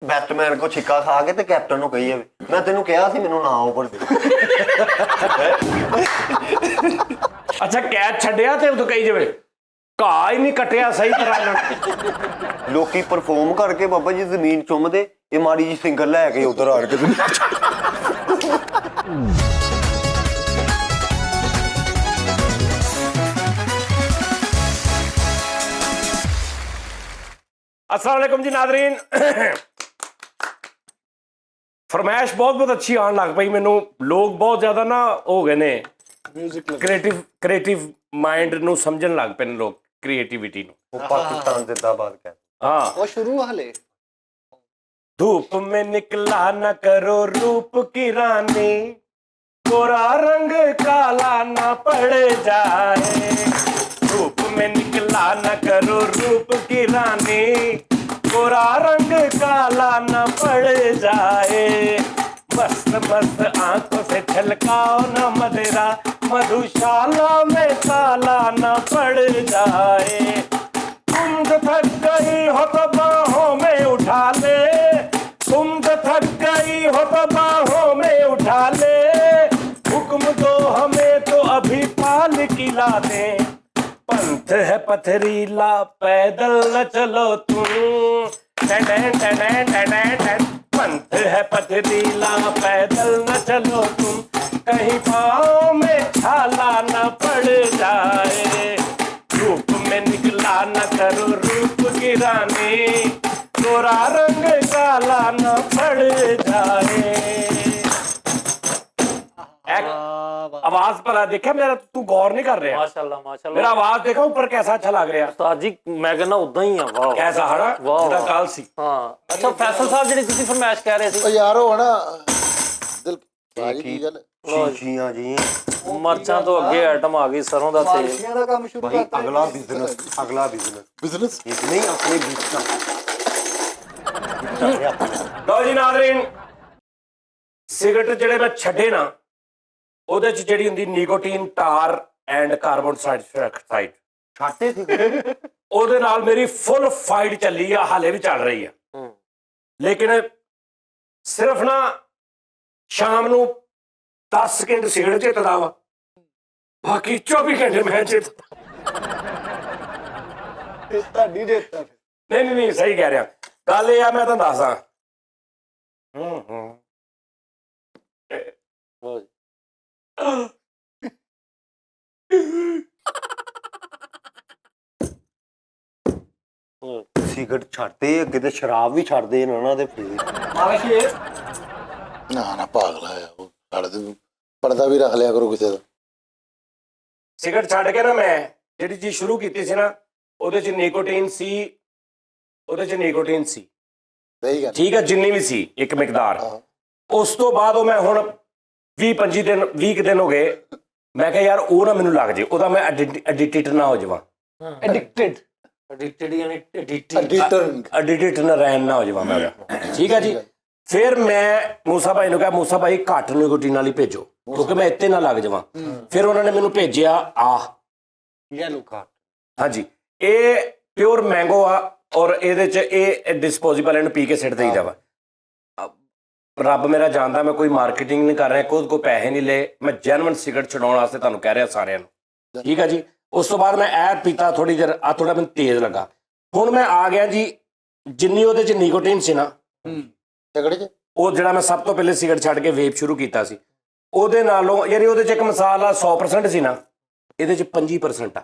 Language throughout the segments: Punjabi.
बैटमैन को छिक्का खा के ते कैप्टन को कही जावे मैं तेनू कहा सी मैनू ना ओवर दे। अच्छा कैद छड्डिया ते उਦੋਂ कही जावे घाह ही नहीं कटिया सही तरह। लोकी परफॉर्म करके बाबा जी जमीन चुमदे ये माड़ी जी सिंगल लैके उधर आड़ के अस्सलाम वालेकुम जी नादरीन। फरमाइश बहुत अच्छी आन लग पई मैनू। लोग बहुत ज्यादा ना हो गए ने क्रिएटिव माइंड नू समझन लग पे लोग क्रिएटिविटी नू। पाकिस्तान जिंदाबाद कह हाँ वो शुरू हले धूप में निकला न करो रूप की रानी गोरा रंग काला ना पड़ जाए। धूप में निकला न करो रूप की रानी गोरा रंग काला न पड़ जाए। मस्त मस्त आंखों से छलकाओ न मदिरा मधुशाला में ताला न पड़ जाए। तुम जो थक गई हो तो बाहों में उठा ले तुम जो थक गई हो तो बाहों में उठा ले। हुक्म दो हमें तो अभी पाल किला दे। पंथ है पथरीला पैदल न चलो तुम टन टन टन टन। पंथ है पथरीला पैदल न चलो तुम कहीं पाँव में छाला न पड़ जाए। रूप में निकला न करो रूप की रानी गोरा रंग काला न पड़ जाए। आवाज पर देखा मेरा तू गौर नहीं कर रहा। माशाल्लाह माशाल्लाह मेरा आवाज देखा ऊपर कैसा अच्छा लग रहा। उस्ताद जी मैं कहना उदा ही हां। वाह कैसा हड़ा वाह काल सी। हां अच्छा फैसल साहब ਜਿਹੜੀ ਤੁਸੀਂ ਫਰਮਾਇਸ਼ ਕਹਿ ਰਹੇ ਸੀ यार हो ना दिल भारी की गल शीशियां जी ਮਰਚਾਂ ਤੋਂ ਅੱਗੇ ਆਈਟਮ ਆ ਗਈ ਸਰੋਂ ਦਾ ਤੇਲ। का काम शुरू भाई करता अगला बिजनेस बिजनेस नहीं अपने बिजनेस। ਲਓ ਜੀ ਨਾਜ਼ਰੀਨ ਸਿਗਰਟ ਜਿਹੜੇ ਮੈਂ ਛੱਡੇ ਨਾ ਉਹਦੇ ਚ ਜਿਹੜੀ ਹੁੰਦੀ ਨਿਕੋਟੀਨ ਟਾਰ ਐਂਡ ਕਾਰਬਨ ਡਾਈਆਕਸਾਈਡ छाटे थे ਉਹਦੇ ਨਾਲ ਮੇਰੀ ਫੁੱਲ ਫਾਈਟ ਚੱਲੀ ਆ ਹਾਲੇ ਵੀ ਚੱਲ ਰਹੀ ਆ। ਲੇਕਿਨ ਸਿਰਫ ਨਾ ਸ਼ਾਮ ਨੂੰ 10 ਸਕਿੰਟ ਸਿਗਰਟ ਚੇਤਦਾ ਵਾ ਬਾਕੀ 24 ਘੰਟੇ ਮੈਂ ਚੇਤਦਾ। ਤੁਹਾਡੀ ਦੇਤਾ ਨਹੀਂ ਸਹੀ ਕਹਿ ਰਿਹਾ। ਗੱਲ ਇਹ ਆ ਮੈਂ ਤੁਹਾਨੂੰ ਦੱਸਦਾ सिगरट छाड़ते अगे तो शराब भी छाड़ते ना दे फिर ना ना पागल है वो साढ़े तो पर्दा भी रख लिया करो किसी का ਸਿਗਰਟ ਛੱਡ ਕੇ ਨਾ ਮੈਂ ਜਿਹੜੀ ਚੀਜ਼ ਸ਼ੁਰੂ ਕੀਤੀ ਸੀ ਨਾ ਉਹਦੇ ਚ ਨਿਕੋਟੀਨ ਸੀ। सही गल ਠੀਕ ਹੈ ਜਿੰਨੀ ਵੀ ਸੀ ਇੱਕ ਮਿਕਦਾਰ। ਉਸ ਤੋਂ ਬਾਅਦ ਉਹ ਮੈਂ ਹੁਣ 20-25 ਦਿਨ 20 ਦਿਨ ਹੋ ਗਏ ਮੈਂ ਕਿਹਾ ਯਾਰ ਉਹ ਨਾ ਮੈਨੂੰ ਲੱਗ ਜੇ ਉਹਦਾ ਮੈਂ ਐਡਿਕਟਡ ਨਾ ਹੋ ਜਾਵਾਂ। ਐਡਿਕਟਡ ਯਾਨੀ ਐਡਿਕਟਡ ਨਾ ਰਹਿਣ ਨਾ ਹੋ ਜਾਵਾਂ ਮੈਂ ਉਹਦਾ। ਠੀਕ ਹੈ ਜੀ। ਫਿਰ ਮੈਂ ਮੂਸਾ ਭਾਈ ਨੂੰ ਕਿਹਾ ਮੂਸਾ ਭਾਈ ਘੱਟ ਨਿਕੋਟੀਨ ਵਾਲੀ ਭੇਜੋ ਕਿਉਂਕਿ ਮੈਂ ਇੱਥੇ ਨਾ ਲੱਗ ਜਾਵਾਂ। ਫਿਰ ਉਹਨਾਂ ਨੇ ਮੈਨੂੰ ਭੇਜਿਆ येलो कार्ड। ਹਾਂਜੀ ਇਹ ਪਿਓਰ ਮੈਂਗੋ ਆ ਔਰ ਇਹਦੇ ਚ ਇਹ ਡਿਸਪੋਜ਼ੇਬਲ ਇਹਨੂੰ ਪੀ ਕੇ ਸਿੱਟ ਦੇਈਦਾ ਵਾ। ਰੱਬ ਮੇਰਾ ਜਾਣਦਾ ਮੈਂ ਕੋਈ ਮਾਰਕੀਟਿੰਗ ਨਹੀਂ ਕਰ ਰਿਹਾ ਕੋਈ ਪੈਸੇ ਨਹੀਂ ਲਏ ਮੈਂ ਜੈਨੂਇਨ ਸਿਗਰਟ ਛਡਾਉਣ ਵਾਸਤੇ ਤੁਹਾਨੂੰ ਕਹਿ ਰਿਹਾ ਸਾਰਿਆਂ ਨੂੰ। ਠੀਕ ਹੈ ਜੀ। ਉਸ ਤੋਂ ਬਾਅਦ ਮੈਂ ਇਹ ਪੀਤਾ ਥੋੜੀ ਦੇਰ ਆ ਥੋੜਾ ਮੈਨੂੰ ਤੇਜ਼ ਲੱਗਾ। ਹੁਣ ਮੈਂ ਆ ਗਿਆ ਜੀ ਜਿੰਨੀ ਉਹਦੇ ਚ ਨਿਕੋਟੀਨ ਸੀ ਨਾ झगड़े च ਉਹ ਜਿਹੜਾ ਮੈਂ ਸਭ ਤੋਂ ਪਹਿਲੇ ਸਿਗਰਟ ਛੱਡ ਕੇ ਵੇਪ ਸ਼ੁਰੂ ਕੀਤਾ ਸੀ ਉਹਦੇ ਨਾਲੋਂ ਯਾਨੀ ਉਹਦੇ ਚ ਇੱਕ ਮਿਸਾਲ ਆ 100% ਸੀ ਨਾ ਇਹਦੇ ਚ 25% ਆ।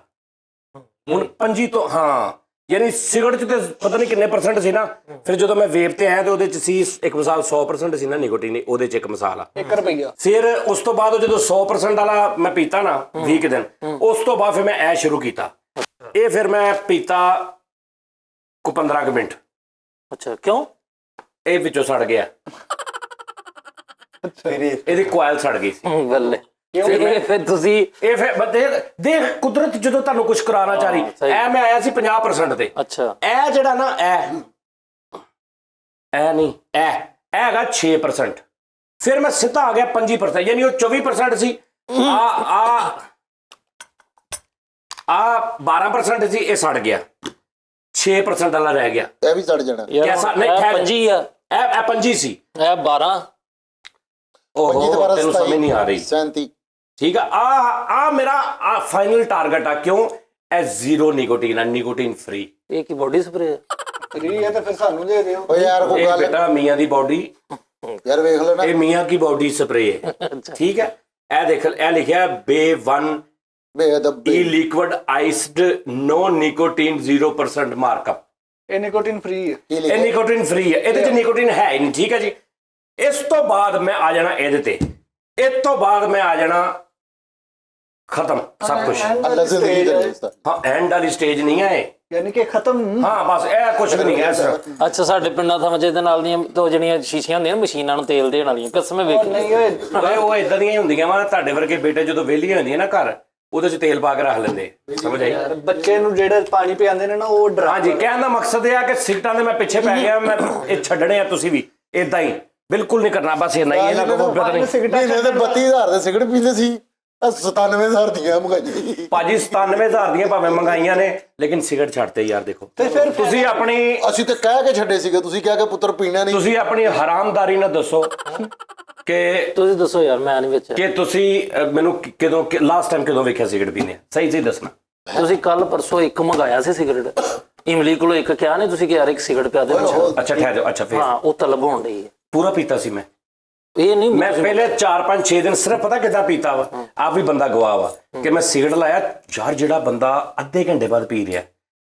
ਹੁਣ 25 ਤੋਂ ਹਾਂ ਯਾਨੀ ਸਿਗਰਟ ਚ ਤੇ ਪਤਾ ਨਹੀਂ ਕਿੰਨੇ % ਸੀ ਨਾ। ਫਿਰ ਜਦੋਂ ਮੈਂ ਵੇਪ ਤੇ ਆਇਆ ਤੇ ਉਹਦੇ ਚ ਸੀ ਇੱਕ ਮਿਸਾਲ 100% ਸੀ ਨਾ ਨਿਕੋਟੀਨ ਉਹਦੇ ਚ ਇੱਕ ਮਿਸਾਲ ਆ 1 ਰੁਪਈਆ। ਫਿਰ ਉਸ ਤੋਂ ਬਾਅਦ ਜਦੋਂ 100% ਵਾਲਾ ਮੈਂ ਪੀਤਾ ਨਾ 20 ਦਿਨ ਉਸ ਤੋਂ ਬਾਅਦ ਫਿਰ ਮੈਂ ਐ ਸ਼ੁਰੂ ਕੀਤਾ। ਇਹ ਫਿਰ ਮੈਂ ਪੀਤਾ ਕੋ 15 ਮਿੰਟ। ਅੱਛਾ ਕਿਉਂ ਇਹ ਵਿੱਚੋਂ ਸੜ ਗਿਆ ਇਹਦੀ ਕੋਇਲ ਸੜ ਗਈ ਸੀ। ਬੱਲੇ ਫਿਰ ਤੁਸੀਂ ਇਹ ਫਿਰ ਦੇਖ ਕੁਦਰਤ ਜਦੋਂ ਤੁਹਾਨੂੰ ਕੁਝ ਕਰਾਉਣਾ ਚਾਹ ਰਹੀ ਐ ਮੈਂ ਆਇਆ ਸੀ 50% ਤੇ। ਅੱਛਾ ਇਹ ਜਿਹੜਾ ਨਾ ਇਹ ਨਹੀਂ ਇਹ ਹੈਗਾ 6%। ਫਿਰ ਮੈਂ ਸਿੱਧਾ ਆ ਗਿਆ 25% ਯਾਨੀ ਉਹ 24% ਸੀ ਆ 12% ਸੀ ਇਹ ਸੜ ਗਿਆ 6% ਵਾਲਾ ਰਹਿ ਗਿਆ। ਇਹ ਵੀ ਸੜ ਜਾਣਾ कैसा नहीं ਇਹ ठहर ਪੰਜੀ ਆ ਇਹ 25 ਸੀ, ਇਹ 12 ਤੈਨੂੰ ਸਮਝ ਨਹੀਂ ਆ ਰਹੀ। 37 ਠੀਕ ਆ ਮੇਰਾ ਫਾਈਨਲ ਟਾਰਗੇਟ ਆ। ਕਿਉਂ? ਇਹ ਜ਼ੀਰੋ ਨਿਕੋਟੀਨ ਆ, ਨਿਕੋਟੀਨ ਫ੍ਰੀ। ਇਹ ਕੀ ਬੋਡੀ ਸਪਰੇ ਫ੍ਰੀ ਹੈ ਤਾਂ ਫਿਰ ਸਾਨੂੰ ਦੇ ਦਿਓ। ਓ ਯਾਰ ਕੋਈ ਇਹ ਗੱਲ ਬੇਟਾ ਮੀਆਂ ਦੀ ਬੋਡੀ, ਯਾਰ ਵੇਖ ਲੈ ਨਾ ਇਹ ਮੀਆਂ ਕੀ ਬੋਡੀ ਸਪਰੇ ਹੈ। ਠੀਕ ਹੈ, ਇਹ ਦੇਖ, ਇਹ ਲਿਖਿਆ ਬੇ1 ਬੇਦਬੀ ਈ ਲਿਕਵਿਡ ਆਈਸਡ ਨੋ ਨਿਕੋਟੀਨ 0% ਮਾਰਕਅਪ। ਇਹ ਨਿਕੋਟਿਨ ਫ੍ਰੀ ਹੈ। ਇਹ ਨਿਕੋਟੀਨ ਫ੍ਰੀ ਹੈ, ਇਹਦੇ ਚ ਨਿਕੋਟੀਨ ਹੈ ਹੀ ਨਹੀਂ। ਠੀਕ ਹੈ ਜੀ, ਇਸ ਤੋਂ ਬਾਅਦ ਮੈਂ ਆ ਜਾਣਾ ਇਹਦੇ ਤੇ, ਇਸ ਤੋਂ ਬਾਅਦ ਮੈਂ ਆ ਜਾਣਾ ਖਤਮ ਸਭ ਕੁਝ। ਅੱਲਾ ਜ਼ਿੰਦਗੀ ਦੇ ਲਈ ਹਾਂ, ਐਂਡ ਵਾਲੀ ਸਟੇਜ ਨਹੀਂ ਹੈ ਇਹ। ਯਾਨੀ ਕਿ ਖਤਮ। ਹਾਂ ਬਸ ਇਹ ਕੁਝ ਵੀ ਨਹੀਂ ਹੈ ਸਿਰਫ। ਅੱਛਾ, ਸਾਡੇ ਪਿੰਡਾਂ ਥਾਂ ਜਿਹਦੇ ਨਾਲ ਦੀਆਂ ਦੋ ਜਿਹੜੀਆਂ ਸ਼ੀਸ਼ੀਆਂ ਹੁੰਦੀਆਂ ਮਸ਼ੀਨਾਂ ਨੂੰ ਤੇਲ ਦੇਣ ਵਾਲੀਆਂ, ਕਸਮ ਵੇਖ ਨਹੀਂ ਓਏ, ਉਹ ਇਦਾਂ ਦੀਆਂ ਹੀ ਹੁੰਦੀਆਂ ਵਾ। ਤੁਹਾਡੇ ਵਰਗੇ ਬੇਟੇ ਜਦੋਂ ਵਿਹਲੀਆਂ ਹੁੰਦੀਆਂ ਨਾ ਘਰ, ਉਹਦੇ ਚ ਤੇਲ ਪਾ ਕੇ ਰੱਖ ਲੈਂਦੇ। ਸਮਝ ਆਈ? ਬੱਚੇ ਨੂੰ ਜਿਹੜਾ ਪਾਣੀ ਪਿਆਉਂਦੇ ਨੇ ਨਾ ਉਹ ਡਰਾ। ਹਾਂਜੀ, ਕਹਿਣ ਦਾ ਮਕਸਦ ਇਹ ਆ ਕਿ ਸਿਗਰਟਾਂ ਦੇ ਮੈਂ ਪਿੱਛੇ ਪੈ ਗਿਆ, ਮੈਂ ਇਹ ਛੱਡਣੇ ਆ। ਤੁਸੀਂ ਵੀ ਇਦਾਂ ਹੀ ਬਿਲਕੁਲ ਨਹੀਂ ਕਰਨਾ। ਬਸ ਇਹ ਨਹੀਂ, ਇਹਨਾਂ ਕੋਲ ਪਤਾ ਨਹੀਂ। ਮਹੀਨੇ ਦੇ 32,000 ਦੇ ਸਿਗਰਟ ਪੀਂਦੇ ਸੀ, 97,000 ਦੀਆਂ ਮੰਗਾਈ। ਭਾਜੀ 97,000 ਦੀਆਂ ਭਾਵੇਂ ਮੰਗਾਈਆਂ ਨੇ, ਲੇਕਿਨ ਸਿਗਰਟ ਛੱਡਤੇ ਯਾਰ। ਦੇਖੋ ਤੇ ਫਿਰ ਤੁਸੀਂ ਆਪਣੀ, ਅਸੀਂ ਤੇ ਕਹਿ ਕੇ ਛੱਡੇ ਸੀਗੇ, ਤੁਸੀਂ ਕਿਹਾ ਕਿ ਪੁੱਤਰ ਪੀਣਾ ਨਹੀਂ। ਤੁਸੀਂ ਆਪਣੀ ਹਰਾਮਦਾਰੀ ਨਾਲ ਦੱਸੋ ਕਿ ਤੁਸੀਂ ਦੱਸੋ ਯਾਰ, ਮੈਂ ਨਹੀਂ ਵਿੱਚ। ਕਿ ਤੁਸੀਂ ਮੈਨੂੰ ਕਦੋਂ ਲਾਸਟ ਟਾਈਮ ਕਦੋਂ ਵੇਖਿਆ ਸਿਗਰਟ ਪੀਨੇ? ਸਹੀ ਸਹੀ ਦੱਸਣਾ। ਤੁਸੀਂ ਕੱਲ ਪਰਸੋਂ ਇੱਕ ਮੰਗਾਇਆ ਸੀ ਸਿਗਰਟ, ਇਮਲੀ ਕੋਲੋਂ ਇੱਕ ਕਿਹਾ ਨਹੀਂ ਤੁਸੀਂ ਕਿ ਯਾਰ ਇੱਕ ਸਿਗਰਟ ਪਿਆ ਦੇ। ਅੱਛਾ ਠਹਿਰ ਜਾਓ। ਅੱਛਾ ਫਿਰ ਹਾਂ, ਉਹ ਤਲਬ ਹੋਣ ਡਈ ਹੈ। ਪੂਰਾ ਪੀਤਾ ਸੀ ਮੈਂ। ਇਹ ਨਹੀਂ ਮੈਂ ਪਹਿਲੇ 4-5-6 ਦਿਨ ਸਿਰਫ ਪਤਾ ਕਿੱਦਾਂ ਪੀਤਾ ਵਾ, ਆਪ ਵੀ ਬੰਦਾ ਗਵਾਹ ਵਾ ਕਿ ਮੈਂ ਸਿਗਰਟ ਲਾਇਆ ਯਾਰ। ਜਿਹੜਾ ਬੰਦਾ ਅੱਧੇ ਘੰਟੇ ਬਾਅਦ ਪੀ ਰਿਹਾ,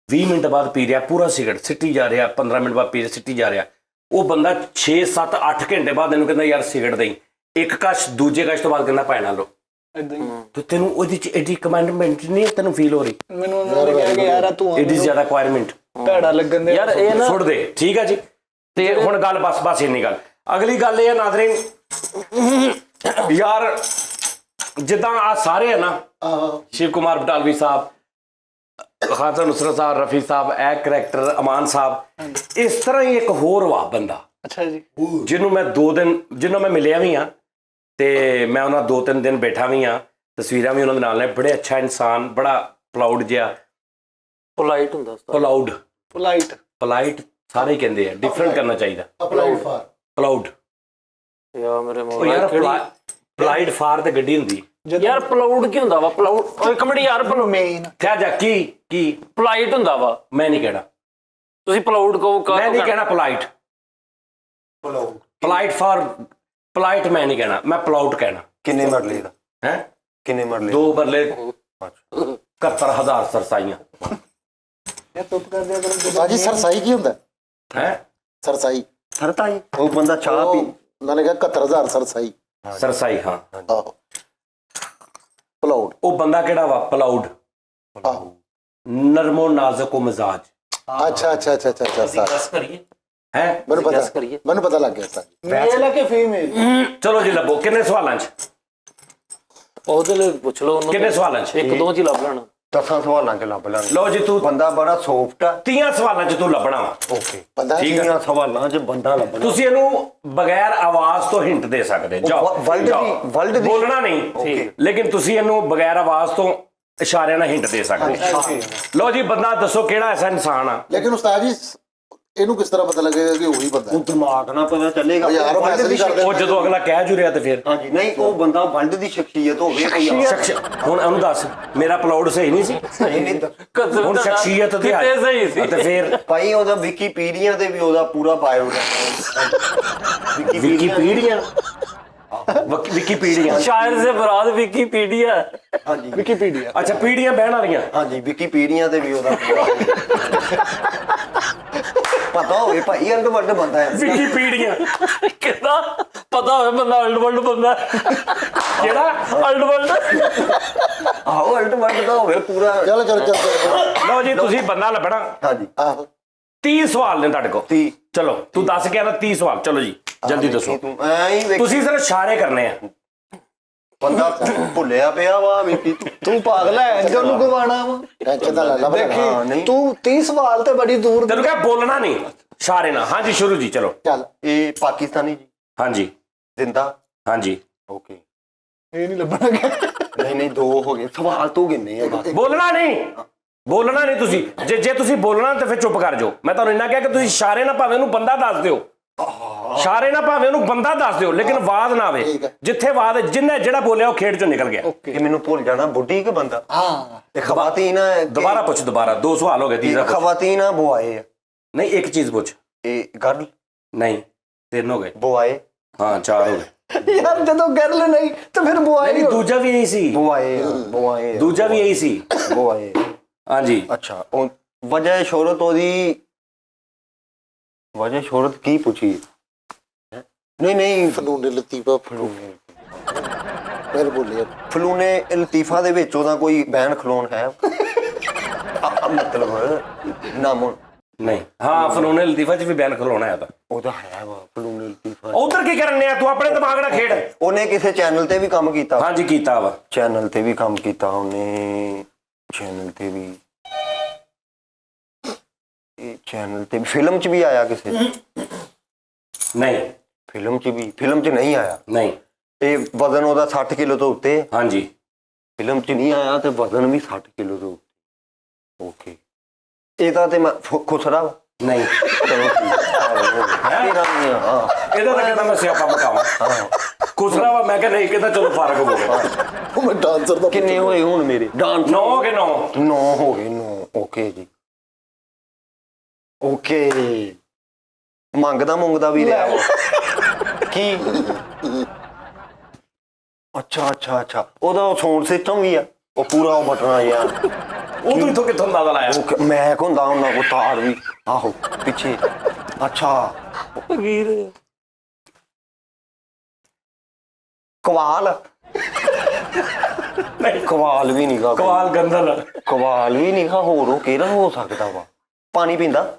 20 ਮਿੰਟ ਬਾਅਦ ਪੀ ਰਿਹਾ ਪੂਰਾ ਸਿਗਰਟ, ਸਿੱਟੀ ਜਾ ਰਿਹਾ, 15 ਮਿੰਟ ਬਾਅਦ ਪੀ ਰਿਹਾ, ਸਿੱਟੀ ਜਾ ਰਿਹਾ, ਉਹ ਬੰਦਾ 6-7-8 ਘੰਟੇ ਬਾਅਦ ਇਹਨੂੰ ਕਹਿੰਦਾ ਯਾਰ ਸਿਗਰਟ ਦੇਈ। ਇੱਕ ਕਸ਼, ਦੂਜੇ ਕਸ਼ ਤੋਂ ਬਾਅਦ ਕਹਿੰਦਾ ਪੈਣਾ ਲੋ। ਏਦਾਂ ਹੀ ਤੇ ਤੈਨੂੰ ਉਹਦੇ ਚ ਐਡੀ ਕਮਾਂਡਮੈਂਟ ਨਹੀਂ ਤੈਨੂੰ ਫੀਲ ਹੋ ਰਹੀ? ਮੈਨੂੰ ਉਹਨਾਂ ਨੇ ਕਿਹਾ ਕਿ ਯਾਰ ਤੂੰ ਐਡੀ ਜ਼ਿਆਦਾ ਰਿਕੁਆਇਰਮੈਂਟ ਭੈੜਾ ਲੱਗਣ ਦੇ ਯਾਰ ਇਹ ਨਾ ਛੋੜ ਦੇ। ਠੀਕ ਹੈ ਜੀ, ਤੇ ਹੁਣ ਗੱਲ ਬਸ ਇੰਨੀ ਗੱਲ। ਅਗਲੀ ਗੱਲ ਇਹ ਹੈ ਨਾਜ਼ਰੀਨ, ਯਾਰ ਜਿੱਦਾਂ ਆ ਸਾਰੇ ਆ ਨਾ, ਸ਼ਿਵ ਕੁਮਾਰ ਬਟਾਲਵੀ ਸਾਹਿਬ, ਖਾਸਾ ਨੁਸਰਤ ਸਾਹਿਬ, ਰਫੀ ਸਾਹਿਬ, ਇਹ ਕਰੈਕਟਰ ਅਮਾਨ ਸਾਹਿਬ, ਇਸ ਤਰ੍ਹਾਂ ਹੀ ਇੱਕ ਹੋਰ ਵਾ ਬੰਦਾ ਅੱਛਾ ਜੀ, ਜਿਹਨੂੰ ਮੈਂ 2 ਦਿਨ, ਜਿਹਨੂੰ ਮੈਂ ਮਿਲਿਆ ਵੀ ਆ ਤੇ ਮੈਂ ਉਹਨਾਂ 2-3 ਦਿਨ ਬੈਠਾ ਵੀ ਆ, ਤਸਵੀਰਾਂ ਵੀ ਉਹਨਾਂ ਦੇ ਨਾਲ ਨੇ। ਬੜੇ ਅੱਛਾ ਇਨਸਾਨ, ਬੜਾ ਪ੍ਰਾਊਡ ਜਿਹਾ, ਪੋਲਾਈਟ ਹੁੰਦਾ ਉਸਤਾਦ। ਪੋਲਾਈਟ ਸਾਰੇ ਹੀ ਕਹਿੰਦੇ ਆ, ਡਿਫਰੈਂਟ ਕਰਨਾ ਚਾਹੀਦਾ। ਪ੍ਰਾਊਡ ਯਾਰ ਮੇਰੇ ਉਹ ਯਾਰ ਪਲਾਈਡ ਫਾਰ ਤੇ ਗੱਡੀ ਹੁੰਦੀ ਯਾਰ। ਪਲਾਊਡ ਕੀ ਹੁੰਦਾ ਵਾ? ਪਲਾਊਡ ਇੱਕ ਮਿੰਟ ਯਾਰ, ਮੇਨ ਕਿਆ ਜਾ ਕੀ ਪੋਲਾਈਟ ਹੁੰਦਾ ਵਾ। ਮੈਂ ਨਹੀਂ ਕਹਿਣਾ, ਤੁਸੀਂ ਪਲਾਊਡ ਕਹੋ। ਮੈਂ ਨਹੀਂ ਕਹਿਣਾ ਪੋਲਾਈਟ। ਪੋਲਾਈਟ ਫਾਰ ਪੋਲਾਈਟ ਮੈਂ ਨਹੀਂ ਕਹਿਣਾ, ਮੈਂ ਪਲਾਊਡ ਕਹਿਣਾ। ਕਿੰਨੇ ਮਰਲੇ ਦਾ ਹੈ? ਕਿੰਨੇ ਮਰਲੇ? 2 ਮਰਲੇ 71,000 ਸਰਸਾਈਆਂ। ਇਹ ਚੁੱਪ ਕਰ ਦਿਆ ਕਰੋ। ਬਾਜੀ ਸਰਸਾਈ ਕੀ ਹੁੰਦਾ? ਹੈ ਸਰਸਾਈ ਸਰਤਾ ਹੀ ਉਹ ਬੰਦਾ ਚਾਹ ਪੀ, ਉਹਨਾਂ ਨੇ ਕਿਹਾ 71,000 ਸਰਸਾਈ। ਸਰਸਾਈ, ਹਾਂ। ਆਹੋ, ਪਲਾਉਡ। ਉਹ ਬੰਦਾ ਕਿਹੜਾ ਵਾ? ਪਲਾਊਡ, ਆਹੋ, ਨਰਮੋ ਨਾਜ਼ੁਕੋ ਮਿਜ਼ਾਜ। ਅੱਛਾ ਗੈਸ ਕਰੀਏ, ਹੈ ਮੈਨੂੰ ਪਤਾ ਲੱਗ ਗਿਆ ਸਰ। ਮੇਲ ਹੈ ਕਿ ਫੀਮੇਲ? ਚਲੋ ਜੀ ਲੱਭੋ। ਕਿੰਨੇ ਸਵਾਲਾਂ 'ਚ? ਉਹਦੇ ਲਈ ਪੁੱਛ ਲਓ ਉਹਨੂੰ। ਕਿੰਨੇ ਸਵਾਲਾਂ 'ਚ? 1-2 ਚ ਹੀ ਲੱਭ ਲੈਣਾ। 10 ਸਵਾਲਾਂ ਚ ਲੱਭ ਲਾਂਗੇ। ਲਓ ਜੀ, ਤੂੰ ਬੰਦਾ ਬੜਾ ਸੌਫਟ ਆ। 30 ਸਵਾਲਾਂ 'ਚ ਤੂੰ ਲੱਭਣਾ ਵਾ। ਓਕੇ, ਬੰਦਾ ਠੀਕ ਹੈ। 30 ਸਵਾਲਾਂ ਚ ਬੰਦਾ ਲੱਭਣਾ। ਤੁਸੀਂ ਇਹਨੂੰ ਬਗੈਰ ਆਵਾਜ਼ ਤੋਂ ਹਿੰਟ ਦੇ ਸਕਦੇ। ਜਾਓ, ਵਰਲਡ ਦੀ ਬੋਲਣਾ ਨਹੀਂ, ਲੇਕਿਨ ਤੁਸੀਂ ਇਹਨੂੰ ਬਗੈਰ ਆਵਾਜ਼ ਤੋਂ ਇਸ਼ਾਰਿਆਂ ਨਾਲ ਹਿੰਟ ਦੇ ਸਕਦੇ। ਲਓ ਜੀ, ਬੰਦਾ ਦੱਸੋ ਕਿਹੜਾ ਐਸਾ ਇਨਸਾਨ ਆ? ਲੇਕਿਨ ਉਸਤਾਦ ਜੀ ਇਹਨੂੰ ਕਿਸ ਤਰ੍ਹਾਂ ਪਤਾ ਲੱਗੇਗਾ ਕਿ ਉਹੀ ਬੰਦਾ ਉਹ ਦਿਮਾਗ ਨਾਲ ਪਤਾ ਚੱਲੇਗਾ। ਉਹ ਯਾਰ ਉਹ ਵਰਲਡ ਦੀ ਕਰਦੇ ਉਹ ਜਦੋਂ ਅਗਲਾ ਕਹਿ ਜੂ ਰਿਹਾ ਤੇ ਫਿਰ ਹਾਂਜੀ, ਨਹੀਂ ਉਹ ਬੰਦਾ ਵਰਲਡ ਦੀ ਸ਼ਖਸੀਅਤ ਹੋਵੇ ਕੋਈ। ਹੁਣ ਉਹਨੂੰ ਦੱਸ, ਮੇਰਾ ਪਲਾਉਡ ਸਹੀ ਨਹੀਂ ਸੀ? ਹੁਣ ਸ਼ਖਸੀਅਤ ਤੇ ਆ ਸਹੀ ਸੀ ਤੇ ਫਿਰ ਭਾਈ ਉਹਦਾ ਵਿਕੀਪੀਡੀਆ ਤੇ ਵੀ ਉਹਦਾ ਪੂਰਾ ਬਾਇਓਡਾਟਾ। ਵਿਕੀਪੀਡੀਆ ਸ਼ਾਇਰ ਸੇ ਮੁਰਾਦ ਵਿਕੀਪੀਡੀਆ। ਹਾਂਜੀ, ਵਿਕੀਪੀਡੀਆ। ਅੱਛਾ, ਪੀੜੀਆਂ ਬਹਿਣ ਵਾਲੀਆਂ। ਹਾਂਜੀ, ਵਿਕੀਪੀਡੀਆ ਤੇ ਵੀ ਉਹਦਾ ਪਤਾ ਹੋਵੇ ਭਾਈ ਅਲਟ ਬੰਦਾ ਹੈ। ਵਿਕੀਪੀਡੀਆ ਕਿਦਾਂ ਪਤਾ ਹੋਵੇ ਬੰਦਾ ਅਲਟ ਬੰਦਾ? ਕਿਹੜਾ ਅਲਟ? ਆਹੋ, ਅਲਟ ਦਾ ਹੋਵੇ ਪੂਰਾ। ਚੱਲ ਲਓ ਜੀ, ਤੁਸੀਂ ਬੰਦਾ ਲੱਭਣਾ। ਹਾਂਜੀ, ਆਹੋ 30 ਸਵਾਲ ਨੇ ਤੁਹਾਡੇ ਕੋਲ। 30 ਚਲੋ, ਤੂੰ ਦੱਸ ਕੇ ਆਣਾ 30 ਸਵਾਲ। ਚਲੋ ਜੀ, ਜਲਦੀ ਦੱਸੋ। ਤੂੰ ਐਂ ਹੀ ਵੇਖ, ਤੁਸੀਂ ਸਿਰਫ ਇਸ਼ਾਰੇ ਕਰਨੇ ਆ। ਬੰਦਾ ਭੁੱਲਿਆ ਪਿਆ ਵਾ। ਵੇਖੀ ਤੂੰ ਪਾਗਲ ਹੈ, ਜਦੋਂ ਗਵਾਣਾ ਵਾ। ਟੈਨਸ਼ਨ ਦਾ ਲੱਭ ਦੇਖੀ ਤੂੰ 30 ਸਵਾਲ ਤੇ ਬੜੀ ਦੂਰ। ਤੈਨੂੰ ਕਿਹਾ ਬੋਲਣਾ ਨਹੀਂ, ਇਸ਼ਾਰੇ ਨਾਲ। ਹਾਂਜੀ, ਸ਼ੁਰੂ ਜੀ, ਚਲੋ। ਚੱਲ ਇਹ ਪਾਕਿਸਤਾਨੀ ਜੀ ਹਾਂਜੀ ਜ਼ਿੰਦਾ। ਹਾਂਜੀ, ਓਕੇ, ਇਹ ਨਹੀਂ ਲੱਭਣਾ। ਨਹੀਂ 2 ਹੋ ਗਏ ਸਵਾਲ। ਤੂੰ ਕਿੰਨੇ ਆ? ਬੋਲਣਾ ਨਹੀਂ ਤੁਸੀਂ। ਜੇ ਤੁਸੀਂ ਬੋਲਣਾ ਤਾਂ ਫਿਰ ਚੁੱਪ ਕਰ ਜਾਓ। ਮੈਂ ਤੁਹਾਨੂੰ ਇੰਨਾ ਕਿਹਾ ਕਿ ਤੁਸੀਂ ਇਸ਼ਾਰੇ ਨਾਲ ਭਾਵੇਂ ਉਹਨੂੰ ਬੰਦਾ ਦੱਸ ਦਿਓ, ਇਸ਼ਾਰੇ ਨਾਲ ਭਾਵੇਂ ਉਹਨੂੰ ਬੰਦਾ ਦੱਸ ਦਿਓ ਲੇਕਿਨ ਵਾਦ ਨਾ ਆਵੇ। ਠੀਕ ਹੈ। ਜਿੱਥੇ ਵਾਦ ਜਿੰਨੇ ਜਿਹੜਾ ਬੋਲਿਆ ਉਹ ਖੇਡ ਚੋਂ ਨਿਕਲ ਗਿਆ। ਇਹ ਮੈਨੂੰ ਭੁੱਲ ਜਾਣਾ ਬੁੱਢੀ ਕਿ ਬੰਦਾ। ਹਾਂ ਇਹ ਖਵਾਤੀਨ ਦੁਬਾਰਾ ਪੁੱਛ, ਦੁਬਾਰਾ 2 ਸਵਾਲ ਹੋ ਗਏ, ਤੀਸਰਾ ਪੁੱਛ। ਖਵਾਤੀਨ ਬੁਆਏ ਆ। ਨਹੀਂ ਇੱਕ ਚੀਜ਼ ਪੁੱਛ। ਇਹ ਗਰਲ ਨਹੀਂ 3 ਹੋ ਗਏ। ਬੁਆਏ। ਹਾਂ 4 ਹੋ ਗਏ। ਯਾਰ ਜਦੋਂ ਗਰਲ ਨਹੀਂ ਤਾਂ ਫਿਰ ਬੁਆਏ ਨਹੀਂ ਦੂਜਾ ਵੀ ਇਹੀ ਸੀ, ਬੁਆਏ ਬੁਆਏ ਦੂਜਾ ਵੀ ਇਹੀ ਸੀ। ਬੁਆਏ। ਹਾਂਜੀ ਅੱਛਾ ਉਹ ਵਜ੍ਹਾ ਸ਼ੋਹਰਤ ਉਹਦੀ ਵਜ੍ਹਾ ਸ਼ੋਹਰਤ ਕੀ ਪੁੱਛੀ? ਨਹੀਂ ਨਹੀਂ ਫਨੂਨ ਲਤੀਫਾ ਫਿਰ ਬੋਲਿਆ ਫਲੂਨੇ ਲਤੀਫਾ ਦੇ ਵਿੱਚ ਉਹਦਾ ਕੋਈ ਬੈਨ ਖਲੋਣ ਹੈ? ਮਤਲਬ ਨਾਮ ਨਹੀਂ। ਹਾਂ ਫਨੂਨ ਲਤੀਫਾ ਚ ਵੀ ਬਿਆਨ ਖਲੋਣਾ ਹੈ ਤਾਂ ਉਹਦਾ ਹੈ ਵਾ ਫਲੂਨੇ ਲਤੀਫਾ। ਉਧਰ ਕੀ ਕਰਨ ਆ ਤੂੰ? ਆਪਣੇ ਦਿਮਾਗ ਨਾਲ ਖੇਡ। ਉਹਨੇ ਕਿਸੇ ਚੈਨਲ ਤੇ ਵੀ ਕੰਮ ਕੀਤਾ। ਹਾਂਜੀ ਕੀਤਾ ਵਾ। ਚੈਨਲ ਤੇ ਵੀ ਕੰਮ ਕੀਤਾ ਉਹਨੇ। ਚੈਨਲ ਤੇ ਵੀ ਇਹ ਚੈਨਲ ਤੇ ਫਿਲਮ ਚ ਵੀ ਆਇਆ ਕਿਸੇ। ਨਹੀਂ ਫਿਲਮ ਚ ਨਹੀਂ ਆਇਆ। ਨਹੀਂ। ਇਹ ਵਜ਼ਨ ਉਹਦਾ 60 ਕਿਲੋ ਤੋਂ ਉੱਤੇ। ਹਾਂਜੀ ਫਿਲਮ ਚ ਨਹੀਂ ਆਇਆ ਤੇ ਵਜ਼ਨ ਵੀ 60 ਕਿਲੋ ਤੋਂ ਉੱਤੇ। ਓਕੇ ਇਹਦਾ ਤੇ ਮੈਂ ਖੁਸਰਾ ਵਾ। ਨਹੀਂ। ਚਲੋ ਤੇਰਾ ਨਹੀਂ ਆ। ਹਾਂ ਇਹਦਾ ਤਾਂ ਕਹਿੰਦਾ ਮੈਂ ਸਿਆਪਾ ਮਕਾਵਾਂ। ਹਾਂ ਕੁਸਰਾ ਵਾ। ਮੈਂ ਕਿਹਾ ਨਹੀਂ ਕਹਿੰਦਾ ਚਲੋ ਫਰਕ ਹੋ ਗਿਆ। ਉਹ ਮੈਂ ਡਾਂਸਰ ਦਾ ਕਿੰਨੇ ਹੋਏ ਹੁਣ ਮੇਰੇ ਡਾਂਸ? 9 ਕੇ 9। 9 ਹੋ ਗਏ 9। ਓਕੇ ਜੀ ਓਕੇ। ਮੰਗਦਾ ਵੀ ਰਿਹਾ ਵਾ ਕੀ? ਅੱਛਾ ਉਹਦਾ ਸਾਊਂਡ ਸਿਸਟਮ ਵੀ ਆ ਉਹ ਪੂਰਾ ਉਹ ਬਟਨਾ ਯਾਰ। ਉਹ ਤੂੰ ਇੱਥੋਂ ਕਿੱਥੋਂ ਅੰਦਾਜ਼ਾ ਲਾਇਆ? ਮੈਂ ਹੁੰਦਾ ਉਹਨਾਂ ਕੋ ਤਾਰ ਵੀ ਆਹੋ ਪਿੱਛੇ। ਅੱਛਾ ਕਵਾਲ। ਨਹੀਂ ਕਵਾਲ ਵੀ ਨੀਗਾ। ਕਵਾਲ ਗੰਦਲ। ਕਵਾਲ ਵੀ ਨੀਗਾ। ਹੋਰ ਉਹ ਕਿਹੜਾ ਹੋ ਸਕਦਾ ਵਾ? ਪਾਣੀ ਪੀਂਦਾ?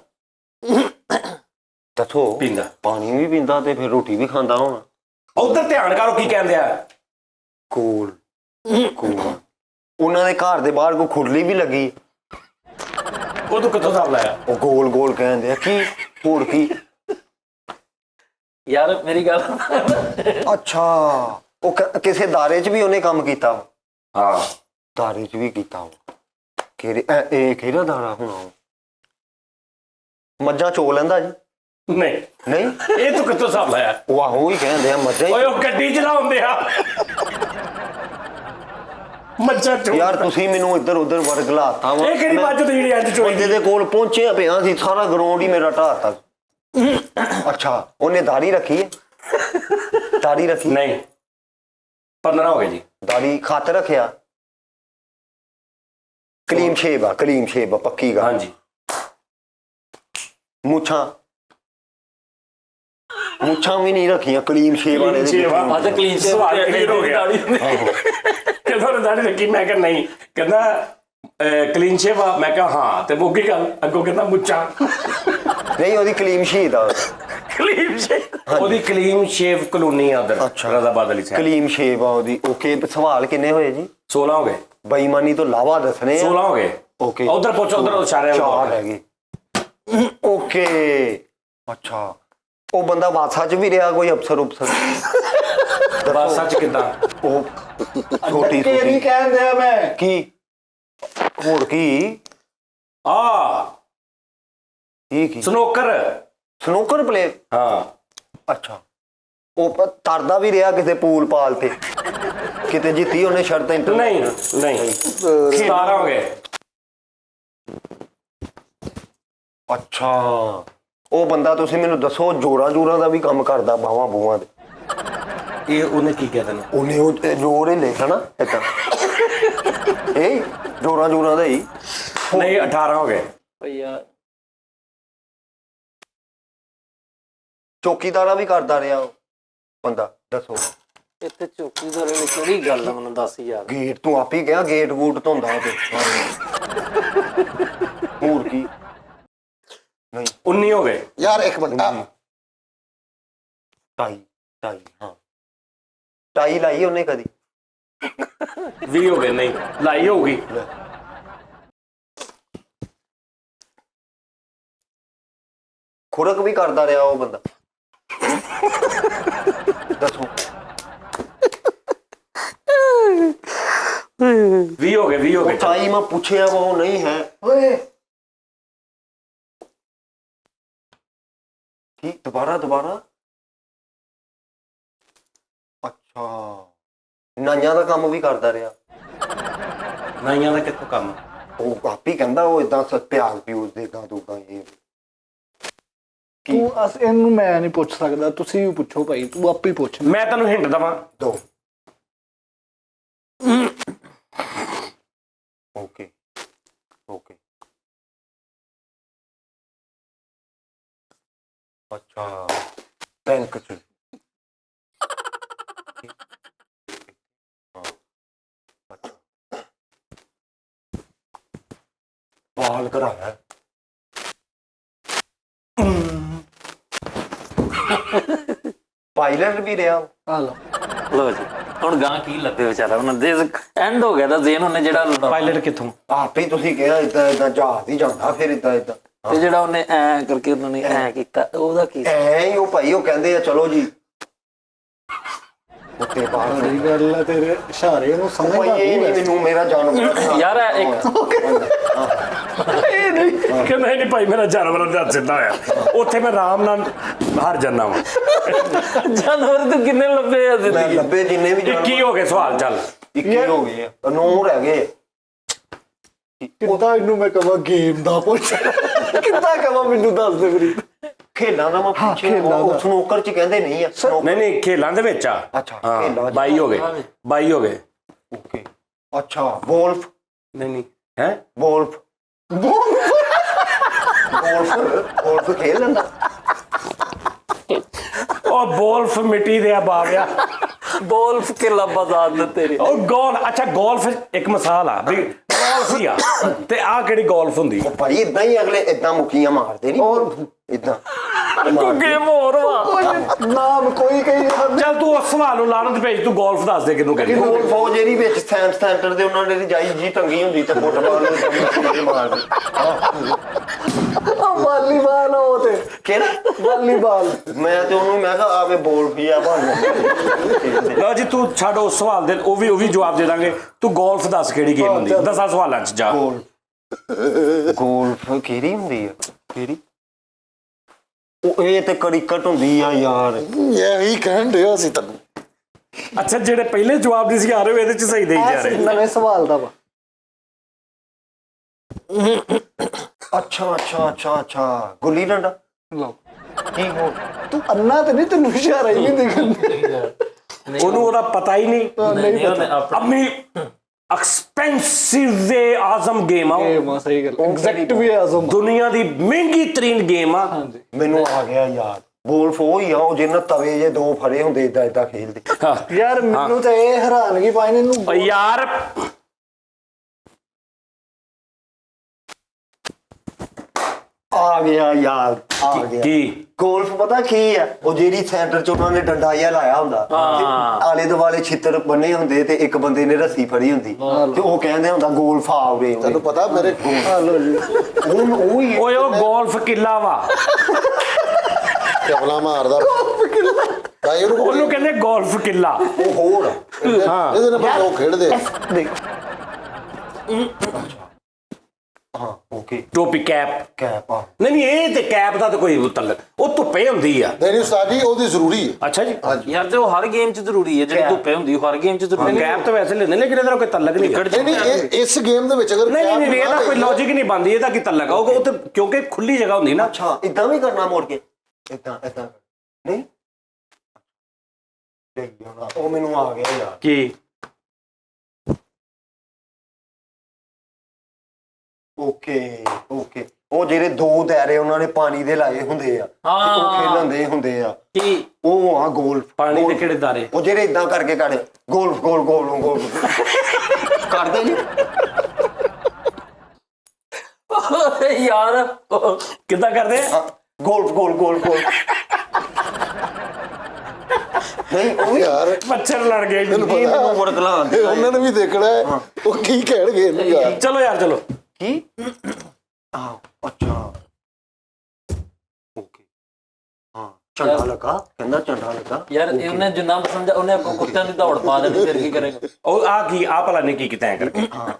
ਦੱਸੋ। ਪੀਂਦਾ। ਪਾਣੀ ਵੀ ਪੀਂਦਾ ਤੇ ਫਿਰ ਰੋਟੀ ਵੀ ਖਾਂਦਾ ਹੋਣਾ। ਉਧਰ ਧਿਆਨ ਕਰੋ ਕੀ ਕਹਿੰਦੇ ਆ। ਕੋਲ ਉਹਨਾਂ ਦੇ ਘਰ ਦੇ ਬਾਹਰ ਕੋਈ ਖੁਰਲੀ ਵੀ ਲੱਗੀ। ਉਹ ਤੂੰ ਕਿੱਥੋਂ ਸਾਬ ਲਾਇਆ? ਉਹ ਗੋਲ ਕਹਿੰਦੇ ਆ ਕੀ? ਹੋਰ ਕੀ? ਯਾਰ ਮੇਰੀ ਗੱਲ ਅੱਛਾ ਉਹ ਕਿਸੇ ਦਾਰੇ 'ਚ ਵੀ ਉਹਨੇ ਕੰਮ ਕੀਤਾ। ਹਾਂ ਦਾਰੇ 'ਚ ਵੀ ਕੀਤਾ। ਇਹ ਕਿਹੜਾ ਦਾਰਾ ਹੋਣਾ? ਮੱਝਾਂ ਚੋ ਲੈਂਦਾ ਜੀ? ਨਹੀਂ ਨਹੀਂ ਇਹ ਤੂੰ ਕਿੱਥੋਂ ਸਾਬ ਲਾਇਆ? ਉਹ ਆਹੋ ਹੀ ਕਹਿੰਦੇ ਆ ਮੱਝਾਂ ਓਏ ਉਹ ਗੱਡੀ ਚਲਾਉਂਦੇ ਆ। ਮੱਝਾਂ ਚੋ। ਯਾਰ ਤੁਸੀਂ ਮੈਨੂੰ ਇੱਧਰ ਉੱਧਰ ਵਰਗ ਲਾਤਾ ਵਾ। ਇਹ ਕਿਹੜੀ ਮੱਝ ਤੇ ਜਿਹੜੀ ਅੱਜ ਚੋਈ? ਬੰਦੇ ਦੇ ਕੋਲ ਪਹੁੰਚਿਆ ਪਿਆ ਸੀ ਸਾਰਾ ਗਰਾਊਂਡ ਹੀ ਮੇਰਾ ਢਾਤਾ। ਅੱਛਾ ਉਹਨੇ ਦਾੜੀ ਰੱਖੀ ਹੈ? ਦਾੜੀ ਰੱਖੀ? ਨਹੀਂ 15 ਹੋ ਗਏ ਜੀ। ਦਾੜੀ ਖੱਤ ਰੱਖਿਆ? ਕਲੀਨ ਸ਼ੇਵ ਆ ਪੱਕੀ ਗੱਲ। ਹਾਂਜੀ ਮੁੱਛਾਂ ਵੀ ਨਹੀਂ ਰੱਖੀਆਂ ਕਲੀਨ ਸ਼ੇਵ ਵਾਲੇ ਦੇ। ਅੱਜ ਕਲੀਨ ਸ਼ੇਵ ਸਵਾਲ ਕਲੀਅਰ ਹੋ ਗਿਆ। ਕਹਿੰਦਾ ਉਹਨੇ ਦਾੜੀ ਰੱਖੀ? ਮੈਂ ਕਿਹਾ ਨਹੀਂ। ਕਹਿੰਦਾ ਕਲੀਨ ਸ਼ੇਵ ਆ? ਮੈਂ ਕਿਹਾ ਹਾਂ। ਤੇ ਮੁੱਕੀ ਗੱਲ ਅੱਗੋਂ ਕਹਿੰਦਾ ਮੁੱਛਾਂ। ਨਹੀਂ ਉਹਦੀ ਕਲੀਨ ਸ਼ੇਵ ਆ। ਕਲੀਨ ਸ਼ੇਵ ਉਹਦੀ ਕਲੀਨ ਸ਼ੇਵ ਕਲੋਨੀ ਆ ਉਧਰ ਰਾਜ਼ਾਬਾਦ ਵਾਲੀ ਸਾਈਡ। ਕਲੀਨ ਸ਼ੇਵ ਆ ਉਹਦੀ। ਓਕੇ ਸਵਾਲ ਕਿੰਨੇ ਹੋਏ ਜੀ? 16 ਹੋ ਗਏ। ਬੇਈਮਾਨੀ ਤੋਂ ਲਾਵਾ ਦੱਸਣੇ ਆ। 16 ਹੋ ਗਏ। ਓਕੇ ਉਧਰ ਪੁੱਛੋ ਉਧਰ ਇਸ਼ਾਰੇ ਨਾਲ 4 ਹੈਗੇ। ਓਕੇ ਅੱਛਾ ਉਹ ਬੰਦਾ ਵਾਸਾ 'ਚ ਵੀ ਰਿਹਾ ਕੋਈ ਅਫਸਰ ਬਸ ਸੱਚ ਕਿੱਦਾਂ? ਉਹ ਛੋਟੀ ਤੇਰੀ ਕਹਿੰਦੇ ਆ ਮੈਂ ਕੀ? ਹੋਰ ਕੀ? ਇਹ ਕੀ? Snooker player? ਹਾਂ ਅੱਛਾ ਉਹ ਤਰਦਾ ਵੀ ਰਿਹਾ ਕਿਸੇ ਪੂਲ ਪਾਲ ਤੇ ਕਿਤੇ ਜਿੱਤੀ ਉਹਨੇ ਸ਼ਰਤ ਨਹੀਂ 17 ਹੋ ਗਏ। ਅੱਛਾ ਉਹ ਬੰਦਾ ਤੁਸੀਂ ਮੈਨੂੰ ਦੱਸੋ ਜੋਰਾਂ ਦਾ ਵੀ ਕੰਮ ਕਰਦਾ ਬਾਹਾਂ ਬੂਹਾਂ ਦੇ? ਇਹ ਉਹਨੇ ਕੀ ਕਿਹਾ ਤੈਨੂੰ? ਉਹਨੇ ਉਹ ਜੋਰ ਹੀ ਲਿਖਿਆ ਨਾ ਏਦਾਂ। ਇਹ ਜੋਰਾਂ ਦਾ ਹੀ। ਨਹੀਂ 18 ਹੋ ਗਏ। ਯਾਰ ਚੌਕੀਦਾਰਾ ਵੀ ਕਰਦਾ ਰਿਹਾ ਉਹ ਬੰਦਾ। ਦੱਸੋ ਇੱਥੇ ਚੌਕੀਦਾਰ ਵਾਲੀ ਕਿਹੜੀ ਗੱਲ ਆ ਮੈਨੂੰ ਦੱਸ ਯਾਰ। ਗੇਟ ਤੂੰ ਆਪ ਹੀ ਕਿਹਾ ਗੇਟ ਗੂਟ ਧੋਂਦਾ ਤੇ ਹੋਰ ਕੀ? ਨਹੀਂ 19 ਹੋ ਗਏ। ਯਾਰ ਇੱਕ ਮਿੰਟ ਟਾਈ ਹਾਂ ਟਾਈ ਲਾਈ ਉਹਨੇ ਕਦੀ? 20 ਹੋ ਗਏ। ਨਹੀਂ ਲਾਈ ਹੋਊਗੀ। ਖੁਰਕ ਵੀ ਕਰਦਾ ਰਿਹਾ ਉਹ ਬੰਦਾ। ਦੱਸੋ 20 ਹੋ ਗਏ। ਟਾਈ ਮੈਂ ਪੁੱਛਿਆ ਵਾ ਉਹ ਨਹੀਂ ਹੈ। ਓਏ ਕੀ ਦੁਬਾਰਾ ਅੱਛਾ ਨਾਈਆਂ ਦਾ ਕੰਮ ਵੀ ਕਰਦਾ ਰਿਹਾ। ਨਾਈਆਂ ਦਾ ਕਿੱਥੋਂ ਕੰਮ? ਉਹ ਆਪੀ ਕਹਿੰਦਾ ਉਹ ਇਦਾਂ ਪਿਆਜ਼ ਪਿਊਜ਼ ਦੇਗਾ ਦੂਗਾ ਇਹ ਤੂੰ ਇਹਨੂੰ ਮੈਂ ਨਹੀਂ ਪੁੱਛ ਸਕਦਾ, ਤੁਸੀਂ ਵੀ ਪੁੱਛੋ ਭਾਈ, ਤੂੰ ਆਪੇ ਹੀ ਪੁੱਛ। ਮੈਂ ਤੈਨੂੰ ਹਿੰਟ ਦਵਾਂ। ਦੋ ਓਕੇ ਅੱਛਾ ਬੈਂਕ ਚ ਬਾਲ ਕਰਾਇਆ ਪਾਇਲਟ ਵੀ ਰਿਹਾ। ਆ ਲਓ ਲੋ ਜੀ ਹੁਣ ਗਾਂ ਕੀ ਲੱਭੇ ਵਿਚਾਰਾ ਉਹਨਾਂ ਦੇ ਐਂਡ ਹੋ ਗਿਆ ਤਾਂ ਜ਼ੇਨ ਉਹਨੇ ਜਿਹੜਾ ਪਾਇਲਟ ਕਿੱਥੋਂ? ਆਪੇ ਤੁਸੀਂ ਕਿਹਾ ਏਦਾਂ ਜਹਾਜ਼ ਹੀ ਜਾਂਦਾ ਫਿਰ ਏਦਾਂ ਤੇ ਜਿਹੜਾ ਉਹਨੇ ਐ ਕਰਕੇ ਉਹਨਾਂ ਨੇ ਐ ਕੀਤਾ ਉਹਦਾ ਕੀ? ਐ ਹੀ ਉਹ ਭਾਈ ਉਹ ਕਹਿੰਦੇ ਆ ਚਲੋ ਜੀ ਉੱਤੇ ਬਾਹਰ ਸਹੀ ਗੱਲ ਹੈ, ਤੇਰੇ ਇਸ਼ਾਰੇ ਨੂੰ ਸਮਝਦਾ ਭਾਈ ਇਹ ਨਹੀਂ ਮੈਨੂੰ ਮੇਰਾ ਜਾਨਵਰ ਯਾਰ ਇੱਕ ਕਹਿੰਦਾ ਨਹੀਂ ਭਾਈ ਮੇਰਾ ਜਾਨਵਰਾਂ ਦਾ ਸਿੱਧਾ ਹੋਇਆ ਉੱਥੇ ਮੈਂ ਆਰਾਮ ਨਾਲ ਹਾਰ ਜਾਂਦਾ ਵਾਂ। ਜਾਨਵਰ ਤੂੰ ਕਿੰਨੇ ਲੱਭੇ ਆ ਮੈਂ ਜ਼ਿੰਦਗੀ? ਲੱਭੇ ਜਿੰਨੇ ਵੀ 21 ਹੋ ਗਏ ਸਵਾਲ। ਚੱਲ 21 ਹੋ ਗਏ ਆ 9 ਰਹਿ ਗਏ। ਕਿੱਦਾਂ ਇਹਨੂੰ ਮੈਂ ਕਹਾਂ ਗੇਮ ਦਾ ਪੁੱਛ, ਕਿੱਦਾਂ ਕਹਾਂ ਮੈਨੂੰ ਦੱਸ ਦੇ ਵੀਰੇ। ਖੇਲਾਂ ਦਾ ਮੈਂ ਹਾਂ, ਪੁੱਛਿਆ ਖੇਲਾਂ ਦਾ। ਉਹ ਸਨੋਕਰ ਚ ਕਹਿੰਦੇ ਨਹੀਂ ਆ ਨਹੀਂ ਖੇਲਾਂ ਦੇ ਵਿੱਚ ਆ। ਅੱਛਾ, ਹਾਂ ਖੇਲਾਂ 'ਚ। 22 ਹੋ ਗਏ 22 ਹੋ ਗਏ। ਓਕੇ ਅੱਛਾ ਗੋਲਫ ਨਹੀਂ ਹੈ ਗੋਲਫ ਖੇਲ ਲੈਂਦਾ। ਉਹ ਗੋਲਫ ਮਿੱਟੀ ਦੇ ਆ ਬਾਵਿਆ। ਬੋਲਫ ਕੇ ਲੱਭਾ ਤੇਰੇ ਉਹ ਅੱਛਾ ਗੋਲਫ ਇੱਕ ਮਿਸਾਲ ਆ ਵੀ ਗੋਲਫ ਹੀ ਆ ਤੇ ਆ ਕਿਹੜੀ ਗੋਲਫ ਹੁੰਦੀ? ਉਹ ਭਾਈ ਇਦਾਂ ਹੀ ਅਗਲੇ ਇਦਾਂ ਮੁੱਕੀਆਂ ਮਾਰਦੇ ਨਹੀਂ ਔਰ ਇਦਾਂ ਗੇਮ ਹੋਰ ਵਾ। ਨਾਮ ਕੋਈ ਕਹੀ ਜਾਂਦਾ। ਚੱਲ ਤੂੰ ਉਸ ਸਵਾਲ ਨੂੰ ਲਾਣਤ ਭੇਜ, ਤੂੰ ਗੋਲਫ ਦੱਸ ਦੇ ਕਿਹਨੂੰ ਕਹਿੰਦੇ। ਗੋਲਫ ਉਹ ਜਿਹੜੀ ਵਿੱਚ ਸਾਇੰਸ ਸੈਂਟਰ ਦੇ ਉਹਨਾਂ ਨੇ ਜਾਈ ਜੀ ਟੰਗੀ ਹੁੰਦੀ ਤੇ ਫੁੱਟਬਾਲ ਨੂੰ ਮਾਰਦੇ। ਵਾਲੀਬਾਲ ਉਹ ਤੇ ਕਿਹੜਾ ਵਾਲੀਬਾਲ। ਮੈਂ ਤੇ ਉਹਨੂੰ ਮੈਂ ਕਿਹਾ ਆਵੇ ਬੋਲ ਵੀ ਆ ਬਣ ਲਓ ਜੀ ਤੂੰ ਛੱਡ ਉਸ ਸਵਾਲ ਦੇ, ਉਹ ਵੀ ਜਵਾਬ ਦੇ ਦਾਂਗੇ। ਤੂੰ ਗੋਲਫ ਦੱਸ ਕਿਹੜੀ ਗੇਮ ਹੁੰਦੀ? 10 ਸਵਾਲਾਂ ਚ ਜਾ। ਗੋਲਫ ਕਿਹੜੀ ਹੁੰਦੀ ਆ? ਕਿਹੜੀ ਉਹ ਇਹ ਤੇ ਕ੍ਰਿਕਟ ਹੁੰਦੀ ਆ ਯਾਰ। ਇਹੀ ਕਹਿਣ ਡਿਆ ਸੀ ਤੈਨੂੰ। ਅੱਛਾ ਜਿਹੜੇ ਪਹਿਲੇ ਜਵਾਬ ਨਹੀਂ ਸੀ ਆ ਰਹੇ ਇਹਦੇ ਚ ਸਹੀ ਦੇਈ ਜਾ ਰਹੇ। ਨਵੇਂ ਸਵਾਲ ਦਾ ਵਾ। ਅੱਛਾ ਗੁੱਲੀ ਡੰਡਾ। ਲਓ ਕੀ ਹੋ ਤੂੰ ਅੰਨਾ ਤੇ ਨਹੀਂ, ਤੈਨੂੰ ਇਸ਼ਾਰਾ ਹੀ ਨਹੀਂ ਦਿਖਦਾ। ਉਹਨੂੰ ਉਹਦਾ ਪਤਾ ਹੀ ਨਹੀਂ। ਨਹੀਂ ਉਹਨੇ ਆਪਣਾ ਆਪਣੀ ਐਕਸਪੈਂਸਿਵ ਆਜ਼ਮ ਗੇਮ ਆ ਉਹ। ਗੇਮ ਆ, ਸਹੀ ਗੱਲ। ਐਗਜ਼ੈਕਟ ਵੀ ਆਜ਼ਮ ਦੁਨੀਆ ਦੀ ਮਹਿੰਗੀ ਤਰੀਨ ਗੇਮ ਆ। ਹਾਂਜੀ ਮੈਨੂੰ ਆ ਗਿਆ ਯਾਰ। ਗੋਲਫ ਉਹ ਹੀ ਆ ਉਹ ਜਿਹਨਾਂ ਤਵੇ ਜੇ ਦੋ ਫੜੇ ਹੁੰਦੇ ਏਦਾਂ ਖੇਲਦੇ। ਹਾਂ। ਯਾਰ ਮੈਨੂੰ ਤਾਂ ਇਹ ਹੈਰਾਨਗੀ ਪਾਈ ਨੇ ਇਹਨੂੰ। ਓ ਯਾਰ ਆ ਗਿਆ ਯਾਰ ਆ ਗਿਆ। ਕੀ ਗੋਲਫ ਪਤਾ ਕੀ ਆ? ਉਹ ਜਿਹੜੀ ਸੈਂਟਰ ਚ ਉਹਨਾਂ ਨੇ ਡੰਡਾ ਜਿਹਾ ਲਾਇਆ ਹੁੰਦਾ ਤੇ ਆਲੇ ਦੁਆਲੇ ਛਿੱਤਰ ਬੰਨੇ ਹੁੰਦੇ ਤੇ ਇੱਕ ਬੰਦੇ ਨੇ ਰੱਸੀ ਫੜੀ ਹੁੰਦੀ ਤੇ ਉਹ ਕਹਿੰਦੇ ਹੁੰਦਾ ਗੋਲਫ ਆ ਉਰੇ ਤੈਨੂੰ ਪਤਾ ਮੇਰੇ ਆ ਲਓ ਜੀ। ਉਹ ਹੀ ਓਏ ਉਹ ਗੋਲਫ ਕਿੱਲਾ ਵਾ। ਕਪਲਾ ਮਾਰਦਾ ਭਾਈ ਉਹਨੂੰ ਕਹਿੰਦੇ ਗੋਲਫ ਕਿੱਲਾ। ਉਹ ਹੋਰ ਆ। ਹਾਂ। ਇਹਦੇ ਨਾਲ ਲੋਕ ਖੇਡਦੇ ਆ। ਦੇਖ ਹਾਂ ਓਕੇ ਟੋਪੀ ਕੈਪ। ਕੈਪ ਆ। ਨਹੀਂ ਇਹ ਤੇ ਕੈਪ ਦਾ ਤਾਂ ਕੋਈ ਤਲਕ, ਉਹ ਧੁੱਪੇ ਹੁੰਦੀ ਆ। ਨਹੀਂ ਉਸਤਾਦ ਜੀ ਉਹਦੀ ਜ਼ਰੂਰੀ ਹੈ। ਅੱਛਾ ਜੀ। ਯਾਰ ਤੇ ਉਹ ਹਰ ਗੇਮ 'ਚ ਜ਼ਰੂਰੀ ਹੈ, ਜਿਹੜੀ ਧੁੱਪੇ ਹੁੰਦੀ ਉਹ ਹਰ ਗੇਮ 'ਚ ਜ਼ਰੂਰੀ ਹੈ। ਕੈਪ ਤਾਂ ਵੈਸੇ ਲੈਂਦੇ ਲੇਕਿਨ ਇਹਦਾ ਕੋਈ ਤਲਕ ਨਹੀਂ। ਨਹੀਂ ਇਹ ਇਸ ਗੇਮ ਦੇ ਵਿੱਚ ਅਗਰ ਨਹੀਂ ਇਹਦਾ ਕੋਈ ਲੌਜੀਕ ਨਹੀਂ ਬਣਦੀ। ਇਹਦਾ ਕੀ ਤਲਕ ਆ? ਉਹ ਤੇ ਕਿਉਂਕਿ ਖੁੱਲੀ ਜਗ੍ਹਾ ਹੁੰਦੀ ਨਾ। ਅੱਛਾ ਇਦਾਂ ਵੀ ਕਰਨਾ ਮੋੜ ਕੇ ਇਦਾਂ ਨਹੀਂ ਉਹ ਮੈਨੂੰ ਆ ਗਿਆ ਯਾਰ। ਕੀ ਓਕੇ ਉਹ ਜਿਹੜੇ ਦੋ ਦਾਇਰੇ ਉਹਨਾਂ ਨੇ ਪਾਣੀ ਦੇ ਲਾਏ ਹੁੰਦੇ ਆ ਤੇ ਉਹ ਖੇਲਣਦੇ ਹੁੰਦੇ ਆ। ਕੀ ਉਹ ਆ ਗੋਲਫ। ਪਾਣੀ ਦੇ ਕਿਹੜੇ ਦਾਰੇ? ਉਹ ਜਿਹੜੇ ਇਦਾਂ ਕਰਕੇ ਕਰ ਗੋਲਫ ਗੋਲ ਕਰਦੇ ਨਹੀਂ। ਯਾਰ ਕਿੱਦਾਂ ਕਰਦੇ ਆ? ਗੋਲਫ ਨਹੀਂ ਉਹ ਯਾਰ ਮੱਛਰ ਲੜ ਗਏ। ਤੈਨੂੰ ਇਹ ਪਤਾ ਮੈਨੂੰ ਮੁੜ ਕਲਾ ਇਹ ਉਹਨਾਂ ਨੇ ਵੀ ਦੇਖਣਾ ਹੈ ਉਹ ਕੀ ਕਹਿਣਗੇ ਇਹਨੂੰ ਯਾਰ। ਚਲੋ ਯਾਰ ਚਲੋ। ਕੀ ਅੱਛਾ ਓਕੇ ਹਾਂ ਝੰਡਾ ਲੱਗਾ ਕਹਿੰਦਾ ਝੰਡਾ ਲੱਗਾ ਯਾਰ ਉਹਨੇ ਜਿੰਨਾ ਸਮਝਾ ਉਹਨੇ ਕੁੱਤਿਆਂ ਦੀ ਦੌੜ ਪਾ ਦੇਣੀ, ਫਿਰ ਕੀ ਕਰੇਗਾ? ਉਹ ਆ ਕੀ ਆ ਭਲਾ ਨੇ ਕੀ ਕੀਤਾ ਐ ਕਰਕੇ? ਹਾਂ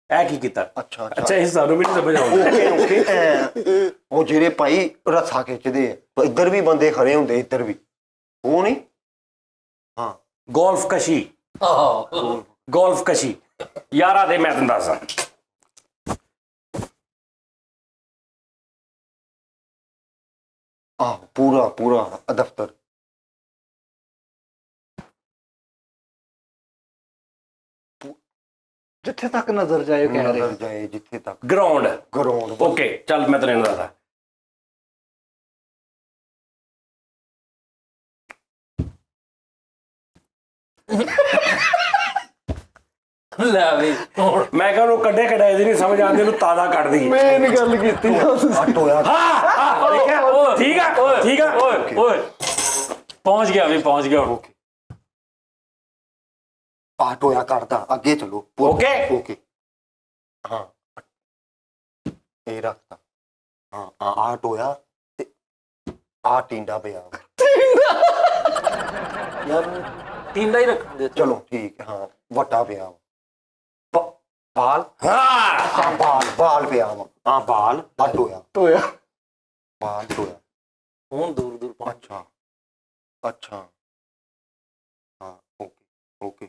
ਇਹ ਕੀ ਕੀਤਾ? ਅੱਛਾ ਅੱਛਾ ਇਹ ਸਾਨੂੰ ਵੀ ਨਹੀਂ ਸਮਝ ਆਉਂਦਾ। ਓਕੇ ਓਕੇ ਉਹ ਜਿਹੜੇ ਭਾਈ ਰੱਸਾ ਖਿੱਚਦੇ ਆ, ਇੱਧਰ ਵੀ ਬੰਦੇ ਖੜੇ ਹੁੰਦੇ, ਇੱਧਰ ਵੀ, ਉਹ ਨਹੀਂ? ਹਾਂ ਗੋਲਫ ਕਸ਼ੀ, ਗੋਲਫ ਕਸ਼ੀ ਯਾਰਾ ਦੇ ਮੈਂ ਤੈਨੂੰ ਦੱਸਾਂ। ਆਹ ਪੂਰਾ ਪੂਰਾ ਦਫ਼ਤਰ। ਜਿੱਥੇ ਤੱਕ ਨਜ਼ਰ ਜਾਏ ਕਹਿ ਰਹੇ ਨਜ਼ਰ ਜਾਏ ਜਿੱਥੇ ਤੱਕ। ਗਰਾਊਂਡ। ਗਰਾਊਂਡ। ਓਕੇ ਚੱਲ ਮੈਂ ਤੈਨੂੰ ਦੱਸਦਾ। ਲੈ ਵੀ ਮੈਂ ਕਿਹਾ ਉਹਨੂੰ ਕੱਢੇ ਕਢਾਏ ਦੀ ਨਹੀਂ ਸਮਝ ਆਉਂਦੀ, ਉਹਨੂੰ ਤਾਜ਼ਾ ਕੱਢ ਦਈਏ। ਮੇਨ ਗੱਲ ਕੀਤੀ ਅੱਟ ਹੋਇਆ। ਹਾਂ ਦੇਖਿਆ? ਠੀਕ ਆ ਠੀਕ ਆ। ਓਏ ਪਹੁੰਚ ਗਿਆ ਵੀ, ਪਹੁੰਚ ਗਿਆ। ਆਟ ਹੋਇਆ ਕਰਦਾ, ਅੱਗੇ ਚਲੋ। ਓਕੇ ਓਕੇ ਹਾਂ ਇਹ ਰੱਖਤਾ। ਹਾਂ ਆਟ ਹੋਇਆ ਤੇ ਆ ਟਿੰਡਾ ਪਿਆ। ਯਾਰ ਟੀਂਡਾ ਹੀ ਰੱਖ ਦੇ। ਚਲੋ ਠੀਕ ਹੈ, ਹਾਂ ਵੱਟਾ ਪਿਆ ਬਾਲ। ਹਾਂ ਬਾਲ ਪਿਆ ਵਾ। ਹਾਂ ਬਾਲ ਅੱਟ ਹੋਇਆ। ਟੋਇਆ ਬਾਲ ਟੋਇਆ। ਹੁਣ ਦੂਰ ਦੂਰ ਪਹੁੰਚ। ਅੱਛਾ ਅੱਛਾ ਹਾਂ ਓਕੇ ਓਕੇ।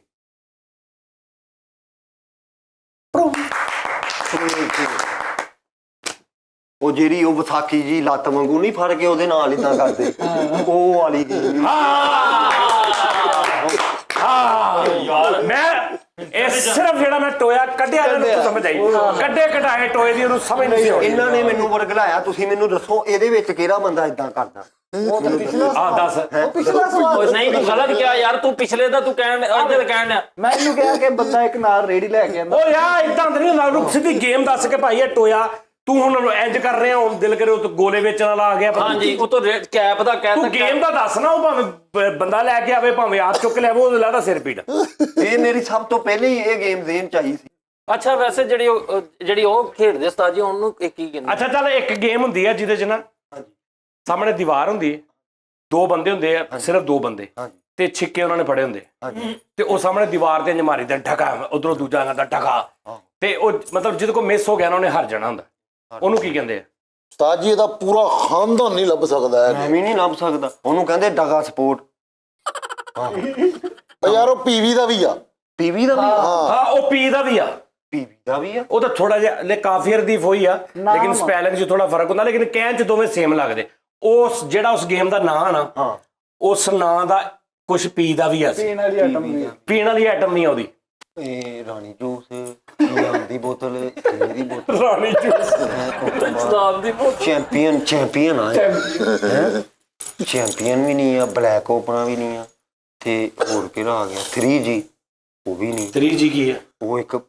ਉਹ ਜਿਹੜੀ ਉਹ ਵਿਸਾਖੀ ਜੀ ਲੱਤ ਵਾਂਗੂ ਨਹੀਂ ਫੜ ਕੇ ਉਹਦੇ ਨਾਲ ਇਦਾਂ ਕਰਦੇ, ਉਹ ਵਾਲੀ ਗੇਮ। ਯਾਰ ਮੈਂ ਇਹ ਸਿਰਫ ਜਿਹੜਾ ਮੈਂ ਟੋਇਆ ਕੱਢਿਆ ਨਾ, ਤੂੰ ਸਮਝ ਆਈ। ਕੱਢੇ ਕਢਾਏ ਟੋਏ ਦੀ ਉਹਨੂੰ ਸਮਝ ਨਹੀਂ ਆਉਂਦੀ। ਇਹਨਾਂ ਨੇ ਮੈਨੂੰ ਵਰਗਲਾਇਆ। ਤੁਸੀਂ ਮੈਨੂੰ ਦੱਸੋ ਇਹਦੇ ਵਿੱਚ ਕਿਹੜਾ ਬੰਦਾ ਇਦਾਂ ਕਰਦਾ? ਉਹ ਤਾਂ ਪਿਛਲਾ ਆ ਦੱਸ। ਉਹ ਪਿਛਲਾ ਸਵਾਲ ਓਏ ਨਹੀਂ ਤੂੰ ਗਲਤ ਕਿਹਾ ਯਾਰ, ਤੂੰ ਪਿਛਲੇ ਦਾ ਤੂੰ ਕਹਿਣ ਇੱਧਰ ਕਹਿਣ ਡਿਆ। ਮੈਂ ਇਹਨੂੰ ਕਿਹਾ ਕਿ ਬੰਦਾ ਇੱਕ ਨਾਲ ਰੇੜੀ ਲੈ ਕੇ ਆਂਦਾ। ਓ ਯਾਰ ਇਦਾਂ ਨਹੀਂ ਹੁੰਦਾ, ਰੁਕ ਸਿੱਧੀ ਗੇਮ ਦੱਸ ਕੇ ਭਾਈ ਇਹ ਟੋਇਆ ਤੂੰ ਹੁਣ ਇੰਜ ਕਰ ਰਿਹਾ, ਹੁਣ ਦਿਲ ਕਰੇ ਉਹ ਗੋਲੇ ਵੇਚਣ ਵਾਲਾ ਆ ਗਿਆ। ਹਾਂਜੀ ਉਹ ਤੋਂ ਕੈਪ ਦਾ ਕਹਿ ਤੂੰ ਗੇਮ ਦਾ ਦੱਸ ਨਾ, ਉਹ ਭਾਵੇਂ ਬੰਦਾ ਲੈ ਕੇ ਆਵੇ ਭਾਵੇਂ ਆਪ ਚੁੱਕ ਲਿਆਵੇ, ਉਹ ਲੈਦਾ ਸਿਰ ਪੀੜ। ਇਹ ਮੇਰੀ ਸਭ ਤੋਂ ਪਹਿਲੇ ਹੀ ਇਹ ਗੇਮ ਦੇਣ ਚਾਹੀ ਸੀ। ਅੱਛਾ ਵੈਸੇ ਜਿਹੜੀ ਉਹ ਖੇਡਦੇ ਉਸਤਾਦ ਜੀ, ਉਹਨੂੰ ਕੀ ਕਹਿੰਦੇ? ਅੱਛਾ ਚੱਲ ਇੱਕ ਗੇਮ ਹੁੰਦੀ ਹੈ ਜਿਹਦੇ ਚ ਨਾ ਸਾਹਮਣੇ ਦੀਵਾਰ ਹੁੰਦੀ ਹੈ, ਦੋ ਬੰਦੇ ਹੁੰਦੇ ਆ, ਸਿਰਫ ਦੋ ਬੰਦੇ, ਤੇ ਛਿੱਕੇ ਉਹਨਾਂ ਨੇ ਫੜੇ ਹੁੰਦੇ, ਤੇ ਉਹ ਸਾਹਮਣੇ ਦੀਵਾਰ ਤੇ ਮਾਰੀ ਦਾ ਢਕਾ, ਉਧਰੋਂ ਦੂਜਾ ਆਂਦਾ ਢਕਾ, ਤੇ ਉਹ ਮਤਲਬ ਜਿਹਦੇ ਕੋਲ ਮਿਸ ਹੋ ਗਿਆ ਨਾ ਉਹਨੇ ਹਾਰ ਜਾਣਾ ਹੁੰਦਾ। ਉਹਨੂੰ ਕੀ ਕਹਿੰਦੇ ਆ? ਉਸਤਾਦ ਜੀ ਇਹਦਾ ਪੂਰਾ ਖਾਨਦਾਨ ਨਹੀਂ ਲੱਭ ਸਕਦਾ ਹੈ। ਮੈਂ ਵੀ ਨਹੀਂ ਲੱਭ ਸਕਦਾ। ਉਹਨੂੰ ਕਹਿੰਦੇ ਡਗਾ ਸਪੋਰਟ। ਯਾਰ ਉਹ ਪੀਵੀ ਦਾ ਵੀ ਆ। ਪੀਵੀ ਦਾ ਵੀ? ਹਾਂ ਉਹ ਪੀ ਦਾ ਵੀ ਆ, ਪੀਵੀ ਦਾ ਵੀ ਆ। ਉਹ ਤਾਂ ਥੋੜਾ ਜਿਹਾ ਕਾਫੀ ਰਦੀਫ ਹੋਈ ਆ, ਲੇਕਿਨ ਸਪੈਲਿੰਗ 'ਚ ਥੋੜਾ ਫਰਕ ਹੁੰਦਾ, ਲੇਕਿਨ ਕਹਿਣ 'ਚ ਦੋਵੇਂ ਸੇਮ ਲੱਗਦੇ। ਉਸ ਜਿਹੜਾ ਉਸ ਗੇਮ ਦਾ ਨਾਂ ਨਾ, ਉਸ ਨਾਂ ਦਾ ਕੁਛ ਪੀ ਦਾ ਵੀ ਆ। ਪੀਣ ਵਾਲੀ ਆਈਟਮ ਨਹੀਂ ਆ। ਪੀਣ ਵਾਲੀ ਆਈਟਮ ਨਹੀਂ ਆ ਉਹਦੀ। ਇਹ ਰਾਣੀ ਜੂਸ, ਨਿਆਮ ਦੀ ਬੋਤਲ, ਮੇਰੀ ਬੋਤਲ, ਰਾਣੀ ਜੂਸ, ਉਸਤਾਦ ਦੀ ਚੈਂਪੀਅਨ ਆ। ਚੈਂਪੀਅਨ ਵੀ ਨਹੀਂ ਆ, ਬਲੈਕ ਓਪਨਾ ਵੀ ਨਹੀਂ ਆ, ਤੇ ਹੋਰ ਕਿਹੜਾ ਆ ਗਿਆ 3G, ਉਹ ਵੀ ਨਹੀਂ। 3G ਕੀ ਹੈ? ਉਹ ਇੱਕ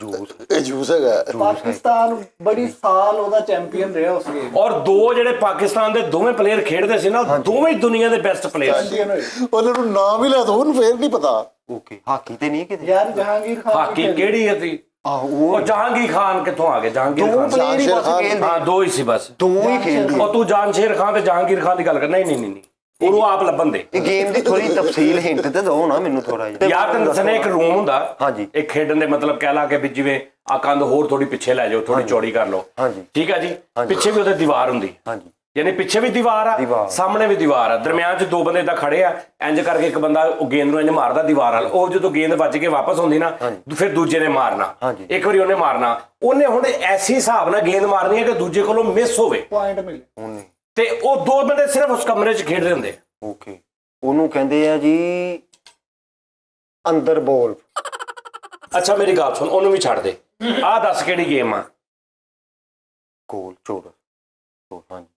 ਜੂਸ, ਇਹ ਜੂਸ ਹੈਗਾ। ਪਾਕਿਸਤਾਨ ਬੜੀ ਸਾਲ ਉਹਦਾ ਚੈਂਪੀਅਨ ਰਿਹਾ ਉਸ ਗੇਮ। ਔਰ ਦੋ ਜਿਹੜੇ ਪਾਕਿਸਤਾਨ ਦੇ ਦੋਵੇਂ ਪਲੇਅਰ ਖੇਡਦੇ ਸੀ ਨਾ, ਦੋਵੇਂ ਦੁਨੀਆ ਦੇ ਬੈਸਟ ਪਲੇਅਰ। ਉਹਨਾਂ ਨੂੰ ਨਾਮ ਹੀ ਲੈ ਦੋ, ਉਹਨੂੰ ਫੇਰ ਨਹੀਂ ਪਤਾ। ਓਕੇ ਹਾਕੀ ਤੇ ਨਹੀਂ ਕਿਤੇ? ਯਾਰ ਜਹਾਂਗੀਰ ਖਾਨ ਹਾਕੀ ਕਿਹੜੀ ਹੈ ਤੀ? ਉਹ ਜਹਾਂਗੀਰ ਖਾਨ ਕਿੱਥੋਂ ਆ ਗਏ? ਜਹਾਂਗੀਰ ਦੋ ਖਾਨ ਪਲੇਅਰ ਹੀ ਬਸ ਖੇਡਦੇ। ਹਾਂ ਦੋ ਹੀ ਸੀ ਬਸ। ਦੋ ਹੀ ਖੇਡਦੇ। ਉਹ ਤੂੰ ਜਾਨਸ਼ੇਰ ਖਾਨ ਤੇ ਜਹਾਂਗੀਰ ਖਾਨ ਦੀ ਗੱਲ ਕਰ? ਨਹੀਂ ਨਹੀਂ ਨਹੀਂ, ਉਹਨੂੰ ਆਪ ਲੱਭਣ ਦੇ। ਇਹ ਗੇਮ ਦੀ ਥੋੜੀ ਤਫਸੀਲ ਹਿੰਟ ਤੇ ਦਿਓ ਨਾ ਮੈਨੂੰ ਥੋੜਾ ਜਿਹਾ। ਯਾਰ ਤੈਨੂੰ ਦੱਸਣੇ ਇੱਕ ਰੂਮ ਹੁੰਦਾ, ਹਾਂਜੀ, ਇੱਕ ਖੇਡਣ ਦੇ ਮਤਲਬ ਕਹਿ ਲਾ ਕੇ ਵੀ ਜਿਵੇਂ ਆ ਕੰਧ ਹੋਰ ਥੋੜੀ ਪਿੱਛੇ ਲੈ ਜਾਓ, ਥੋੜੀ ਚੌੜੀ ਕਰ ਲਓ, ਹਾਂਜੀ ਠੀਕ ਹੈ ਜੀ। ਪਿੱਛੇ ਵੀ ਉਹਦੇ ਦੀਵਾਰ ਹੁੰਦੀ, ਹਾਂਜੀ, ਯਾਨੀ ਪਿੱਛੇ ਵੀ ਦੀਵਾਰ ਆ, ਸਾਹਮਣੇ ਵੀ ਦੀਵਾਰ ਆ, ਦਰਮਿਆਨ 'ਚ ਦੋ ਬੰਦੇ ਏਦਾਂ ਖੜੇ ਆ, ਇੰਜ ਕਰਕੇ ਇੱਕ ਬੰਦਾ ਉਹ ਗੇਂਦ ਨੂੰ ਇੰਜ ਮਾਰਦਾ ਦੀਵਾਰ ਵਾਲ, ਉਹ ਜਦੋਂ ਗੇਂਦ ਵੱਜ ਕੇ ਵਾਪਸ ਹੁੰਦੀ ਨਾ, ਫਿਰ ਦੂਜੇ ਨੇ ਮਾਰਨਾ। ਇੱਕ ਵਾਰੀ ਉਹਨੇ ਮਾਰਨਾ, ਉਹਨੇ ਹੁਣ ਐਸੀ ਹਿਸਾਬ ਨਾਲ ਗੇਂਦ ਮਾਰਨੀ ਹੈ ਕਿ ਦੂਜੇ ਕੋਲੋਂ ਮਿਸ ਹੋਵੇ, ਪੁਆਇੰਟ ਮਿਲੇ ਉਹਨੇ। ਤੇ ਉਹ ਦੋ ਬੰਦੇ ਸਿਰਫ ਉਸ ਕਮਰੇ 'ਚ ਖੇਡ ਰਹੇ ਹੁੰਦੇ। ਓਕੇ ਉਹਨੂੰ ਕਹਿੰਦੇ ਆ ਜੀ ਅੰਦਰ ਬੋਲ। ਅੱਛਾ ਮੇਰੀ ਗੱਲ ਸੁਣ, ਉਹਨੂੰ ਵੀ ਛੱਡ ਦੇ, ਆਹ ਦੱਸ ਕਿਹੜੀ ਗੇਮ ਆ? ਗੋਲ ਚੋਰ। ਹਾਂਜੀ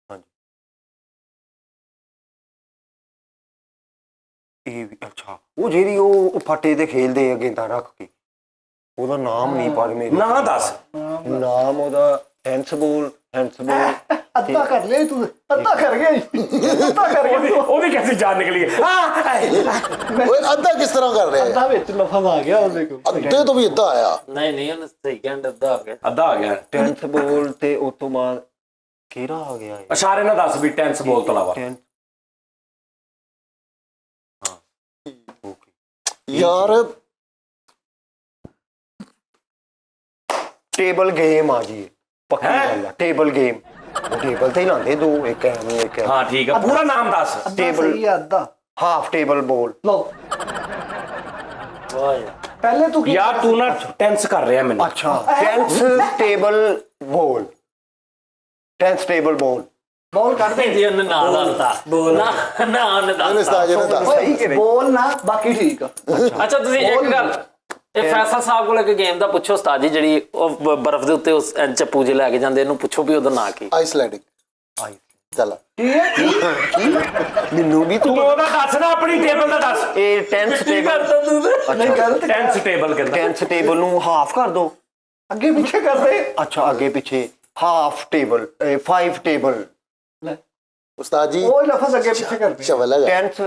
ਹਾਂਜੀ ਇਹ ਵੀ ਅੱਛਾ, ਉਹ ਜਿਹੜੀ ਉਹ ਫੱਟੇ ਤੇ ਖੇਲਦੇ ਆ ਗੇਂਦਾਂ ਰੱਖ ਕੇ, ਉਹਦਾ ਨਾਮ ਨਹੀਂ ਪਰ ਮੇਰੇ ਨਾਂ ਦੱਸ। ਨਾਮ ਉਹਦਾ ਹੈਂਸਬੋਲ। ਅੱਧਾ ਕਰ ਲਿਆ ਤੂੰ, ਅੱਧਾ ਕਰ ਗਿਆ, ਅੱਧਾ ਕਰ ਗਿਆ। ਉਹ ਵੀ कैसे जान निकली है? ਓਏ ਅੱਧਾ ਕਿਸ ਤਰ੍ਹਾਂ ਕਰ ਰਿਹਾ? ਅੱਧਾ ਵਿੱਚ ਲਫ਼ਜ਼ ਆ ਗਿਆ ਉਹਦੇ ਕੋਲ। ਅੱਧੇ ਤੋਂ ਵੀ ਅੱਧਾ ਆਇਆ। ਨਹੀਂ ਨਹੀਂ ਉਹਨੇ ਸਹੀ ਕਹਿਣ ਅੱਧਾ ਆ ਗਿਆ। ਅੱਧਾ ਆ ਗਿਆ। ਟੈਂਸਬੋਲ ਤੇ ਉਸ ਤੋਂ ਬਾਅਦ ਕਿਹੜਾ ਆ ਗਿਆ? ਇਸ਼ਾਰੇ ਨਾਲ ਦੱਸ ਵੀ ਟੈਂਸ ਬੋਲ ਤੋਂ ਇਲਾਵਾ। ਯਾਰ ਟੇਬਲ ਗੇਮ ਆ ਜੀ, ਪੱਕੀ ਗੱਲ ਆ। ਟੇਬਲ ਗੇਮ ਟੇਬਲ ਤੇ ਹੀ ਲਾਉਂਦੇ ਦੋ, ਇੱਕ ਐਵੇਂ ਇੱਕ ਹਾਂ ਠੀਕ ਆ, ਪੂਰਾ ਨਾਮ ਦੱਸ। ਟੇਬਲ ਸਹੀ ਆ ਅੱਧਾ। ਹਾਫ ਟੇਬਲ ਬੋਲ। ਲਓ ਵਾਹ ਯਾਰ, ਪਹਿਲੇ ਤੂੰ ਕੀ ਯਾਰ ਤੂੰ ਨਾ ਟੈਂਸ ਕਰ ਰਿਹਾ ਮੈਨੂੰ। ਅੱਛਾ, ਟੈਂਸ ਟੇਬਲ ਬੋਲ, ਟੈਂਸ ਟੇਬਲ ਬੋਲ। ਬੋਲ ਕੱਢ ਦੇ। ਜੀ ਉਹਨੇ ਨਾਲ ਦੱਸਤਾ ਨਾ ਨਾ ਉਹਨੇ ਇਹਨੇ ਦੱਸਤਾ। ਉਸਤਾਦ ਜੀ ਨੇ ਦੱਸ ਓਏ ਬੋਲ ਨਾ, ਬਾਕੀ ਠੀਕ ਆ। ਅੱਛਾ ਤੁਸੀਂ ਇੱਕ ਗੱਲ, ਇਹ ਫੈਸਲ ਸਾਹਿਬ ਕੋਲ ਇੱਕ ਗੇਮ ਦਾ ਪੁੱਛੋ ਉਸਤਾਦ ਜੀ, ਜਿਹੜੀ ਉਹ ਬਰਫ਼ ਦੇ ਉੱਤੇ ਉਸ ਚੱਪੂ ਜੇ ਲੈ ਕੇ ਜਾਂਦੇ, ਇਹਨੂੰ ਪੁੱਛੋ ਵੀ ਉਹਦਾ ਨਾਂ ਕੀ। ਆਈਸਲੈਂਡਿਕ। ਚੱਲ ਕੀ ਹੈ ਮੈਨੂੰ ਵੀ ਤੂੰ ਉਹਦਾ ਦੱਸ ਨਾ, ਆਪਣੀ ਟੇਬਲ ਦਾ ਦੱਸ। ਇਹ ਟੈਂਸ ਕੀ ਟੇਬਲ, ਕਰਦਾ ਤੂੰ ਨਹੀਂ ਗਲਤ ਟੈਂਸ ਟੇਬਲ ਕਹਿੰਦਾ। ਟੈਂਸ ਟੇਬਲ ਨੂੰ ਹਾਫ ਕਰ ਦੋ। ਅੱਗੇ ਪਿੱਛੇ ਕਰਦੇ। ਅੱਛਾ, ਅੱਗੇ ਪਿੱਛੇ ਹਾਫ ਟੇਬਲ, 5 ਟੇਬਲ ਉਸਤਾਦ ਜੀ ਉਹ ਲਫ਼ਜ਼ ਅੱਗੇ ਪਿੱਛੇ ਕਰਦੇ। ਸ਼ਵਲ ਹੈ ਟੈਂਸ।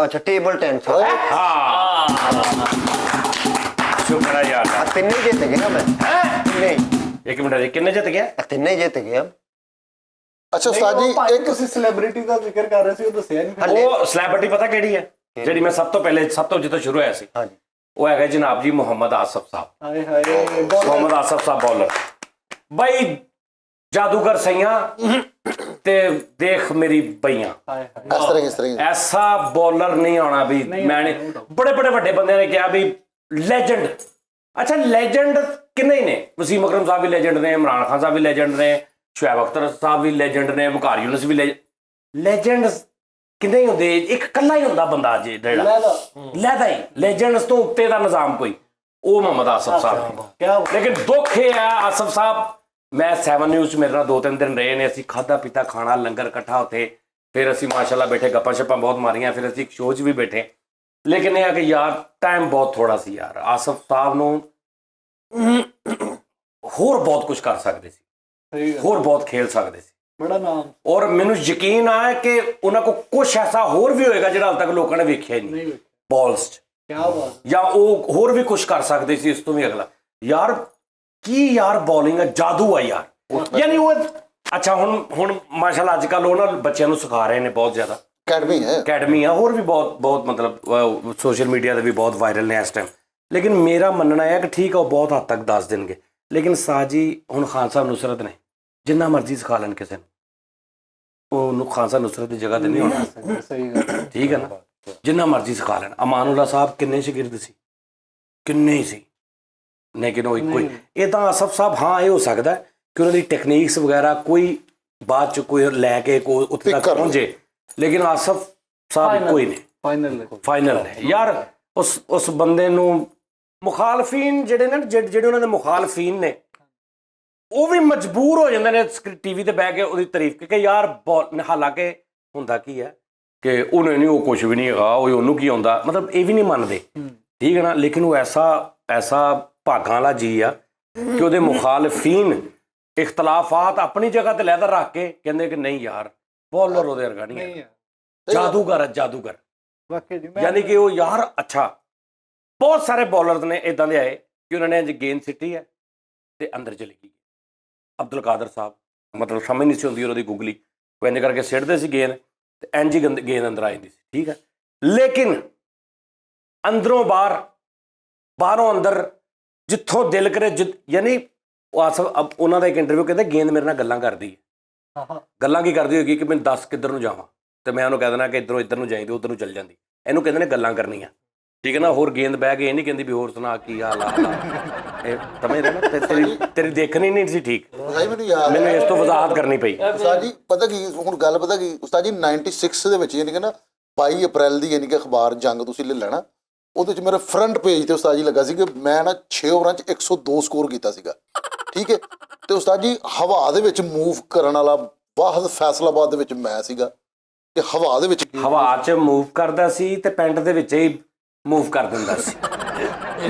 ਅੱਛਾ, ਟੇਬਲ ਟੈਂਸ। ਹਾਂ ਸ਼ੁਕਰ ਹੈ ਯਾਰ। ਤਿੰਨੇ ਜਿੱਤ ਗਿਆ ਮੈਂ। ਤਿੰਨੇ ਇੱਕ ਮਿੰਟ ਜੀ, ਕਿੰਨੇ ਜਿੱਤ ਗਿਆ? ਤਿੰਨੇ ਜਿੱਤ ਗਿਆ। ਅੱਛਾ ਉਸਤਾਦ ਜੀ ਭਾਈ ਇੱਕ ਤੁਸੀਂ ਸੈਲੀਬ੍ਰਿਟੀ ਦਾ ਜ਼ਿਕਰ ਕਰ ਰਹੇ ਸੀ, ਉਹ ਦੱਸਿਆ ਨਹੀਂ। ਉਹ ਸੈਲਿਬ੍ਰਿਟੀ ਪਤਾ ਕਿਹੜੀ ਹੈ? ਜਿਹੜੀ ਮੈਂ ਸਭ ਤੋਂ ਪਹਿਲੇ, ਸਭ ਤੋਂ ਜਿੱਥੋਂ ਸ਼ੁਰੂ ਹੋਇਆ ਸੀ, ਹਾਂਜੀ, ਉਹ ਹੈਗਾ ਜਨਾਬ ਜੀ ਮੁਹੰਮਦ ਆਸਫ ਸਾਹਿਬ। ਹਾਏ ਹਾਏ ਮੁਹੰਮਦ ਆਸਫ ਸਾਹਿਬ ਬੌਲਰ ਬਈ, ਜਾਦੂਗਰ ਸਈਆਂ ਤੇ ਦੇਖ ਮੇਰੀ ਬਈਆਂ। ਇਸ ਤਰ੍ਹਾਂ ਐਸਾ ਬੌਲਰ ਨਹੀਂ ਆਉਣਾ ਵੀ ਮੈਂ ਨਹੀਂ। ਬੜੇ ਬੜੇ ਵੱਡੇ ਬੰਦਿਆਂ ਨੇ ਕਿਹਾ ਵੀ ਲੈਜੈਂਡ। ਅੱਛਾ, ਲੈਜੈਂਡ ਕਿੰਨੇ ਹੀ ਨੇ? ਵਸੀਮ ਅਕਰਮ ਸਾਹਿਬ ਵੀ ਲੈਜੈਂਡ ਨੇ, ਇਮਰਾਨ ਖਾਨ ਸਾਹਿਬ ਵੀ ਲੈਜੈਂਡ ਨੇ, ਸ਼ੁਐਬ ਅਖਤਰ ਸਾਹਿਬ ਵੀ ਲੈਜੈਂਡ ਨੇ, ਵਕਾਰ ਯੂਨਸ ਵੀ ਲੈਜੈਂਡ ਕਿੰਨੇ ਹੀ ਹੁੰਦੇ? ਇੱਕ ਕੱਲਾ ਹੀ ਹੁੰਦਾ ਬੰਦਾ ਜੇ ਜਿਹੜਾ ਲੈਦਾ ਹੀ ਲੈਜੈਂਡਸ ਤੋਂ ਉੱਤੇ ਦਾ ਨਿਜ਼ਾਮ ਕੋਈ, ਉਹ ਮੁਹੰਮਦ ਆਸਫ ਸਾਹਿਬ। ਲੇਕਿਨ ਦੁੱਖ ਇਹ ਹੈ, ਆਸਫ ਸਾਹਿਬ, ਮੈਂ 7 ਨਿਊਜ਼ 'ਚ ਮੇਰੇ ਨਾਲ 2-3 ਦਿਨ ਰਹੇ ਨੇ, ਅਸੀਂ ਖਾਧਾ ਪੀਤਾ, ਖਾਣਾ ਲੰਗਰ ਇਕੱਠਾ ਉੱਥੇ, ਫਿਰ ਅਸੀਂ ਮਾਸ਼ਾਅੱਲਾ ਬੈਠੇ, ਗੱਪਾਂ ਸ਼ੱਪਾਂ ਬਹੁਤ ਮਾਰੀਆਂ, ਫਿਰ ਅਸੀਂ ਇੱਕ ਸ਼ੋਅ 'ਚ ਵੀ ਬੈਠੇ। ਲੇਕਿਨ ਇਹ ਆ ਕਿ ਯਾਰ ਟਾਈਮ ਬਹੁਤ ਥੋੜਾ ਸੀ ਯਾਰ। ਆਸਫ ਸਾਹਿਬ ਨੂੰ ਹੋਰ ਬਹੁਤ ਕੁਝ ਕਰ ਸਕਦੇ ਸੀ, ਹੋਰ ਬਹੁਤ ਖੇਲ ਸਕਦੇ ਸੀ, ਬੜਾ ਨਾਮ। ਔਰ ਮੈਨੂੰ ਯਕੀਨ ਆ ਕਿ ਉਹਨਾਂ ਕੋਲ ਕੁਝ ਐਸਾ ਹੋਰ ਵੀ ਹੋਏਗਾ ਜਿਹੜਾ ਹਾਲ ਤੱਕ ਲੋਕਾਂ ਨੇ ਵੇਖਿਆ ਹੀ ਨਹੀਂ ਬਾਲਸ 'ਚ, ਕੀ ਬਾਤ। ਜਾਂ ਉਹ ਹੋਰ ਵੀ ਕੁਝ ਕਰ ਸਕਦੇ ਸੀ ਇਸ ਤੋਂ ਵੀ ਅਗਲਾ। ਯਾਰ ਕੀ ਯਾਰ ਬੋਲਿੰਗ ਹੈ, ਜਾਦੂ ਆ ਯਾਰ। ਯਾਨੀ ਉਹ ਅੱਛਾ ਹੁਣ ਮਾਸ਼ਾਅੱਲਾ ਅੱਜ ਕੱਲ੍ਹ ਉਹਨਾਂ ਬੱਚਿਆਂ ਨੂੰ ਸਿਖਾ ਰਹੇ ਨੇ ਬਹੁਤ ਜ਼ਿਆਦਾ, ਅਕੈਡਮੀ ਹੈ, ਅਕੈਡਮੀ ਆ, ਹੋਰ ਵੀ ਬਹੁਤ ਮਤਲਬ ਸੋਸ਼ਲ ਮੀਡੀਆ 'ਤੇ ਵੀ ਬਹੁਤ ਵਾਇਰਲ ਨੇ ਇਸ ਟਾਈਮ। ਲੇਕਿਨ ਮੇਰਾ ਮੰਨਣਾ ਹੈ ਕਿ ਠੀਕ ਆ, ਉਹ ਬਹੁਤ ਹੱਦ ਤੱਕ ਦੱਸ ਦੇਣਗੇ। ਲੇਕਿਨ ਸਾਜੀ ਹੁਣ ਖਾਨ ਸਾਹਿਬ ਨੁਸਰਤ ਨੇ, ਜਿੰਨਾ ਮਰਜ਼ੀ ਸਿਖਾ ਲੈਣ ਕਿਸੇ ਨੂੰ, ਉਹਨੂੰ ਖਾਨ ਸਾਹਿਬ ਨੁਸਰਤ ਦੀ ਜਗ੍ਹਾ ਤੇ ਨਹੀਂ ਹੋਣਾ। ਸਹੀ ਗੱਲ। ਠੀਕ ਹੈ ਨਾ, ਜਿੰਨਾ ਮਰਜ਼ੀ ਸਿਖਾ ਲੈਣ। ਅਮਾਨੁੱਲਾ ਸਾਹਿਬ ਕਿੰਨੇ ਸ਼ਾਗਿਰਦ ਸੀ, ਕਿੰਨੇ ਹੀ ਸੀ, ਲੇਕਿਨ ਉਹ ਇੱਕੋ ਹੀ। ਇਹ ਤਾਂ ਆਸਫ ਸਾਹਿਬ, ਹਾਂ ਇਹ ਹੋ ਸਕਦਾ ਕਿ ਉਹਨਾਂ ਦੀ ਟੈਕਨੀਕਸ ਵਗੈਰਾ ਕੋਈ ਬਾਅਦ ਚ ਕੋਈ ਲੈ ਕੇ ਕੋਈ ਉੱਥੇ ਤੱਕ ਪਹੁੰਚੇ, ਲੇਕਿਨ ਆਸਫ ਸਾਹਿਬ ਇੱਕੋ ਹੀ ਨੇ, ਫਾਈਨਲ ਨੇ ਯਾਰ। ਉਸ ਬੰਦੇ ਨੂੰ ਮੁਖਾਲਫੀਨ ਜਿਹੜੇ ਨੇ, ਜਿਹੜੇ ਉਹਨਾਂ ਦੇ ਮੁਖਾਲਫੀਨ ਨੇ, ਉਹ ਵੀ ਮਜਬੂਰ ਹੋ ਜਾਂਦੇ ਨੇ ਟੀਵੀ ਤੇ ਬਹਿ ਕੇ ਉਹਦੀ ਤਾਰੀਫ ਕਿ ਯਾਰ ਹਾਲਾਂਕਿ ਹੁੰਦਾ ਕੀ ਹੈ ਕਿ ਉਹਨੇ ਨਹੀਂ, ਉਹ ਕੁਝ ਵੀ ਨਹੀਂ ਹੈਗਾ, ਉਹ ਉਹਨੂੰ ਕੀ ਆਉਂਦਾ, ਮਤਲਬ ਇਹ ਵੀ ਨਹੀਂ ਮੰਨਦੇ, ਠੀਕ ਹੈ ਨਾ। ਲੇਕਿਨ ਉਹ ਐਸਾ ਭਾਗਾਂ ਵਾਲਾ ਜੀ ਆ ਕਿ ਉਹਦੇ ਮੁਖਾਲਫੀਨ ਇਖਤਲਾਫਾਤ ਆਪਣੀ ਜਗ੍ਹਾ ਤੇ ਲਹਿਦਾ ਰੱਖ ਕੇ ਕਹਿੰਦੇ ਕਿ ਨਹੀਂ ਯਾਰ ਬੌਲਰ ਉਹਦੇ ਵਰਗਾ ਨਹੀਂ ਹੈ, ਜਾਦੂਗਰ ਹੈ, ਜਾਦੂਗਰ। ਯਾਨੀ ਕਿ ਉਹ ਯਾਰ ਅੱਛਾ, ਬਹੁਤ ਸਾਰੇ ਬੌਲਰ ਨੇ ਇਦਾਂ ਦੇ ਆਏ ਕਿ ਉਹਨਾਂ ਨੇ ਗੇਂਦ ਸਿੱਟੀ ਹੈ ਤੇ ਅੰਦਰ ਚਲੀ ਗਈ। ਅਬਦੁਲ ਕਾਦਰ ਸਾਹਿਬ, ਮਤਲਬ ਸਮਝ ਨਹੀਂ ਸੀ ਹੁੰਦੀ ਉਹਨਾਂ ਦੀ ਗੁਗਲੀ, ਉਹ ਇੰਜ ਕਰਕੇ ਸਿੱਟਦੇ ਸੀ ਗੇਂਦ ਤੇ ਇੰਜ ਹੀ ਗੇਂਦ ਅੰਦਰ ਆ ਜਾਂਦੀ ਸੀ, ਠੀਕ ਹੈ। ਲੇਕਿਨ ਅੰਦਰੋਂ ਬਾਹਰ, ਬਾਹਰੋਂ ਅੰਦਰ, ਜਿੱਥੋਂ ਦਿਲ ਕਰੇ, ਯਾਨੀ ਉਹਨਾਂ ਦਾ ਇੱਕ ਇੰਟਰਵਿਊ ਕਹਿੰਦੇ ਗੇਂਦ ਮੇਰੇ ਨਾਲ ਗੱਲਾਂ ਕਰਦੀ ਹੈ। ਗੱਲਾਂ ਕੀ ਕਰਦੀ ਹੋਏਗੀ ਕਿ ਮੈਂ ਦੱਸ ਕਿੱਧਰ ਨੂੰ ਜਾਵਾਂ, ਤੇ ਮੈਂ ਉਹਨੂੰ ਕਹਿ ਦੇਣਾ ਕਿ ਇੱਧਰੋਂ ਇੱਧਰ ਨੂੰ ਜਾਈਦੀ, ਉੱਧਰ ਨੂੰ ਚੱਲ ਜਾਂਦੀ। ਇਹਨੂੰ ਕਹਿੰਦੇ ਨੇ ਗੱਲਾਂ ਕਰਨੀਆਂ, ਠੀਕ ਹੈ ਨਾ। ਹੋਰ ਗੇਂਦ ਬਹਿ ਕੇ ਇਹ ਨਹੀਂ ਕਹਿੰਦੀ ਵੀ ਹੋਰ ਸੁਣਾ ਕੀ ਹਾਲ ਆ, ਇਹ ਸਮਝਦੇ ਨਾ, ਤੇਰੀ ਦੇਖਣੀ ਨਹੀਂ ਸੀ ਠੀਕ, ਮੈਨੂੰ ਇਸ ਤੋਂ ਵਜ਼ਾਹਤ ਕਰਨੀ ਪਈ। ਉਸਤਾਦ ਜੀ ਪਤਾ ਕੀ ਹੁਣ ਗੱਲ ਪਤਾ ਕੀ ਉਸਤਾਦ ਜੀ 96 ਦੇ ਵਿੱਚ ਯਾਨੀ ਕਿ ਨਾ 22 ਅਪ੍ਰੈਲ ਦੀ ਯਾਨੀ ਕਿ ਅਖਬਾਰ ਜੰਗ ਤੁਸੀਂ ਲੈ ਲੈਣਾ, ਉਹਦੇ 'ਚ ਮੇਰੇ ਫਰੰਟ ਪੇਜ ਤੇ ਉਸਤਾਦ ਜੀ ਲੱਗਾ ਸੀ ਕਿ ਮੈਂ ਨਾ 6 ਓਵਰਾਂ 'ਚ 102 ਸਕੋਰ ਕੀਤਾ ਸੀਗਾ, ਠੀਕ ਹੈ। ਤੇ ਉਸਤਾਦ ਜੀ ਹਵਾ ਦੇ ਵਿੱਚ ਮੂਵ ਕਰਨ ਵਾਲਾ ਵਾਹਦ ਫੈਸਲਾਬਾਦ ਦੇ ਵਿੱਚ ਮੈਂ ਸੀਗਾ ਕਿ ਹਵਾ ਦੇ ਵਿੱਚ, ਹਵਾ 'ਚ ਮੂਵ ਕਰਦਾ ਸੀ ਤੇ ਪੈਂਟ ਦੇ ਵਿੱਚ ਹੀ ਮੂਵ ਕਰ ਦਿੰਦਾ ਸੀ।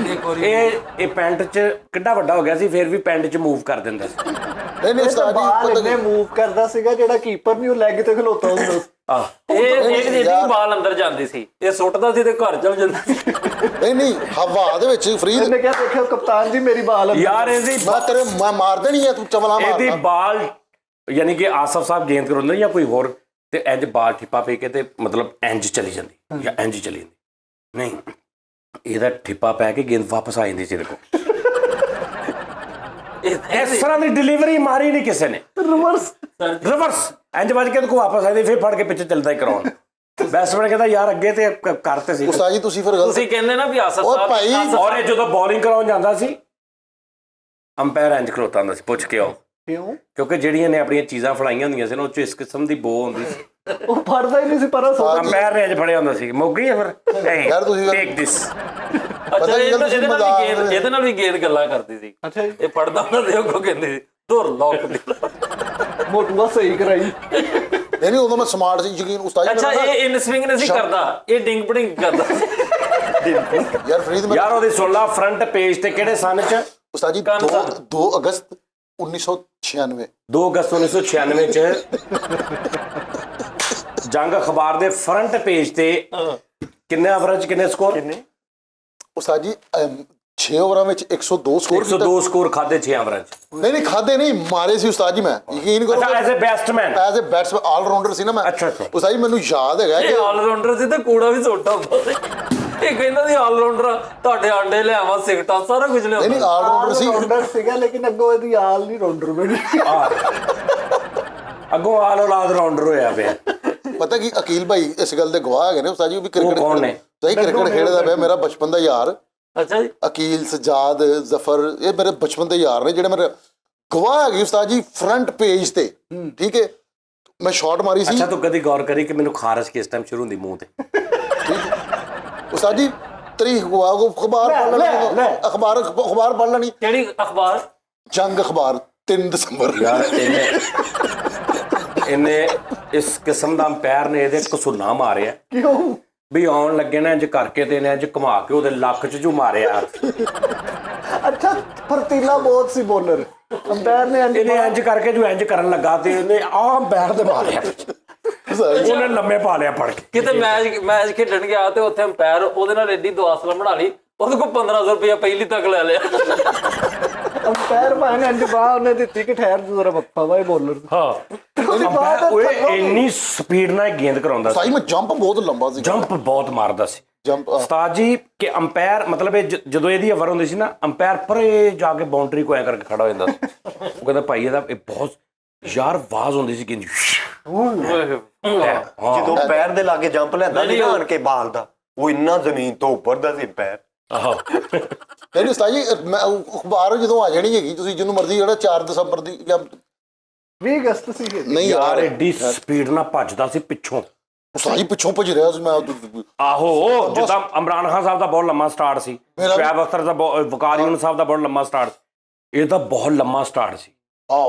ਇਹ ਪੈਂਟ 'ਚ ਕਿੱਡਾ ਵੱਡਾ ਹੋ ਗਿਆ ਸੀ, ਫਿਰ ਵੀ ਪੈਂਟ 'ਚ ਮੂਵ ਕਰ ਦਿੰਦਾ ਸੀ। ਨਹੀਂ ਉਸਤਾਦ ਜੀ ਪਤਾ ਕੀ ਮੂਵ ਕਰਦਾ ਸੀਗਾ, ਜਿਹੜਾ ਕੀਪਰ ਨਹੀਂ ਉਹ ਲੈਗ ਤੇ ਖਲੋਤਾ ਹੁੰਦਾ ਸੀ। ਇਹ ਜਿਹੜੀ ਬਾਲ ਅੰਦਰ ਜਾਂਦੀ ਸੀ, ਇਹ ਸੁੱਟਦਾ ਸੀ ਤੇ ਘਰ ਚਲ ਜਾਂਦਾ ਸੀ। ਨਹੀਂ ਹਵਾ ਦੇ ਵਿੱਚ ਫਰੀਦ ਇਹਨੇ ਕਿਹਾ ਦੇਖਿਓ ਕਪਤਾਨ ਜੀ ਮੇਰੀ ਬਾਲ ਯਾਰ ਇਹਦੀ ਮੈਂ ਮਾਰ ਦੇਣੀ ਆ, ਤੂੰ ਚਵਲਾ ਮਾਰ। ਇਹਦੀ ਬਾਲ ਯਾਨੀ ਕਿ ਆਸਫ ਸਾਹਿਬ ਗੇਂਦ ਕਰਾਉਂਦੇ ਜਾਂ ਕੋਈ ਹੋਰ, ਤੇ ਇੰਜ ਬਾਲ ਠਿੱਪਾ ਪੇ ਕੇ ਤੇ ਮਤਲਬ ਇੰਜ ਚਲੀ ਜਾਂਦੀ ਜਾਂ ਇੰਜ ਚਲੀ ਜਾਂਦੀ। ਨਹੀਂ ਇਹਦਾ ਠਿੱਪਾ ਪੈ ਕੇ ਗੇਂਦ ਵਾਪਸ ਆ ਜਾਂਦੀ ਸੀ ਦੇਖੋ। ਇਸ ਤਰ੍ਹਾਂ ਦੀ ਡਿਲੀਵਰੀ ਮਾਰੀ ਨਹੀਂ ਕਿਸੇ ਨੇ। ਰਿਵਰਸ ਇੰਜ ਵੱਜ ਕੇ ਇਹਦੇ ਕੋਲ ਵਾਪਸ ਆਈ, ਫਿਰ ਫੜ ਕੇ ਪਿੱਛੇ ਚੱਲਦਾ ਹੀ ਕਰਾਉਣ। ਬੈਟਸਮੈਨ ਕਹਿੰਦਾ ਯਾਰ ਅੱਗੇ ਤੇ ਕਰਤੇ ਸੀ। ਉਸਤਾਦ ਜੀ ਤੁਸੀਂ ਫਿਰ ਗਲਤ, ਤੁਸੀਂ ਕਹਿੰਦੇ ਨਾ ਵੀ ਆਸਫ ਓਏ ਭਾਈ, ਸਾਹਿਬ ਔਰ ਇਹ ਜਦੋਂ ਬੋਲਿੰਗ ਕਰਾਉਣ ਜਾਂਦਾ ਸੀ ਅੰਪਾਇਰ ਇੰਜ ਖਲੋਤਾ ਹੁੰਦਾ ਸੀ, ਪੁੱਛ ਕੇ ਆਓ, ਕਿਉਂ? ਕਿਉਂਕਿ ਜਿਹੜੀਆਂ ਨੇ ਆਪਣੀਆਂ ਚੀਜ਼ਾਂ ਫੜਾਈਆਂ ਹੁੰਦੀਆਂ ਸੀ ਨਾ ਉਹ 'ਚ ਇਸ ਕਿਸਮ ਦੀ ਬੋ ਹੁੰਦੀ ਸੀ। ਉਹ ਫੜਦਾ ਹੀ ਨਹੀਂ ਸੀ ਪਰ ਅੰਪਾਇਰ ਨੇ ਅੱਜ ਫੜਿਆ ਹੁੰਦਾ ਸੀ, ਮੁੱਕ ਗਈ ਹੈ ਫਿਰ। ਯਾਰ ਤੁਸੀਂ ਟੇਕ ਦਿਸ। ਅੱਛਾ ਕੀ ਗੱਲ, ਤੁਸੀਂ ਮਜ਼ਾਕ ਇਹਦੇ ਨਾਲ ਵੀ ਗੇਂਦ ਗੱਲਾਂ ਕਰਦੀ ਸੀ। ਅੱਛਾ ਜੀ, ਇਹ ਪੜਦਾ ਹੁੰਦਾ ਸੀ, ਉਹ ਕਹਿੰਦੀ ਸੀ ਧੁਰ ਲੋਕ ਦੀ। ਮੋਟੂਆ ਸਹੀ ਕਰਾਈ। ਨਹੀਂ ਉਦੋਂ ਮੈਂ ਸਮਾਰਟ ਸੀ ਯਕੀਨ ਉਸਤਾਦ ਜੀ ਅੱਛਾ ਇਹ ਇਨ ਸਵਿੰਗ ਨਹੀਂ ਸੀ ਕਰਦਾ, ਇਹ ਡਿੰਗ ਪਡਿੰਗ ਕਰਦਾ। ਯਾਰ ਫਰੀਦ ਮੈਂ ਯਾਰ ਉਹਦੀ 16 ਫਰੰਟ ਪੇਜ ਤੇ ਕਿਹੜੇ ਸਨ ਚ? ਉਸਤਾਦ ਜੀ 2 ਅਗਸਤ 1996 2 ਅਗਸਤ 1996 ਚ ਜੰਗ ਅਖਬਾਰ ਦੇ ਫਰੰਟ ਪੇਜ ਤੇ ਕਿੰਨੇ ਐਵਰੇਜ, ਕਿੰਨੇ ਸਕੋਰ? ਉਸਤਾਦ ਜੀ 6 ਓਵਰਾਂ ਵਿੱਚ 102 ਸਕੋਰ ਕੀਤਾ। 102 ਸਕੋਰ ਖਾਦੇ 6 ਐਵਰੇਜ। ਨਹੀਂ ਖਾਦੇ ਨਹੀਂ, ਮਾਰੇ ਸੀ ਉਸਤਾਦ ਜੀ। ਮੈਂ ਯਕੀਨ ਕਰੋ ਅੱਛਾ as a batsman, as a batsman all rounder ਸੀ ਨਾ ਮੈਂ। ਅੱਛਾ। ਉਸਤਾਦ ਜੀ ਮੈਨੂੰ ਯਾਦ ਹੈਗਾ ਇਹ ਕਿ ਆਲ ਰਾਊਂਡਰ ਸੀ ਤੇ ਕੂੜਾ ਵੀ ਸੋਟਾ ਹੁੰਦਾ ਸੀ। ਇਹ ਕਹਿੰਦਾ ਸੀ ਆਲ ਰਾਊਂਡਰ, ਤੁਹਾਡੇ ਆਂਡੇ ਲਿਆਵਾਂ, ਸਿਗਟਾਂ, ਸਾਰਾ ਕੁਝ ਨਹੀਂ ਲਿਆਉਂਦਾ। ਆਲ ਰਾਊਂਡਰ ਸੀ। ਰੌਂਡਰ ਸੀਗਾ ਲੇਕਿਨ ਅੱਗੋਂ ਇਹਦੀ ਆਲ ਨਹੀਂ ਰੌਂਡਰ ਬਣੀ। ਅੱਗੋਂ ਆਲ ਔਲਾਦ ਰਾਉਂਡਰ ਹੋਇਆ ਪਿਆ। ਪਤਾ ਕੀ ਅਕੀਲ ਭਾਈ ਇਸ ਗੱਲ ਦੇ ਗਵਾਹ ਹੈਗੇ ਨੇ ਉਸਤਾਦ ਜੀ, ਵੀ ਕ੍ਰਿਕਟ ਕੌਣ ਨੇ? ਸਹੀ ਕ੍ਰਿਕਟ ਖੇਡਦਾ ਪਿਆ ਮੇਰਾ ਬਚਪਨ ਦਾ ਯਾਰ ਅੱਛਾ ਜੀ, ਅਕੀਲ, ਸਜਾਦ, ਜ਼ਫਰ, ਇਹ ਮੇਰੇ ਬਚਪਨ ਦੇ ਯਾਰ ਨੇ ਜਿਹੜੇ ਮੇਰੇ ਗਵਾਹ ਹੈਗੇ ਉਸਤਾਦ ਜੀ। ਫਰੰਟ ਪੇਜ ਤੇ ਠੀਕ ਹੈ ਮੈਂ ਸ਼ਾਟ ਮਾਰੀ ਸੀ। ਅੱਛਾ ਤੂੰ ਕਦੀ ਗੌਰ ਕਰੀ ਕਿ ਮੈਨੂੰ ਖਾਰਸ਼ ਕਿਸ ਟਾਈਮ ਸ਼ੁਰੂ ਹੁੰਦੀ ਮੂੰਹ ਤੇ? ਉਸਤਾਦ ਜੀ ਤਰੀਕ ਅਖਬਾਰ ਪੜ੍ਹ ਲੈਣੀ, ਅਖਬਾਰ ਪੜ੍ਹ ਲੈਣੀ। ਕਿਹੜੀ ਅਖਬਾਰ? ਜੰਗ ਅਖਬਾਰ 3 ਦਸੰਬਰ। ਯਾਰ ਇਹਨੇ ਇਸ ਕਿਸਮ ਦਾ ਅੰਪਾਇਰ ਨੇ ਇਹਦੇ ਕਸੂਨਾ ਮਾਰਿਆ ਕਿਉਂ? ਵੀ ਆਉਣ ਲੱਗੇ ਨਾ ਇੰਜ ਕਰਕੇ ਤੇ ਇਹਨੇ ਇੰਜ ਘੁਮਾ ਕੇ ਉਹਦੇ ਲੱਕ 'ਚ ਜੂ ਮਾਰਿਆ। ਅੱਛਾ ਫਰਤੀਲਾ ਬਹੁਤ ਸੀ ਬੋਲਰ, ਅੰਪਾਇਰ ਨੇ ਇਹਨੇ ਇੰਜ ਕਰਕੇ ਜੋ ਇੰਜ ਕਰਨ ਲੱਗਾ ਤੇ ਇਹਨੇ ਆਹ ਅੰਪਾਇਰ ਦੇ ਮਾਰਿਆ, ਉਹਨੇ ਲੰਮੇ ਪਾ ਲਿਆ ਫੜ ਕੇ। ਕਿਤੇ ਮੈਚ ਖੇਡਣ ਗਿਆ ਤੇ ਉੱਥੇ ਅੰਪਾਇਰ ਉਹਦੇ ਨਾਲ ਐਡੀ ਦੁਆਸਲਾ ਬਣਾ ਲਈ, ਉਹਦੇ ਕੋਲ 1500 ਰੁਪਇਆ ਪਹਿਲੀ ਤੱਕ ਲੈ ਲਿਆ। ਅੰਪਾਇਰ ਭਾਵੇਂ ਅੰਜ ਬਾਹ ਉਹਨੇ ਦਿੱਤੀ ਕਿ ਠਹਿਰ ਜਰਾ ਵਕਫਾ ਵਾ ਬੋਲਰ। ਹਾਂ ਓਏ ਇੰਨੀ ਸਪੀਡ ਨਾਲ ਗੇਂਦ ਕਰਾਉਂਦਾ ਸੀ। ਸਾਈ ਮੈਂ ਜੰਪ ਬਹੁਤ ਲੰਬਾ ਸੀ, ਜੰਪ ਬਹੁਤ ਮਾਰਦਾ ਸੀ ਜੰਪ। ਉਸਤਾਦ ਜੀ ਕਿ ਅੰਪਾਇਰ ਮਤਲਬ ਇਹ ਜਦੋਂ ਇਹਦੀ ਓਵਰ ਹੁੰਦੀ ਸੀ ਨਾ ਅੰਪਾਇਰ ਪਰੇ ਜਾ ਕੇ ਬਾਉਂਡਰੀ ਕੋ ਐ ਕਰਕੇ ਖੜਾ ਹੋ ਜਾਂਦਾ ਸੀ। ਉਹ ਕਹਿੰਦਾ ਭਾਈ ਇਹਦਾ ਇਹ ਬਹੁਤ ਯਾਰ ਆਵਾਜ਼ ਹੁੰਦੀ ਸੀ ਕਿ ਜਦੋਂ ਪੈਰ ਦੇ ਲਾਗੇ ਜੰਪ ਲੈਂਦਾ ਸੀ ਨਾ ਆਣ ਕੇ ਬਾਲ ਦਾ, ਉਹ ਇੰਨਾ ਜ਼ਮੀਨ ਤੋਂ ਉੱਪਰ ਦਾ ਸੀ ਪੈਰ। ਆਹੋ ਨਹੀਂ ਉਸਤਾਦ ਜੀ ਮੈਂ ਅਖਬਾਰ ਜਦੋਂ ਆ ਜਾਣੀ ਹੈਗੀ ਤੁਸੀਂ ਜਿਹਨੂੰ ਮਰਜ਼ੀ ਜਿਹੜਾ 4 ਦਸੰਬਰ ਦੀ ਜਾਂ 20 ਅਗਸਤ ਸੀ ਨਹੀਂ ਯਾਰ ਐਡੀ ਸਪੀਡ ਨਾਲ ਭੱਜਦਾ ਸੀ ਪਿੱਛੋਂ। ਉਸਤਾਦ ਜੀ ਪਿੱਛੋਂ ਭੱਜ ਰਿਹਾ ਸੀ ਮੈਂ। ਆਹੋ ਜਿੱਦਾਂ ਇਮਰਾਨ ਖਾਨ ਸਾਹਿਬ ਦਾ ਬਹੁਤ ਲੰਮਾ ਸਟਾਰਟ ਸੀ, ਸ਼ੁਐਬ ਅਖਤਰ ਦਾ, ਵਕਾਰ ਯੂਨਸ ਸਾਹਿਬ ਦਾ ਬਹੁਤ ਲੰਮਾ ਸਟਾਰਟ ਸੀ, ਇਹਦਾ ਬਹੁਤ ਲੰਮਾ ਸਟਾਰਟ ਸੀ।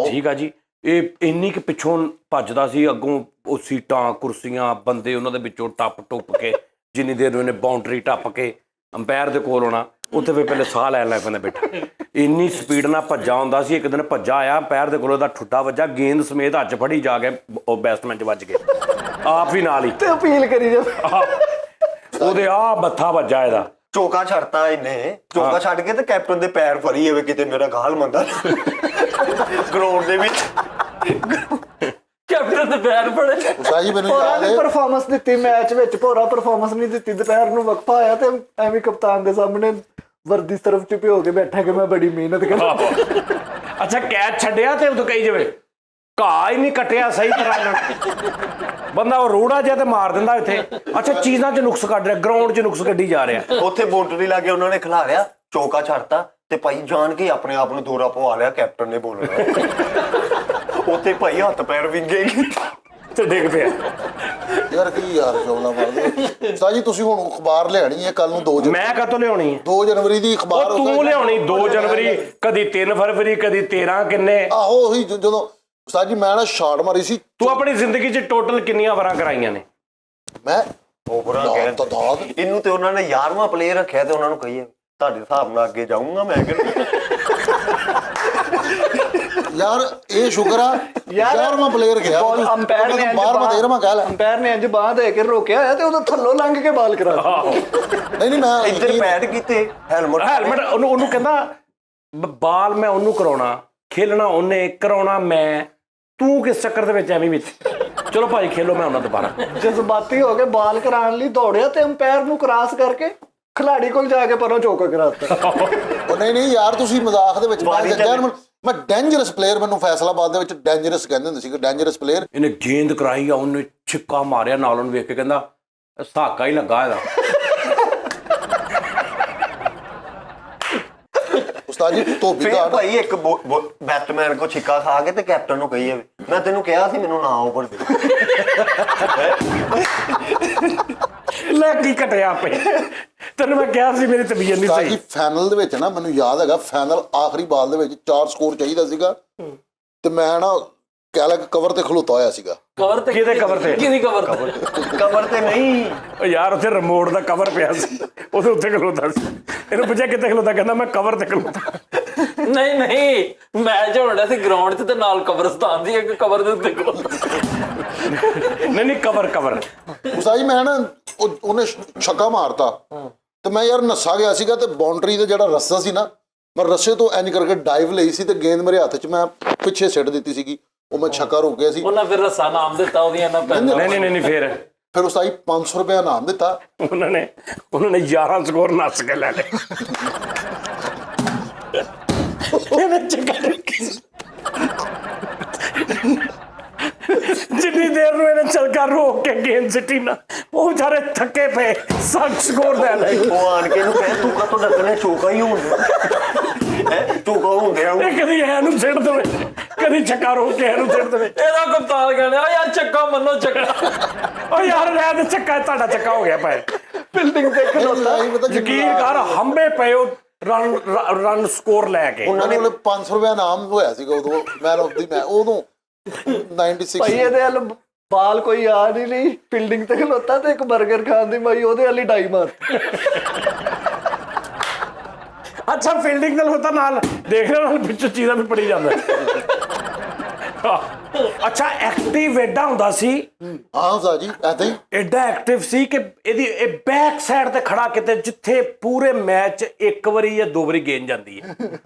ਠੀਕ ਆ ਜੀ, ਇਹ ਇੰਨੀ ਕਿ ਪਿੱਛੋਂ ਭੱਜਦਾ ਸੀ, ਅੱਗੋਂ ਉਹ ਸੀਟਾਂ ਕੁਰਸੀਆਂ ਬੰਦੇ ਉਹਨਾਂ ਦੇ ਵਿੱਚੋਂ ਟੱਪ ਕੇ ਜਿੰਨੀ ਦੇਰ ਉਹਨੇ ਬਾਉਂਡਰੀ ਟੱਪ ਕੇ ਅੰਪਾਇਰ ਦੇ ਕੋਲ ਆਉਣਾ, ਉੱਥੇ ਫਿਰ ਪਹਿਲੇ ਸਾਹ ਲੈਣ ਲੱਗ ਪੈਂਦਾ ਬੈਠਾ। ਇੰਨੀ ਸਪੀਡ ਨਾਲ ਭੱਜਾ ਹੁੰਦਾ ਸੀ। ਇੱਕ ਦਿਨ ਭੱਜਾ ਆਇਆ, ਅੰਪਾਇਰ ਦੇ ਕੋਲ ਉਹਦਾ ਠੁੱਡਾ ਵੱਜਾ, ਗੇਂਦ ਸਮੇਤ ਹੱਥ 'ਚ ਫੜੀ ਜਾ ਕੇ ਉਹ ਬੈਟਸਮੈਨ 'ਚ ਵੱਜ ਗਏ ਆਪ ਹੀ ਨਾਲ ਹੀ, ਤੇ ਅਪੀਲ ਕਰੀ ਜਾ। ਉਹਦੇ ਆ ਮੱਥਾ ਵੱਜਾ ਇਹਦਾ। ਚੌਕਾ ਛੱਡਤਾ ਇਹਨੇ, ਚੌਕਾ ਛੱਡ ਕੇ ਤੇ ਕੈਪਟਨ ਦੇ ਪੈਰ ਫੜੀ ਹੋਵੇ ਕਿਤੇ ਮੇਰਾ ਗਾਲ ਮੰਦਾ ਗਰਾਊਂਡ ਦੇ ਵਿੱਚ। ਕੈਪਟਨ ਦੇ ਪੈਰ ਫੜੇ। ਉਸਤਾਦ ਜੀ ਮੈਨੂੰ ਹੋਰਾਂ ਯਾਦ ਨੇ ਹੈ ਪਰਫਾਰਮੈਂਸ ਦਿੱਤੀ ਮੈਚ ਵਿੱਚ, ਭੋਰਾ ਪਰਫਾਰਮੈਂਸ ਨਹੀਂ ਦਿੱਤੀ। ਦੁਪਹਿਰ ਨੂੰ ਵਕਫਾ ਆਇਆ ਤੇ ਐਵੇਂ ਕਪਤਾਨ ਦੇ ਸਾਹਮਣੇ ਵਰਦੀ ਤਰਫ ਚ ਭਿਓ ਕੇ ਬੈਠਾ ਕਿ ਮੈਂ ਬੜੀ ਮਿਹਨਤ ਕਰਾਂ। ਅੱਛਾ ਕੈਚ ਛੱਡਿਆ ਤੇ ਉਦੋਂ ਕਹੀ ਜਾਵੇ ਘਾਹ ਹੀ ਨਹੀਂ ਕੱਟਿਆ ਸਹੀ ਤਰ੍ਹਾਂ ਨਾਲ, ਬੰਦਾ ਉਹ ਰੋੜਾ ਜਿਹਾ ਤੇ ਮਾਰ ਦਿੰਦਾ ਇੱਥੇ। ਅੱਛਾ ਚੀਜ਼ਾਂ 'ਚ ਨੁਕਸ ਕੱਢ ਰਿਹਾ, ਗਰਾਊਂਡ 'ਚ ਨੁਕਸ ਕੱਢੀ ਜਾ ਰਿਹਾ। ਉੱਥੇ ਬਾਉਂਡਰੀ ਲਾ ਕੇ ਉਹਨਾਂ ਨੇ ਖਿਲਾਰਿਆ, ਚੌਕਾ ਛੱਡਤਾ ਤੇ ਭਾਈ ਜਾਣ ਕੇ ਆਪਣੇ ਆਪ ਨੂੰ ਦੌਰਾ ਪਵਾ ਲਿਆ ਕੈਪਟਨ ਨੇ ਬੋਲਣਾ। ਉੱਥੇ ਭਾਈ ਹੱਥ ਪੈਰ ਵਿੰਗੇ ਤੇ ਡਿੱਗ ਪਿਆ। ਯਾਰ ਕੀ ਯਾਰ ਸ਼ੋਲਾ ਮਾਰਦੇ ਉਸਤਾਦ ਜੀ। ਤੁਸੀਂ ਹੁਣ ਅਖਬਾਰ ਲਿਆਣੀ ਹੈ ਕੱਲ ਨੂੰ 2 ਜਨਵਰੀ। ਮੈਂ ਕਦੋਂ ਲਿਆਉਣੀ ਹੈ? 2 ਜਨਵਰੀ ਦੀ ਅਖਬਾਰ। ਤੂੰ ਲਿਆਉਣੀ 2 ਜਨਵਰੀ, ਕਦੀ 3 ਫਰਵਰੀ, ਕਦੀ 13 ਕਿੰਨੇ। ਆਹੋ ਉਹੀ ਜਦੋਂ ਉਸਤਾਦ ਜੀ ਮੈਂ ਨਾ ਸ਼ਾਟ ਮਾਰੀ ਸੀ। ਤੂੰ ਆਪਣੀ ਜ਼ਿੰਦਗੀ 'ਚ ਟੋਟਲ ਕਿੰਨੀਆਂ ਵਾਰਾਂ ਕਰਾਈਆਂ ਨੇ? ਮੈਂ ਓਵਰਾਂ ਕਹਿ ਇਹਨੂੰ ਤੇ ਉਹਨਾਂ ਨੇ 11ਵਾਂ ਪਲੇਅਰ ਰੱਖਿਆ ਤੇ ਉਹਨਾਂ ਨੂੰ ਕਹੀਏ ਤੁਹਾਡੇ ਹਿਸਾਬ ਨਾਲ ਅੱਗੇ ਜਾਊਂਗਾ ਮੈਂ। ਯਾਰ ਇਹ ਸ਼ੁਕਰ ਆ 11ਵਾਂ ਪਲੇਅਰ ਗਿਆ। ਅੰਪਾਇਰ ਨੇ 12ਵਾਂ 13ਵਾਂ ਕਹਿ ਲੈ। ਅੰਪਾਇਰ ਨੇ ਇੰਜ ਬਾਹ ਦੇ ਕੇ ਰੋਕਿਆ ਹੋਇਆ ਤੇ ਉਹਦਾ ਥੱਲੋਂ ਲੰਘ ਕੇ ਬਾਲ ਕਰਾ ਨਹੀਂ ਮੈਂ ਇੱਧਰ ਪੈਡ ਕੀਤੇ, ਹੈਲਮਟ ਉਹਨੂੰ ਕਹਿੰਦਾ ਬਾਲ ਮੈਂ ਉਹਨੂੰ ਕਰਾਉਣਾ, ਖੇਲਣਾ ਉਹਨੇ, ਕਰਾਉਣਾ ਮੈਂ, ਤੂੰ ਕਿਸ ਚੱਕਰ ਦੇ ਵਿੱਚ ਐਵੇਂ ਵਿੱਚ। ਚਲੋ ਭਾਈ ਖੇਲੋ, ਮੈਂ ਉਹਨਾਂ ਦੁਬਾਰਾ। ਜਜ਼ਬਾਤੀ ਹੋ ਕੇ ਬਾਲ ਕਰਾਉਣ ਲਈ ਦੌੜਿਆ ਤੇ ਅੰਪਾਇਰ ਨੂੰ ਕ੍ਰਾਸ ਕਰਕੇ ਖਿਲਾੜੀ ਕੋਲ ਜਾ ਕੇ ਪਰੋਂ ਚੌਕਾ ਕਰਾਤਾ। ਉਹ ਨਹੀਂ ਯਾਰ ਤੁਸੀਂ ਮਜ਼ਾਕ ਦੇ ਵਿੱਚ ਮੈਂ ਡੇਂਜਰਸ ਪਲੇਅਰ, ਮੈਨੂੰ ਫੈਸਲਾਬਾਦ ਦੇ ਵਿੱਚ ਡੇਂਜਰਸ ਕਹਿੰਦੇ ਹੁੰਦੇ ਸੀ ਕਿ ਡੇਂਜਰਸ ਪਲੇਅਰ। ਇਹਨੇ ਗੇਂਦ ਕਰਾਈ ਆ, ਉਹਨੇ ਛਿੱਕਾ ਮਾਰਿਆ, ਨਾਲ ਉਹਨੂੰ ਵੇਖ ਕੇ ਕਹਿੰਦਾ ਸਾਕਾ ਹੀ ਲੱਗਾ ਇਹਦਾ। ਉਸਤਾਦ ਜੀ ਧੋਬੀ ਫਿਰ ਘਾਟ ਭਾਈ ਇੱਕ ਬੈਟਸਮੈਨ ਕੋ ਛਿੱਕਾ ਖਾ ਕੇ ਤੇ ਕੈਪਟਨ ਨੂੰ ਕਹੀ ਜਾਵੇ ਮੈਂ ਤੈਨੂੰ ਕਿਹਾ ਸੀ ਮੈਨੂੰ ਨਾ ਓਵਰ ਦੇ। ਲੈ ਕੀ ਘਟਿਆ ਆਪੇ, ਤੈਨੂੰ ਮੈਂ ਕਿਹਾ ਸੀ ਮੇਰੀ ਤਬੀਅਤ ਨਹੀਂ ਉਸਤਾਦ ਜੀ ਸਹੀ। ਫਾਈਨਲ ਦੇ ਵਿੱਚ ਨਾ ਮੈਨੂੰ ਯਾਦ ਹੈਗਾ, ਫਾਈਨਲ ਆਖਰੀ ਬਾਲ ਦੇ ਵਿੱਚ 4 ਸਕੋਰ ਚਾਹੀਦਾ ਸੀਗਾ ਤੇ ਮੈਂ ਨਾ ਕਹਿ ਲਾ ਕਵਰ ਤੇ ਖਲੋਤਾ ਹੋਇਆ ਸੀਗਾ। ਕਵਰ ਤੇ ਕਿਹਦੇ cover ਤੇ? ਕਿਹਦੀ ਕਵਰ ਤੇ? ਕਵਰ ਤੇ ਨਹੀਂ, ਉਹ ਯਾਰ ਉੱਥੇ ਰਿਮੋਟ ਦਾ ਕਵਰ ਪਿਆ ਸੀ, ਉਹਦੇ ਉੱਤੇ ਖਲੋਤਾ ਸੀ। ਇਹਨੂੰ ਪੁੱਛਿਆ ਕਿੱਥੇ ਖਲੋਤਾ, ਕਹਿੰਦਾ ਮੈਂ ਕਵਰ ਤੇ ਖਲੋਤਾ। ਨਹੀਂ ਮੈਚ ਹੋਣ ਡਿਆ ਸੀ ਗਰਾਊਂਡ 'ਚ ਤੇ ਨਾਲ ਕਬਰਸਤਾਨ ਦੀ ਇੱਕ ਕਵਰ ਦੇ ਉੱਤੇ ਨਹੀਂ ਕਵਰ। ਉਸਤਾਦ ਜੀ ਮੈਂ ਨਾ ਉਹਨੇ ਛੱਕਾ ਮਾਰਤਾ ਤੇ ਮੈਂ ਯਾਰ ਨੱਸਾ ਗਿਆ ਸੀਗਾ ਤੇ ਬਾਉਂਡਰੀ ਦਾ ਜਿਹੜਾ ਰੱਸਾ ਸੀ ਨਾ, ਮੈਂ ਰੱਸੇ ਤੋਂ ਇੰਜ ਕਰਕੇ ਡਾਈਵ ਲਈ ਸੀ ਤੇ ਗੇਂਦ ਮੇਰੇ ਹੱਥ 'ਚ ਮੈਂ ਪਿੱਛੇ ਸਿੱਟ ਦਿੱਤੀ ਸੀਗੀ, ਉਹ ਮੈਂ ਛੱਕਾ ਰੁਕ ਗਿਆ ਸੀ। ਉਹਨਾਂ ਫਿਰ ਰੱਸਾ ਨਾਮ ਦਿੱਤਾ ਉਹਦੀਆਂ ਨਾ ਪੈਂਦਾ। ਨਹੀਂ ਫਿਰ ਉਸਤਾਦ ਜੀ 500 ਰੁਪਏ ਇਨਾਮ ਦਿੱਤਾ। ਉਹਨਾਂ ਨੇ 11 ਸਕੋਰ ਨੱਸ ਕੇ ਲੈ ਲਏ। ਜਿੰਨੀ ਦੇਰ ਨੂੰ ਇਹਨੇ ਚਲਕਾ ਰੋਕ ਕੇ ਗੇਂਦ ਸਿੱਟੀ ਨਾ, ਉਹ ਵਿਚਾਰੇ ਥੱਕੇ ਪਏ, 60 ਸਕੋਰ ਲੈ ਲਏ। ਉਹ ਆਣ ਕੇ ਇਹਨੂੰ ਕਹੇ ਤੂੰ ਕਾਹਤੋਂ ਡੱਕਣੇ, ਚੌਕਾ ਹੀ ਹੋਣ ਚੌਕਾ ਹੁੰਦੇ ਆ। ਇਹ ਕਦੀ ਇਹਨੂੰ ਸਿੱਟ ਦੇਵੇ, ਕਦੀ ਛੱਕਾ ਰੋਕ ਕੇ ਇਹਨੂੰ ਸਿੱਟ ਦੇਵੇ। ਇਹਦਾ ਕਪਤਾਨ ਕਹਿੰਦਾ ਯਾਰ ਚੱਕਾ ਮੰਨੋ ਚੱਕਾ। ਉਹ ਯਾਰ ਰਹਿ ਤੇ ਚੱਕਾ, ਤੁਹਾਡਾ ਚੱਕਾ ਹੋ ਗਿਆ ਪਏ। ਫੀਲਡਿੰਗ ਤੇ ਖਲੋਤਾ। ਯਕੀਨ ਕਰ ਹੰਬੇ ਪਏ ਉਹ ਰਨ ਸਕੋਰ ਲੈ ਕੇ। ਉਹਨਾਂ ਨੇ 500 ਰੁਪਏ ਇਨਾਮ ਹੋਇਆ ਸੀਗਾ ਉਦੋਂ ਮੈਨ ਆਫ ਦੀ ਮੈਚ, ਉਦੋਂ 96। ਭਾਈ ਇਹਦੇ ਵੱਲ ਬਾਲ ਕੋਈ ਆ ਨਹੀਂ, ਫੀਲਡਿੰਗ ਤੇ ਖਲੋਤਾ ਤੇ ਇੱਕ 버ਗਰ ਖਾਣ ਦੀ ਮਾਈ ਉਹਦੇ ਵਾਲੀ ਡਾਈ ਮਾਰ। ਅੱਛਾ ਫੀਲਡਿੰਗ ਨਾਲ ਹੁੰਦਾ, ਨਾਲ ਦੇਖ ਰਿਹਾ, ਨਾਲ ਪਿੱਛੋਂ ਚੀਜ਼ਾਂ ਵੀ ਪੜੀ ਜਾਂਦਾ। ਅੱਛਾ ਐਕਟਿਵ ਐਡਾ ਹੁੰਦਾ ਸੀ। ਹਾਂ ਉਸਤਾਦ ਜੀ ਐਦਾਂ ਹੀ ਐਡਾ ਐਕਟਿਵ ਸੀ ਕਿ ਇਹ ਬੈਕ ਸਾਈਡ ਤੇ ਖੜਾ ਕਿਤੇ, ਜਿੱਥੇ ਪੂਰੇ ਮੈਚ 1 ਵਾਰੀ ਜਾਂ 2 ਵਾਰੀ ਗੇਂਦ ਜਾਂਦੀ ਹੈ,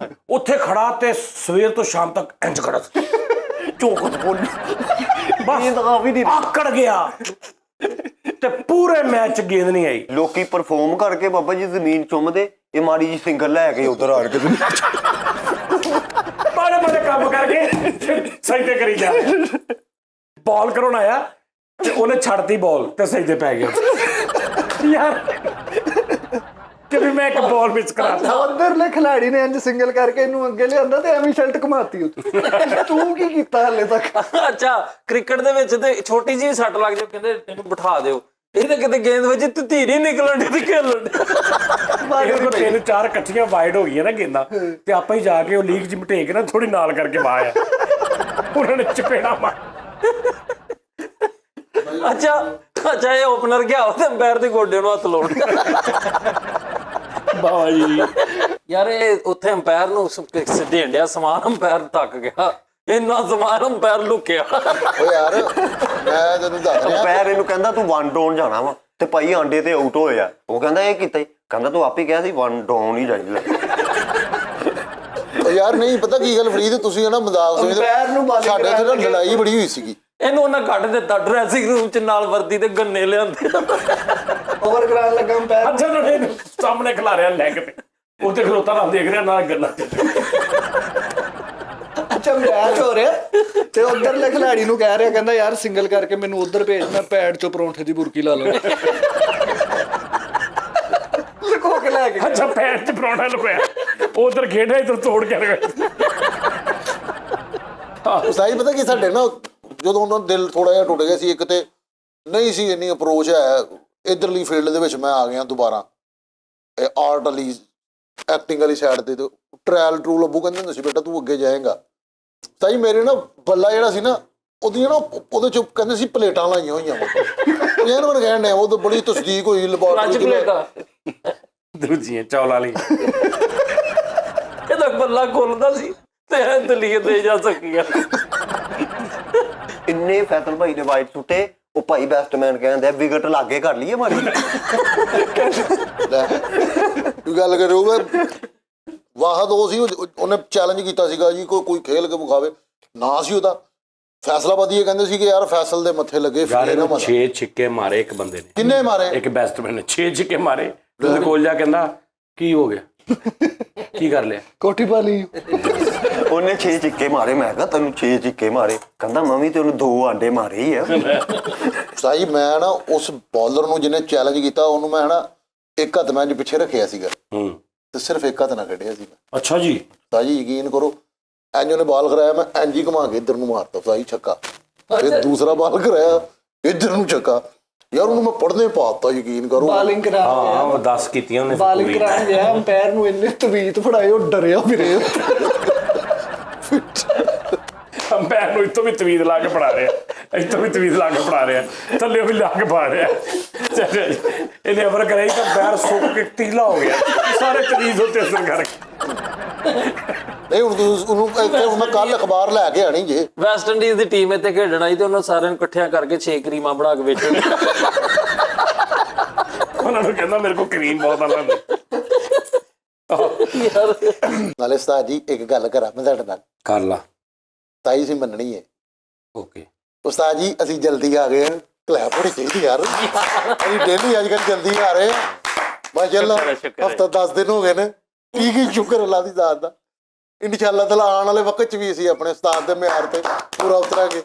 ਉੱਥੇ ਖੜਾ ਤੇ ਸਵੇਰ ਤੋਂ ਸ਼ਾਮ ਤੱਕ ਇੰਜ ਖੜਾ ਚੌਕਤ ਬੋਲ ਬਸ ਆਕੜ ਗਿਆ ਤੇ ਪੂਰੇ ਮੈਚ ਗੇਂਦ ਨਹੀਂ ਆਈ। ਲੋਕੀ ਪਰਫਾਰਮ ਕਰਕੇ ਬਾਬਾ ਜੀ ਜ਼ਮੀਨ ਚੁੰਮਦੇ, ਇਹ ਮਾੜੀ ਜੀ ਸਿੰਗਲ ਲੈ ਕੇ ਉਧਰ ਆੜ ਕੇ ਬੜੇ ਕੰਮ ਕਰਕੇ ਸਹੀ ਤੇ ਕਰੀ ਜਾ। ਬਾਲ ਕਰਾਉਣ ਆਇਆ ਤੇ ਉਹਨੇ ਛੱਡਤੀ ਬਾਲ ਤੇ ਸਹੀ ਤੇ ਪੈ ਗਿਆ। ਯਾਰ ਕਿ ਮੈਂ ਇੱਕ ਬਾਲ ਮਿਸ ਕਰਾਤਾ। ਉਧਰਲੇ ਖਿਲਾੜੀ ਨੇ ਇੰਜ ਸਿੰਗਲ ਕਰਕੇ ਇਹਨੂੰ ਅੱਗੇ ਲਿਆਂਦਾ ਤੇ ਐਵੇਂ ਸ਼ਰਟ ਘੁਮਾਤੀ ਉੱਤੇ। ਤੂੰ ਕੀ ਕੀਤਾ ਹਲੇ ਤੱਕ? ਅੱਛਾ ਕ੍ਰਿਕਟ ਦੇ ਵਿੱਚ ਤੇ ਛੋਟੀ ਜਿਹੀ ਸੱਟ ਲੱਗ ਜਾਓ, ਕਹਿੰਦੇ ਇਹਨੂੰ ਬਿਠਾ ਦਿਓ, ਇਹ ਤਾਂ ਕਿਤੇ ਗੇਂਦ ਵਿੱਚ ਧੀਰੀ ਨਿਕਲਣ ਦੀ ਤੇ ਖੇਲਣ ਇਹ 3-4 ਇਕੱਠੀਆਂ ਵਾਈਡ ਹੋ ਗਈਆਂ ਨਾ ਗੇਂਦਾਂ, ਤੇ ਆਪਾਂ ਹੀ ਜਾ ਕੇ ਉਹ ਲੀਕ ਚ ਮਟੇਕ ਨਾ ਥੋੜੀ ਨਾਲ ਕਰਕੇ ਬਾਇਆ, ਉਹਨਾਂ ਨੇ ਚਪੇੜਾ ਮਾਰ। ਅੱਛਾ ਇਹ ਓਪਨਰ ਗਿਆ ਤੇ ਅੰਪਾਇਰ ਦੇ ਗੋਡੇ ਨੂੰ ਹੱਥ ਲਾਉਣ। ਬਾਬਾ ਜੀ ਯਾਰ ਇਹ ਉੱਥੇ ਅੰਪਾਇਰ ਨੂੰ ਦੇਣ ਡਿਆ ਸਮਾਨ, ਅੰਪਾਇਰ ਥੱਕ ਗਿਆ, ਇੰਨਾ ਸਮਾਨ ਅੰਪਾਇਰ ਲੁਕਿਆ। ਓ ਯਾਰ ਮੈਂ ਤੈਨੂੰ ਦੱਸ ਰਿਹਾ, ਪੈਰ ਇਹਨੂੰ ਕਹਿੰਦਾ ਤੂੰ 1 ਡਾਊਨ ਜਾਣਾ ਵਾ ਤੇ ਭਾਈ ਆਂਡੇ ਤੇ ਆਊਟ ਹੋਇਆ। ਉਹ ਕਹਿੰਦਾ ਇਹ ਕੀਤਾ ਹੀ, ਕਹਿੰਦਾ ਤੂੰ ਆਪੇ ਕਿਹਾ ਸੀ 1 ਡਾਊਨ ਹੀ ਜਾਈ ਲੈ। ਓ ਯਾਰ ਨਹੀਂ ਪਤਾ ਕੀ ਗੱਲ ਫਰੀਦ, ਤੁਸੀਂ ਨਾ ਮਜ਼ਾਕ ਸਮਝਦੇ, ਸਾਡੇ ਇੱਥੇ ਨਾ ਲੜਾਈ ਬੜੀ ਹੋਈ ਸੀਗੀ। ਇਹਨੂੰ ਉਹਨਾਂ ਕੱਢ ਦਿੱਤਾ ਡਰੈਸਿੰਗ ਰੂਮ ਚ, ਨਾਲ ਵਰਦੀ ਤੇ ਗੰਨੇ ਲਿਆਂਦੇ। ਓਵਰ ਕਰਾਉਣ ਲੱਗਾ ਅੰਪਾਇਰ। ਅੱਛਾ ਉਹਨੇ ਸਾਹਮਣੇ ਖਿਲਾ ਰਿਹਾ ਲੈਗ ਤੇ, ਉੱਥੇ ਖਲੋਤਾ ਨਾਲ ਦੇਖ ਰਿਹਾ ਨਾਲ ਗੱਲਾਂ। ਅੱਛਾ ਮੈਚ ਹੋ ਰਿਹਾ ਤੇ ਉਧਰਲੇ ਖਿਲਾੜੀ ਨੂੰ ਕਹਿ ਰਿਹਾ, ਕਹਿੰਦਾ ਯਾਰ ਸਿੰਗਲ ਕਰਕੇ ਮੈਨੂੰ ਉਧਰ ਭੇਜ, ਮੈਂ ਪੈਡ ਚੋਂ ਪਰੌਂਠੇ ਦੀ ਬੁਰਕੀ ਲਾ ਲਵਾਂ। ਲੁਕੋ ਕੇ ਲੈ ਕੇ। ਅੱਛਾ ਪੈਰ 'ਚ ਪਰੌਂਠਾ ਲੁਕਿਆ, ਉਧਰ ਖੇਡਿਆ ਇੱਧਰ ਤੋੜ ਕੇ ਲਗਾ। ਉਸਤਾਦ ਪਤਾ ਕੀ ਸਾਡੇ ਨਾ ਜਦੋਂ ਉਹਨਾਂ ਦਾ ਦਿਲ ਥੋੜਾ ਜਿਹਾ ਟੁੱਟ ਗਿਆ ਸੀ, ਇੱਕ ਤੇ ਨਹੀਂ ਸੀ ਇੰਨੀ ਅਪਰੋਚ ਹੈ ਇਧਰਲੀ ਫੀਲਡ ਦੇ ਵਿੱਚ, ਮੈਂ ਆ ਗਿਆ ਦੁਬਾਰਾ ਆਰਟ ਵਾਲੀ ਐਕਟਿੰਗ ਵਾਲੀ ਸਾਈਡ ਤੇ ਟ੍ਰਾਇਲ ਟਰੂਲ ਅੱਬੂ ਕਹਿੰਦੇ ਹੁੰਦੇ ਸੀ ਬੇਟਾ ਤੂੰ ਅੱਗੇ ਜਾਏਗਾ। ਤਾਂ ਜੀ ਮੇਰੇ ਨਾ ਬੱਲਾ ਜਿਹੜਾ ਸੀ ਨਾ, ਉਹਦੀਆਂ ਨਾ ਉਹਦੇ ਚ ਕਹਿੰਦੇ ਸੀ ਪਲੇਟਾਂ ਲਾਈਆਂ ਹੋਈਆਂ ਇਹਨਾਂ ਨੂੰ ਕਹਿਣ ਡਿਆ, ਉਹ ਤਾਂ ਬੜੀ ਤਸਦੀਕ ਹੋਈ ਲੈਬੋਰਟਰੀ ਦੂਜੀਆਂ ਚੌਲ ਵਾਲੀ। ਇਹਦਾ ਬੱਲਾ ਖੁੱਲਦਾ ਸੀ ਤੇ ਦਲੀਏ ਦੇ ਜਾ ਸਕੀਆਂ। ਇੰਨੇ ਫੈਸਲ ਭਾਈ ਨੇ ਵਾਈਟ ਸੁੱਟੇ, ਉਹ ਭਾਈ ਬੈਟਸਮੈਨ ਕਹਿੰਦਾ ਵਿਕਟ ਲਾਗੇ ਕਰ ਲਈਏ ਮਾੜੀ। ਤੂੰ ਗੱਲ ਕਰੂਗਾ ਵਾਹਦ ਉਹ ਸੀ, ਉਹਨੇ ਚੈਲੰਜ ਕੀਤਾ ਸੀਗਾ ਜੀ ਕੋਈ ਖੇਲ ਕੇ ਮੁਕਾਵੇ ਨਾ ਸੀ ਉਹਦਾ। ਫੈਸਲਾਬਾਦੀ ਇਹ ਕਹਿੰਦੇ ਸੀ ਕਿ ਯਾਰ ਫੈਸਲ ਦੇ ਮੱਥੇ ਲੱਗੇ। 6 ਛਿੱਕੇ ਮਾਰੇ ਇੱਕ ਬੰਦੇ ਨੇ। ਕਿੰਨੇ ਮਾਰੇ? ਇੱਕ ਬੈਟਸਮੈਨ ਨੇ 6 ਛਿੱਕੇ ਮਾਰੇ ਉਹਦੇ ਕੋਲ ਜਾ ਕਹਿੰਦਾ ਕੀ ਹੋ ਗਿਆ, ਕੀ ਕਰ ਲਿਆ? ਕੋਠੀ ਪਾ ਲਈ। ਉਹਨੇ 6 ਚਿੱਕੇ ਮਾਰੇ। ਮੈਂ ਕਿਹਾ ਤੈਨੂੰ 6 ਚਿੱਕੇ ਮਾਰੇ? ਕਹਿੰਦਾ ਮੰਮੀ ਤੇ ਉਹਨੂੰ 2 ਆਂਡੇ ਮਾਰੇ ਹੀ ਆ। ਉਸਤਾਦ ਜੀ ਮੈਂ ਨਾ ਉਸ ਬੋਲਰ ਨੂੰ ਜਿਹਨੇ ਚੈਲੰਜ ਕੀਤਾ ਉਹਨੂੰ ਮੈਂ ਨਾ ਇੱਕ ਹੱਥ ਮੈਂ ਪਿੱਛੇ ਰੱਖਿਆ ਸੀਗਾ ਤੇ ਸਿਰਫ ਇੱਕ ਹੱਥ ਨਾਲ ਕੱਢਿਆ ਸੀ ਮੈਂ। ਅੱਛਾ ਜੀ। ਉਸਤਾਦ ਜੀ ਯਕੀਨ ਕਰੋ, ਇੰਜ ਉਹਨੇ ਬਾਲ ਕਰਾਇਆ, ਮੈਂ ਇੰਜ ਹੀ ਘੁਮਾ ਕੇ ਇੱਧਰ ਨੂੰ ਮਾਰਤਾ ਉਸਤਾਦ ਜੀ ਛੱਕਾ। ਫਿਰ ਦੂਸਰਾ ਬਾਲ ਕਰਾਇਆ ਇੱਧਰ ਨੂੰ ਛੱਕਾ। ਯਾਰ ਉਹਨੂੰ ਮੈਂ ਪੜ੍ਹਨੇ ਪਾਤਾ, ਯਕੀਨ ਕਰੋ। ਬਾਲਿੰਗ ਕਰਾ ਹਾਂ ਉਹ 10 ਕੀਤੀਆਂ ਉਹਨੇ। ਬਾਲਿੰਗ ਕਰਾਉਣ ਗਿਆ ਅੰਪਾਇਰ ਨੂੰ ਇੰਨੇ ਤਵੀਤ ਫੜਾਏ, ਉਹ ਡਰਿਆ ਫਿਰੇ। ਅੰਪਾਇਰ ਨੂੰ ਇੱਥੋਂ ਵੀ ਤਵੀਤ ਲਾ ਕੇ ਫੜਾ ਰਿਹਾ, ਇੱਥੋਂ ਵੀ ਤਵੀਤ ਲਾ ਕੇ ਫੜਾ ਰਿਹਾ, ਥੱਲੇ ਵੀ ਲਾ ਕੇ ਪਾ ਰਿਹਾ। ਇਹਨੇ ਅਮਰ ਕਰਿਆ ਤਾਂ ਅੰਪਾਇਰ ਸੁੱਕ ਕੇ ਤੀਲਾ ਹੋ ਗਿਆ, ਸਾਰੇ ਤਵੀਤ ਉੱਤੇ ਅਸਰ ਕਰਕੇ। ਨਹੀਂ ਹੁਣ ਉਹਨੂੰ ਹੁਣ ਮੈਂ ਕੱਲ ਅਖਬਾਰ ਲੈ ਕੇ ਆਣੀ ਜੇ। ਵੈਸਟ ਇੰਡੀਜ਼ ਦੀ ਟੀਮ ਇੱਥੇ ਖੇਡਣ ਆਈ ਤੇ ਉਹਨਾਂ ਸਾਰਿਆਂ ਨੂੰ ਇਕੱਠਿਆਂ ਕਰਕੇ 6 ਕਰੀਮਾਂ ਬਣਾ ਕੇ ਵੇਚਣ। ਉਹਨਾਂ ਨੂੰ ਕਹਿੰਦਾ ਮੇਰੇ ਕੋਲ ਕਰੀਮ ਬਹੁਤ ਆ ਲੈਂਦੇ। ਨਾਲੇ ਉਸਤਾਦ ਜੀ ਇੱਕ ਗੱਲ ਕਰਾਂ ਮੈਂ ਤੁਹਾਡੇ ਨਾਲ, ਕਰ ਲਾ। ਤਾਈ ਸੀ ਮੰਨਣੀ ਹੈ। ਓਕੇ ਉਸਤਾਦ ਜੀ ਅਸੀਂ ਜਲਦੀ ਆ ਗਏ। ਕਲੈਪ ਹੋਣੀ ਚਾਹੀਦੀ ਯਾਰ, ਅਸੀਂ ਡੇਲੀ ਅੱਜ ਕੱਲ੍ਹ ਜਲਦੀ ਆ ਰਹੇ ਹਾਂ। ਮਾਸ਼ਾਅੱਲਾ ਹਫ਼ਤਾ 10 ਦਿਨ ਹੋ ਗਏ ਨੇ। ਕੀ ਸ਼ੁਕਰ ਅੱਲਾ ਦੀ ਜ਼ਾਤ ਦਾ। ਇਨਸ਼ਾਅੱਲਾ ਤਾਲਾ ਆਉਣ ਵਾਲੇ ਵਕਤ ਚ ਵੀ ਅਸੀਂ ਆਪਣੇ ਉਸਤਾਦ ਦੇ ਮਿਆਰ ਤੇ ਪੂਰਾ ਉਤਰਾਂਗੇ।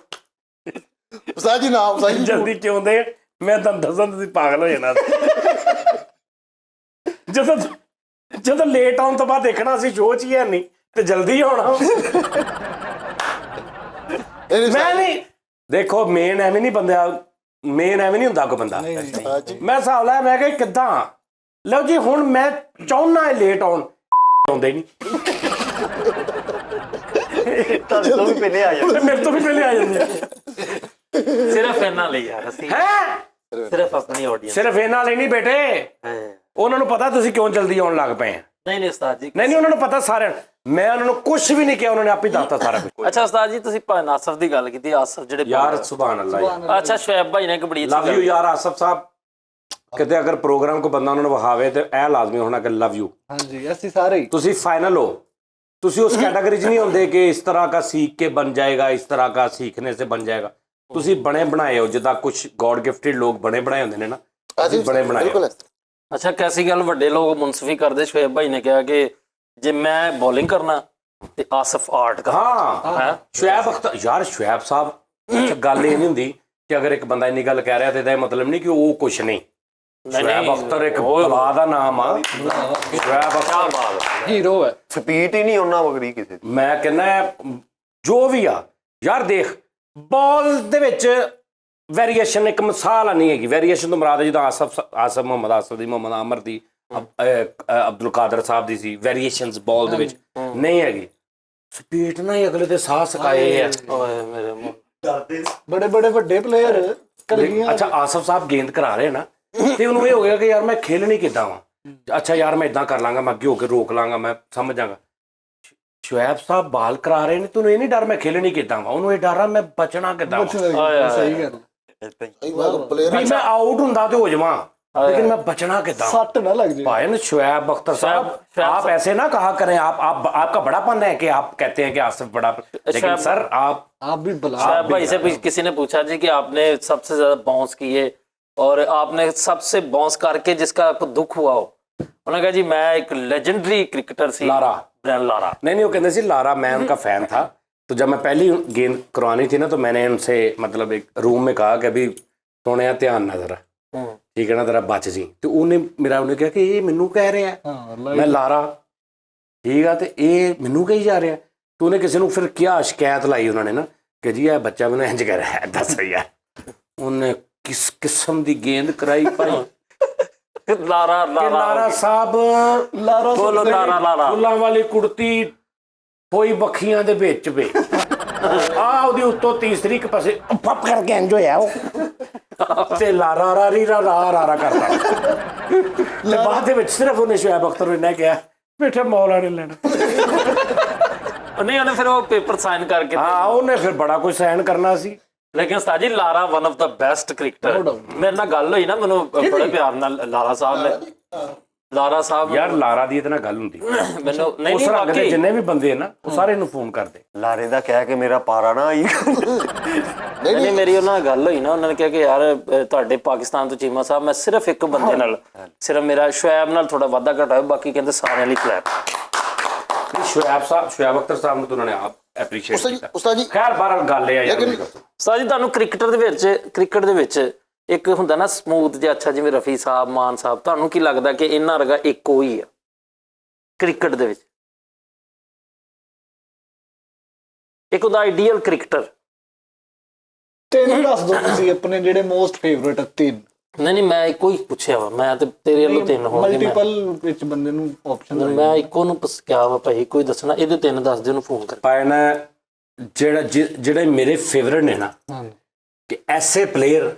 ਉਸਤਾਦ ਜੀ ਨਾਮ ਉਸਤਾਦ ਜੀ ਜਲਦੀ ਕਿਉਂ ਦੇ? ਮੈਂ ਤੁਹਾਨੂੰ ਦੱਸਾਂ ਤੁਸੀਂ ਪਾਗਲ ਹੋ ਜਾਣਾ। ਜਦੋਂ ਲੇਟ ਆਉਣ ਤੋਂ ਬਾਅਦ ਦੇਖਣਾ ਅਸੀਂ ਸ਼ੋਅ 'ਚ ਹੀ ਹੈ ਨਹੀਂ ਤੇ ਜਲਦੀ ਆਉਣਾ। ਮੈਂ ਨਹੀਂ ਦੇਖੋ ਮੇਨ ਐਵੇਂ ਨਹੀਂ ਬੰਦਾ, ਮੇਨ ਐਵੇਂ ਨਹੀਂ ਹੁੰਦਾ ਕੋਈ ਬੰਦਾ। ਮੈਂ ਹਿਸਾਬ ਲਾਇਆ, ਮੈਂ ਕਿਹਾ ਕਿੱਦਾਂ ਲਓ ਜੀ ਹੁਣ ਮੈਂ ਚਾਹੁੰਦਾ ਲੇਟ ਆਉਣ, ਆਉਂਦੇ ਨਹੀਂ। ਤੁਹਾਡੇ ਤੋਂ ਵੀ ਪਹਿਲੇ ਆ ਜਾਂਦੇ। ਮੇਰੇ ਤੋਂ ਵੀ ਪਹਿਲੇ ਆ ਜਾਂਦੇ। ਸਿਰਫ ਇਹਨਾਂ ਲਈ ਯਾਰ, ਅਸੀਂ ਹੈ ਸਿਰਫ ਆਪਣੀ ਆਡੀਅנס। ਸਿਰਫ ਇਹਨਾਂ ਲਈ ਨਹੀਂ ਬੇਟੇ, ਉਹਨਾਂ ਨੂੰ ਪਤਾ ਤੁਸੀਂ ਕਿਉਂ ਜਲਦੀ ਆਉਣ ਲੱਗ ਪਏ ਆ। ਨਹੀਂ ਨਹੀਂ ਉਸਤਾਦ ਜੀ, ਨਹੀਂ ਉਹਨਾਂ ਨੂੰ ਪਤਾ ਸਾਰਿਆਂ ਨੂੰ। ਮੈਂ ਉਹਨਾਂ ਨੂੰ ਕੁਝ ਵੀ ਨਹੀਂ ਕਿਹਾ, ਉਹਨਾਂ ਨੇ ਆਪੇ ਦੱਸਤਾ ਸਾਰਾ ਕੁਝ। ਅੱਛਾ ਉਸਤਾਦ ਜੀ ਤੁਸੀਂ ਭਾਵੇਂ ਆਸਫ ਦੀ ਗੱਲ ਕੀਤੀ, ਆਸਫ ਜਿਹੜੇ ਯਾਰ ਸੁਭਾਨ ਅੱਲਾ ਯਾਰ। ਅੱਛਾ ਸ਼ੁਐਬ ਭਾਈ ਨੇ ਇੱਕ ਬੜੀ ਲਵ ਯੂ ਯਾਰ ਆਸਫ ਸਾਹਿਬ। ਕਿਤੇ ਅਗਰ ਪ੍ਰੋਗਰਾਮ ਕੋ ਬੰਦਾ ਉਹਨਾਂ ਨੂੰ ਵਿਖਾਵੇ ਤੇ ਇਹ ਲਾਜ਼ਮੀ ਹੋਣਾ ਕਿ ਲਵ ਯੂ। ਹਾਂਜੀ ਅਸੀਂ ਸਾਰੇ ਤੁਸੀਂ ਫਾਈਨਲ ਹੋ, ਤੁਸੀਂ उस कैटेगरी च नहीं होंगे कि इस तरह का सीख के बन जाएगा, इस तरह का सीखने से बन जाएगा। ਤੁਸੀਂ ਬਣੇ ਬਣਾਏ ਹੋ, ਜਿੱਦਾਂ ਕੁਝ ਗੋਡ ਗਿਫਟਡ ਲੋਕ ਬਣੇ ਬਣਾਏ ਹੁੰਦੇ ਨੇ ਨਾ, ਅਸੀਂ ਬਣੇ ਬਣਾਏ। ਅੱਛਾ ਕੈਸੀ ਗੱਲ ਵੱਡੇ ਲੋਕ ਮੁਨਸਫੀ ਕਰਦੇ। ਸ਼ੁਐਬ ਭਾਈ ਨੇ ਕਿਹਾ ਕਿ ਜੇ ਮੈਂ ਬੋਲਿੰਗ ਕਰਨਾ ਤੇ ਆਸਫ ਆਰਟ ਕਰ। ਹਾਂ ਸ਼ੁਐਬ ਅਖਤਰ ਯਾਰ, ਸ਼ੁਐਬ ਸਾਹਿਬ ਗੱਲ ਇਹ ਨਹੀਂ ਹੁੰਦੀ ਕਿ ਅਗਰ ਇੱਕ ਬੰਦਾ ਇੰਨੀ ਗੱਲ ਕਹਿ ਰਿਹਾ ਤੇ ਇਹਦਾ ਮਤਲਬ ਨਹੀਂ ਕਿ ਉਹ ਕੁਝ ਨਹੀਂ। ਸ਼ੁਐਬ ਅਖਤਰ ਇੱਕ ਬਲਾ ਦਾ ਨਾਮ ਆ। ਸ਼ੁਐਬ ਅਖਤਰ ਹੀਰੋ ਹੈ। ਸਪੀਡ ਹੀ ਨਹੀਂ ਉਹਨਾਂ ਵਗਰੀ ਕਿਸੇ ਦੀ। ਮੈਂ ਕਹਿੰਦਾ ਜੋ ਵੀ ਆ ਯਾਰ, ਦੇਖ ਬਾਲ ਦੇ ਵਿੱਚ ਵੇਰੀਏਸ਼ਨ ਇੱਕ ਮਿਸਾਲ ਨਹੀਂ ਹੈਗੀ। ਵੇਰੀਏਸ਼ਨ ਤੋਂ ਮੁਰਾਦ ਜਿੱਦਾਂ ਆਸਫ ਮੁਹੰਮਦ ਆਸਫ ਦੀ, ਮੁਹੰਮਦ ਆਮਰ ਦੀ, ਅਬਦੁਲ ਕਾਦਰ ਸਾਹਿਬ ਦੀ ਸੀ। ਵੇਰੀਏਸ਼ਨਸ ਬਾਲ ਦੇ ਵਿੱਚ ਨਹੀਂ ਹੈਗੀ। ਸਪੀਡ ਨਾ ਹੀ ਅਗਲੇ ਦੇ ਸਾਹ ਸਕਾਏ ਆ। ਓਏ ਮੇਰੇ ਮੂੰਹ ਬੜੇ ਬੜੇ ਵੱਡੇ ਪਲੇਅਰ ਕਲਗੀਆਂ। ਅੱਛਾ ਆਸਫ ਸਾਹਿਬ ਗੇਂਦ ਕਰਾ ਰਹੇ ਨਾ ਤੇ ਉਹਨੂੰ ਇਹ ਹੋ ਗਿਆ ਕਿ ਯਾਰ ਮੈਂ ਖੇਲਣੀ ਕਿੱਦਾਂ ਵਾ। ਅੱਛਾ ਯਾਰ ਮੈਂ ਇਦਾਂ ਕਰ ਲਾਂਗਾ, ਮੈਂ ਅੱਗੇ ਹੋ ਕੇ ਰੋਕ ਲਾਂਗਾ, ਮੈਂ ਸਮਝ ਜਾਗਾ। ਸ਼ੁਐਬ ਸਾਹਿਬ ਬਾਲ ਕਰਾ ਰਹੇ ਨੇ, ਤੈਨੂੰ ਇਹ ਨਹੀਂ ਡਰ ਮੈਂ ਖੇਲਣੀ ਕਿੱਦਾਂ ਵਾ, ਉਹਨੂੰ ਇਹ ਡਰ ਆ ਮੈਂ ਬਚਣਾ ਕਿੱਦਾਂ ਵਾ। ਸਹੀ ਗੱਲ। ਵੀ ਮੈਂ ਆਊਟ ਹੁੰਦਾ ਤੇ ਹੋ ਜਾਵਾਂ, लेकिन मैं बचना कितना। सट ना लग जाए। भाई शुएब अख्तर साहब, आप ऐसे ना कहा करें। आप आपका बड़ापन है कि आप कहते हैं कि आसिफ बड़ा, लेकिन सर आप भी शुएब भाई से किसी ने पूछा जी कि आपने सबसे ज्यादा बाउंस किए और आपने सबसे बाउंस करके जिसका आपको दुख हुआ हो, उन्होंने कहा जी मैं एक लेजेंडरी क्रिकेटर सी लारा, ब्रायन लारा। नहीं वो कहते सी लारा, मैं उनका फैन था। तो जब मैं पहली गेंद करवानी थी ना, तो मैंने उनसे मतलब एक रूम में कहा कि अभी सोने ध्यान ना जरा, ठीक है ना, तेरा बच जी। तो उन्हें कहा कि ये मैनू कह रहे हैं, मैं लारा ठीक है, तो ये मैनू कही जा रहे हैं। तो उन्हें किसी ने फिर क्या शिकायत लाई उन्होंने ना कि जी यह बच्चा मैंने इंज कह रहा है, दस यार उन्हें किस किस्म की गेंद कराई भाई। लारा साहब, लारा बोलो लारा, लारा फुल्लां वाली कुर्ती होई बखियां दे विच वे आ ओदी उत्तों तीसरी एक पासे पप करके इंज होया ਉਹ ਤੇ ਲਾਰਾ ਰਾਰੀ ਰਾਰਾ ਕਰਦਾ। ਤੇ ਬਾਅਦ ਦੇ ਵਿੱਚ ਸਿਰਫ ਉਹਨੇ ਸ਼ੁਐਬ ਅਖਤਰ ਨੇ ਕਿਹਾ ਬੇਟਾ ਮੌਲਾ ਨੇ ਲੈਣਾ। ਨਹੀਂ ਉਹਨੇ ਫਿਰ ਉਹ ਪੇਪਰ ਸਾਈਨ ਕਰਕੇ, ਹਾਂ ਉਹਨੇ ਫਿਰ ਬੜਾ ਕੁਝ ਸਾਈਨ ਕਰਨਾ ਸੀ। ਲੇਕਿਨ ਉਸਤਾਦ ਜੀ ਲਾਰਾ one of the best cricketer. ਮੇਰੇ ਨਾਲ ਗੱਲ ਹੋਈ ਨਾ, ਮੈਨੂੰ ਬੜੇ ਪਿਆਰ ਨਾਲ ਲਾਰਾ ਸਾਹਿਬ ਨੇ ਲਾਰਾ ਸਾਹਿਬ ਯਾਰ ਲਾਰਾ ਦੀ ਇਹਦੇ ਨਾਲ ਗੱਲ ਹੁੰਦੀ ਮੈਨੂੰ ਨਹੀਂ ਉਸ ਨਹੀਂ ਰੰਗ ਦੇ ਵਾਕਈ ਜਿੰਨੇ ਵੀ ਬੰਦੇ ਨਾ ਉਹ ਸਾਰੇ ਨੂੰ ਫੋਨ ਕਰਦੇ। ਲਾਰੇ ਦਾ ਕਹਿ ਕੇ ਮੇਰਾ ਪਾਰਾ ਨਾ ਆਈ। ਨਹੀਂ ਮੇਰੀ ਉਹਨਾਂ ਨਾਲ ਗੱਲ ਹੋਈ ਨਾ, ਉਹਨਾਂ ਨੇ ਕਿਹਾ ਕਿ ਯਾਰ ਤੁਹਾਡੇ ਪਾਕਿਸਤਾਨ ਤੋਂ ਚੀਮਾ ਸਾਹਿਬ ਮੈਂ ਸਿਰਫ ਇੱਕ ਬੰਦੇ ਨਾਲ, ਸਿਰਫ ਮੇਰਾ ਸ਼ੁਐਬ ਨਾਲ ਥੋੜਾ ਵਾਧਾ ਘਟਾ ਹੋਇਆ, ਬਾਕੀ ਕਹਿੰਦੇ ਸਾਰਿਆਂ ਲਈ ਕਲੈਪ। ਸ਼ੁਐਬ ਅਖਤਰ ਸਾਹਿਬ ਨੂੰ ਤਾਂ ਉਹਨਾਂ ਨੇ ਆਪ ਐਪਰੀਸ਼ੀਏਟ ਕੀਤਾ। ਉਸਤਾਦ ਜੀ ਖੈਰ ਬਾਹਰ ਗੱਲ ਇਹ ਆ ਯਾਰ, ਉਸਤਾਦ ਜੀ ਤੁਹਾਨੂੰ ਕ੍ਰਿਕਟ ਦੇ ਵਿੱਚ ਇੱਕ ਹੁੰਦਾ ਨਾ ਸਮੂਥ ਜਿਹਾ, ਅੱਛਾ ਜਿਵੇਂ ਰਫੀ ਸਾਹਿਬ, ਮਾਨ ਸਾਹਿਬ, ਤੁਹਾਨੂੰ ਕੀ ਲੱਗਦਾ ਕਿ ਇਹਨਾਂ ਵਰਗਾ ਇੱਕੋ ਹੀ ਆ ਕ੍ਰਿਕਟ ਦੇ ਵਿੱਚ? ਇੱਕ ਹੁੰਦਾ ਆਈਡੀਅਲ ਕ੍ਰਿਕਟਰ। ਤਿੰਨ ਦੱਸ ਦਿਓ ਤੁਸੀਂ ਆਪਣੇ ਜਿਹੜੇ ਮੋਸਟ ਫੇਵਰਿਟ ਤਿੰਨ। ਨਹੀਂ ਮੈਂ ਇੱਕੋ ਹੀ ਪੁੱਛਿਆ ਵਾ, ਮੈਂ ਤੇ ਤੇਰੇ ਵੱਲੋਂ ਤਿੰਨ ਹੋਣਗੇ। ਮਲਟੀਪਲ ਵਿੱਚ ਬੰਦੇ ਨੂੰ ਆਪਸ਼ਨ ਮੈਂ ਇੱਕੋ ਨੂੰ ਕਿਹਾ ਵਾ ਭਾਈ ਕੋਈ ਦੱਸਣਾ, ਇਹਦੇ ਤਿੰਨ ਦੱਸ ਦਿਓ, ਉਹਨੂੰ ਫੋਨ ਕਰ। ਪਾਇਆ ਨਾ ਜਿਹੜੇ ਮੇਰੇ ਫੇਵਰਿਟ ਨੇ ਨਾ ਕਿ ਐਸੇ ਪਲੇਅਰ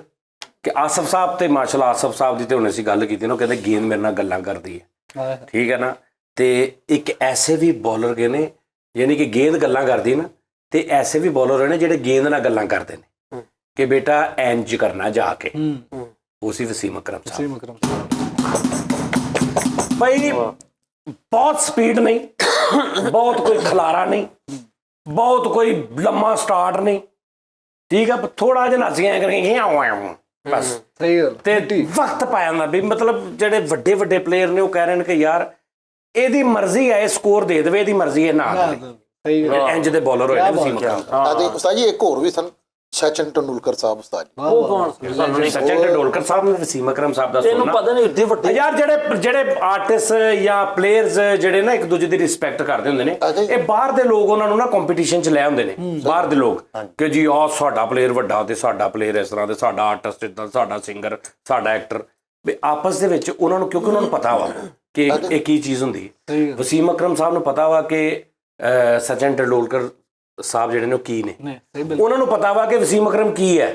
ਕਿ ਆਸਫ ਸਾਹਿਬ ਤੇ ਮਾਸ਼ਾਅੱਲਾ ਆਸਫ ਸਾਹਿਬ ਦੀ ਤੇ ਹੁਣ ਅਸੀਂ ਗੱਲ ਕੀਤੀ ਨਾ, ਉਹ ਕਹਿੰਦੇ ਗੇਂਦ ਮੇਰੇ ਨਾਲ ਗੱਲਾਂ ਕਰਦੀ ਹੈ, ਠੀਕ ਹੈ ਨਾ। ਤੇ ਇੱਕ ਐਸੇ ਵੀ ਬੋਲਰ ਗਏ ਨੇ ਯਾਨੀ ਕਿ ਗੇਂਦ ਗੱਲਾਂ ਕਰਦੀ ਨਾ, ਤੇ ਐਸੇ ਵੀ ਬੋਲਰ ਨੇ ਜਿਹੜੇ ਗੇਂਦ ਨਾਲ ਗੱਲਾਂ ਕਰਦੇ ਨੇ ਕਿ ਬੇਟਾ ਇੰਜ ਕਰਨਾ ਜਾ ਕੇ। ਉਹ ਸੀ ਵਸੀਮ ਅਕਰਮ ਸਾਹਿਬ। ਭਾਈ ਬਹੁਤ ਸਪੀਡ ਨਹੀਂ, ਬਹੁਤ ਕੋਈ ਖਲਾਰਾ ਨਹੀਂ, ਬਹੁਤ ਕੋਈ ਲੰਮਾ ਸਟਾਰਟ ਨਹੀਂ, ਠੀਕ ਆ, ਥੋੜਾ ਜਿਹਾ ਨਸੀਆਂ ਕਰਕੇ ਬਸ। ਸਹੀ ਗੱਲ। ਤੇ ਵਕਤ ਪਾ ਜਾਂਦਾ ਵੀ ਮਤਲਬ ਜਿਹੜੇ ਵੱਡੇ ਵੱਡੇ ਪਲੇਅਰ ਨੇ ਉਹ ਕਹਿ ਰਹੇ ਨੇ ਕਿ ਯਾਰ ਇਹਦੀ ਮਰਜ਼ੀ ਹੈ, ਇਹ ਸਕੋਰ ਦੇ ਦੇਵੇ, ਇਹਦੀ ਮਰਜ਼ੀ ਹੈ ਨਾ ਦੇਵੇ। ਸਹੀ ਗੱਲ। ਇੰਜ ਦੇ ਬੋਲਰ ਹੋਏ ਨੇ ਵਸੀਮ ਅਕਰਮ। ਉਸਤਾਦ ਜੀ ਇੱਕ ਹੋਰ ਵੀ ਸਨ, ਸਚਿਨ ਟੈਂਡੂਲਕਰ ਸਾਹਿਬ ਉਸਤਾਦ ਜੀ। ਉਹ ਕੌਣ ਸੀ? ਸਾਨੂੰ ਨਹੀਂ ਸਚਿਨ ਟੈਂਡੂਲਕਰ ਸਾਹਿਬ ਨੇ ਵਸੀਮ ਅਕਰਮ ਸਾਹਿਬ ਦਾ ਤੈਨੂੰ ਸੁਣਨਾ। ਪਤਾ ਨਹੀਂ ਏਡੇ ਵੱਡੇ ਯਾਰ ਜਿਹੜੇ ਆਰਟਿਸਟ ਜਾਂ ਪਲੇਅਰਸ ਜਿਹੜੇ ਨਾ ਇੱਕ ਦੂਜੇ ਦੀ ਰਿਸਪੈਕਟ ਕਰਦੇ ਹੁੰਦੇ ਨੇ, ਇਹ ਬਾਹਰ ਦੇ ਲੋਕ ਉਹਨਾਂ ਨੂੰ ਨਾ ਕੰਪੀਟੀਸ਼ਨ 'ਚ ਲੈ ਆਉਂਦੇ ਨੇ, ਬਾਹਰ ਦੇ ਲੋਕ ਕਿ ਜੀ ਆਹ ਸਾਡਾ ਪਲੇਅਰ ਵੱਡਾ ਤੇ ਸਾਡਾ ਪਲੇਅਰ ਇਸ ਤਰ੍ਹਾਂ ਤੇ ਸਾਡਾ ਆਰਟਿਸਟ ਇਦਾਂ, ਸਾਡਾ ਸਿੰਗਰ, ਸਾਡਾ ਐਕਟਰ। ਵੀ ਆਪਸ ਦੇ ਵਿੱਚ ਉਹਨਾਂ ਨੂੰ, ਕਿਉਂਕਿ ਉਹਨਾਂ ਨੂੰ ਪਤਾ ਵਾ ਕਿ ਇਹ ਕੀ ਚੀਜ਼ ਹੁੰਦੀ ਹੈ। ਵਸੀਮ ਅਕਰਮ ਸਾਹਿਬ ਨੂੰ ਪਤਾ ਵਾ ਕਿ ਸਚਿਨ ਟੈਂਡੂਲਕਰ ਸਾਹਿਬ ਜਿਹੜੇ ਨੇ ਉਹ ਕੀ ਨੇ, ਉਹਨਾਂ ਨੂੰ ਪਤਾ ਵਾ ਕਿ ਵਸੀਮ ਅਕਰਮ ਕੀ ਹੈ,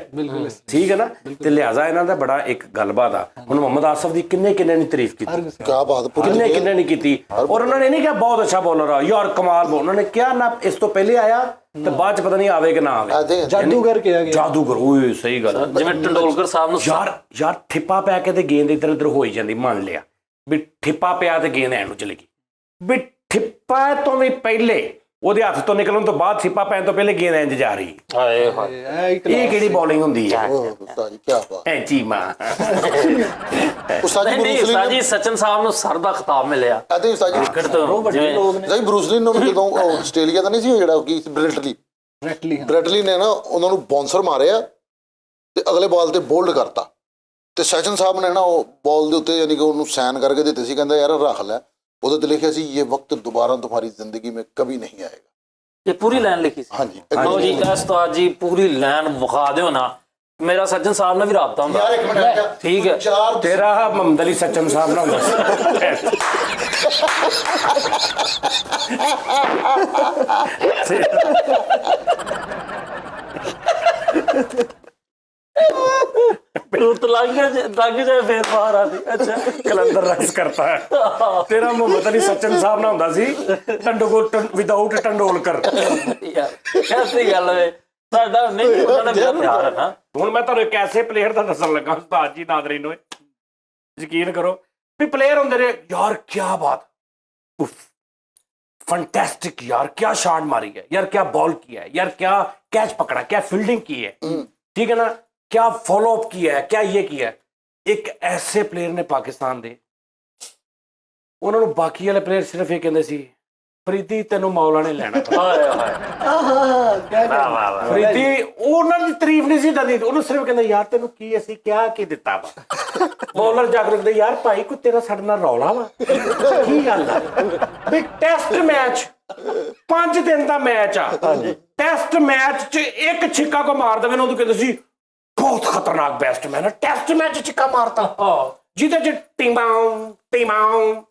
ਠੀਕ ਹੈ ਨਾ। ਤੇ ਲਿਹਾਜ਼ਾ ਇਹਨਾਂ ਦਾ ਬੜਾ ਇੱਕ ਗੱਲਬਾਤ ਆ। ਹੁਣ ਮੁਹੰਮਦ ਆਸਫ ਦੀ ਕਿੰਨੇ ਨੇ ਤਾਰੀਫ ਕੀਤੀ, ਕਿਆ ਬਾਤ, ਕਿੰਨੇ ਨਹੀਂ ਕੀਤੀ। ਔਰ ਉਹਨਾਂ ਨੇ ਨਹੀਂ ਕਿਹਾ ਬਹੁਤ ਅੱਛਾ ਬੋਲਰ ਆ ਯਾਰ, ਕਮਾਲ ਬੋਲ, ਉਹਨਾਂ ਨੇ ਕਿਹਾ ਨਾ ਇਸ ਤੋਂ ਪਹਿਲੇ ਆਇਆ ਤੇ ਬਾਅਦ ਚ ਪਤਾ ਨਹੀਂ ਆਵੇ ਕਿ ਨਾ ਆਵੇ। ਜਾਦੂਗਰ ਕਿਹਾ ਗਿਆ। ਜਾਦੂਗਰ, ਓਏ ਸਹੀ ਗੱਲ। ਜਿਵੇਂ ਟੈਂਡੂਲਕਰ ਸਾਹਿਬ ਨੂੰ ਯਾਰ ਠਿੱਪਾ ਪੈ ਕੇ ਤੇ ਗੇਂਦ ਇੱਧਰ ਉੱਧਰ ਹੋਈ ਜਾਂਦੀ, ਮੰਨ ਲਿਆ ਵੀ ਠਿੱਪਾ ਪਿਆ ਤੇ ਗੇਂਦ ਐਨ ਨੂੰ ਚਲੀ ਗਈ, ਵੀ ਠਿੱਪਾ ਤੋਂ ਵੀ ਪਹਿਲੇ ਉਹਦੇ ਹੱਥ ਤੋਂ ਨਿਕਲਣ ਤੋਂ ਬਾਅਦ ਠਿੱਪਾ ਪੈਣ ਤੋਂ ਪਹਿਲੇ ਗੇਂਦ ਇੰਜ ਜਾ ਰਹੀ। ਹਾਏ ਹਾਏ, ਇਹ ਕਿਹੜੀ ਬੋਲਿੰਗ ਹੁੰਦੀ ਹੈ? ਉਸਤਾਦ ਜੀ ਕਿਆ ਬਾਤ। ਐ ਚੀਮਾ। ਉਸਤਾਦ ਜੀ ਨਹੀਂ ਉਸਤਾਦ ਜੀ ਸਚਿਨ ਸਾਹਿਬ ਨੂੰ ਸਰ ਦਾ ਖਿਤਾਬ ਮਿਲਿਆ ਅਤੇ ਉਸਤਾਦ ਜੀ ਕ੍ਰਿਕਟ ਤੋਂ। ਜਿਵੇਂ ਜੀ ਬਰੂਸਲੀ ਨੂੰ ਜਦੋਂ ਆਸਟ੍ਰੇਲੀਆ ਦਾ ਨਹੀਂ ਸੀ ਜਿਹੜਾ ਕੀ ਬ੍ਰੈਡਲੀ ਨੇ ਨਾ ਉਹਨਾਂ ਨੂੰ ਬਾਉਂਸਰ ਮਾਰਿਆ ਤੇ ਅਗਲੇ ਬਾਲ ਤੇ ਬੋਲਡ ਕਰਤਾ, ਤੇ ਸਚਿਨ ਸਾਹਿਬ ਨੇ ਨਾ ਉਹ ਬਾਲ ਦੇ ਉੱਤੇ ਯਾਨੀ ਕਿ ਉਹਨੂੰ ਸਾਈਨ ਕਰਕੇ ਦਿੱਤੇ ਸੀ, ਕਹਿੰਦਾ ਯਾਰ ਰੱਖ ਲੈ। ਉਹਦੇ ਤੇ ਲਿਖਿਆ ਸੀ ਇਹ ਵਕਤ ਦੁਬਾਰਾ तुम्हारी ਜ਼ਿੰਦਗੀ में कभी नहीं आएगा। ਇਹ ਪੂਰੀ ਲਾਈਨ ਲਿਖੀ ਸੀ। ਹਾਂਜੀ ਲਓ ਜੀ ਉਸਤਾਦ ਜੀ ਪੂਰੀ ਲਾਈਨ ਵਿਖਾ ਦਿਓ ਨਾ, ਮੇਰਾ ਸਚਿਨ ਸਾਹਿਬ ਨਾਲ ਵੀ ਰਾਬਤਾ ਹੁੰਦਾ। ਯਾਰ ਇੱਕ ਮਿੰਟ, ਠੀਕ ਹੈ। ਚਾਰ ਤੇਰਾ ਮੁਹੰਮਦ ਅਲੀ ਸਚਿਨ ਸਾਹਿਬ ਨਾਲ ਹੁੰਦਾ ਰੁੱਤ ਲੱਗ ਜਾਏ ਫੇਰ ਬਾਹਰ ਆ ਦੀ। ਅੱਛਾ ਕਲੰਦਰ ਰਕਸ ਕਰਤਾ ਹੈ। ਤੇਰਾ ਮੁਹੰਮਦ ਅਲੀ ਸਚਿਨ ਸਾਹਿਬ ਨਾਲ ਹੁੰਦਾ ਸੀ ਟੰਡੋਲਕਰ ਵਿਦਆਊਟ ਟੰਡੋਲਕਰ। ਯਾਰ ਐਸੀ ਗੱਲ ਵੇ ਸਾਡਾ ਨਹੀਂ, ਉਹਨਾਂ ਦਾ ਮੇਰਾ ਪਿਆਰ ਹੈ ਨਾ। ਹੁਣ ਮੈਂ ਤੁਹਾਨੂੰ ਇੱਕ ਐਸੇ ਪਲੇਅਰ ਦਾ ਦੱਸਣ ਲੱਗਾ ਉਸਤਾਦ ਜੀ, ਨਾਜ਼ਰੀਨ ਓਏ ਯਕੀਨ ਕਰੋ ਵੀ ਪਲੇਅਰ ਹੁੰਦੇ ਨੇ ਯਾਰ, ਕਿਆ ਬਾਤ, ਉਫ फंटेस्टिक यार, क्या शॉट मारी है यार, क्या बॉल किया है यार, क्या कैच पकड़ा, क्या फील्डिंग की है, ठीक है ना, क्या फॉलो अप किया है, क्या ये किया है। एक ऐसे प्लेयर ने पाकिस्तान दे उन्होंने बाकी वाले प्लेयर सिर्फ ये कहते सी ਫਰੀਦੀ ਤੈਨੂੰ ਮੌਲਾ ਨੇ ਲੈਣਾ। ਹਾਏ ਹਾਏ ਵਾਹ ਵਾਹ ਵਾਹ। ਫਰੀਦੀ ਉਹਨਾਂ ਦੀ ਤਾਰੀਫ ਨਹੀਂ ਸੀ ਦਦੀ, ਉਹਨੂੰ ਸਿਰਫ ਕਹਿੰਦਾ ਯਾਰ ਤੈਨੂੰ ਕੀ ਅਸੀਂ ਕਿਹਾ ਕੀ ਦਿੱਤਾ ਵਾ। ਬੋਲਰ ਜਾ ਕੇ ਕਹਿੰਦੇ ਯਾਰ ਭਾਈ ਕੋਈ ਤੇਰਾ ਸਾਡੇ ਨਾਲ ਰੌਲਾ ਵਾ, ਕੀ ਗੱਲ ਆ ਵੀ ਟੈਸਟ ਮੈਚ 5 ਦਿਨ ਦਾ ਮੈਚ ਆ, ਟੈਸਟ ਮੈਚ 'ਚ ਇੱਕ ਛਿੱਕਾ ਕੋ ਮਾਰ ਦੇਵੇ ਨਾ ਉਹਨੂੰ ਕਹਿੰਦੇ ਸੀ ਬਹੁਤ ਖਤਰਨਾਕ ਬੈਟਸਮੈਨ, ਟੈਸਟ ਮੈਚ 'ਚ ਛਿੱਕਾ ਮਾਰਤਾ ਜਿਹਦੇ 'ਚ ਟੀਮਾਂ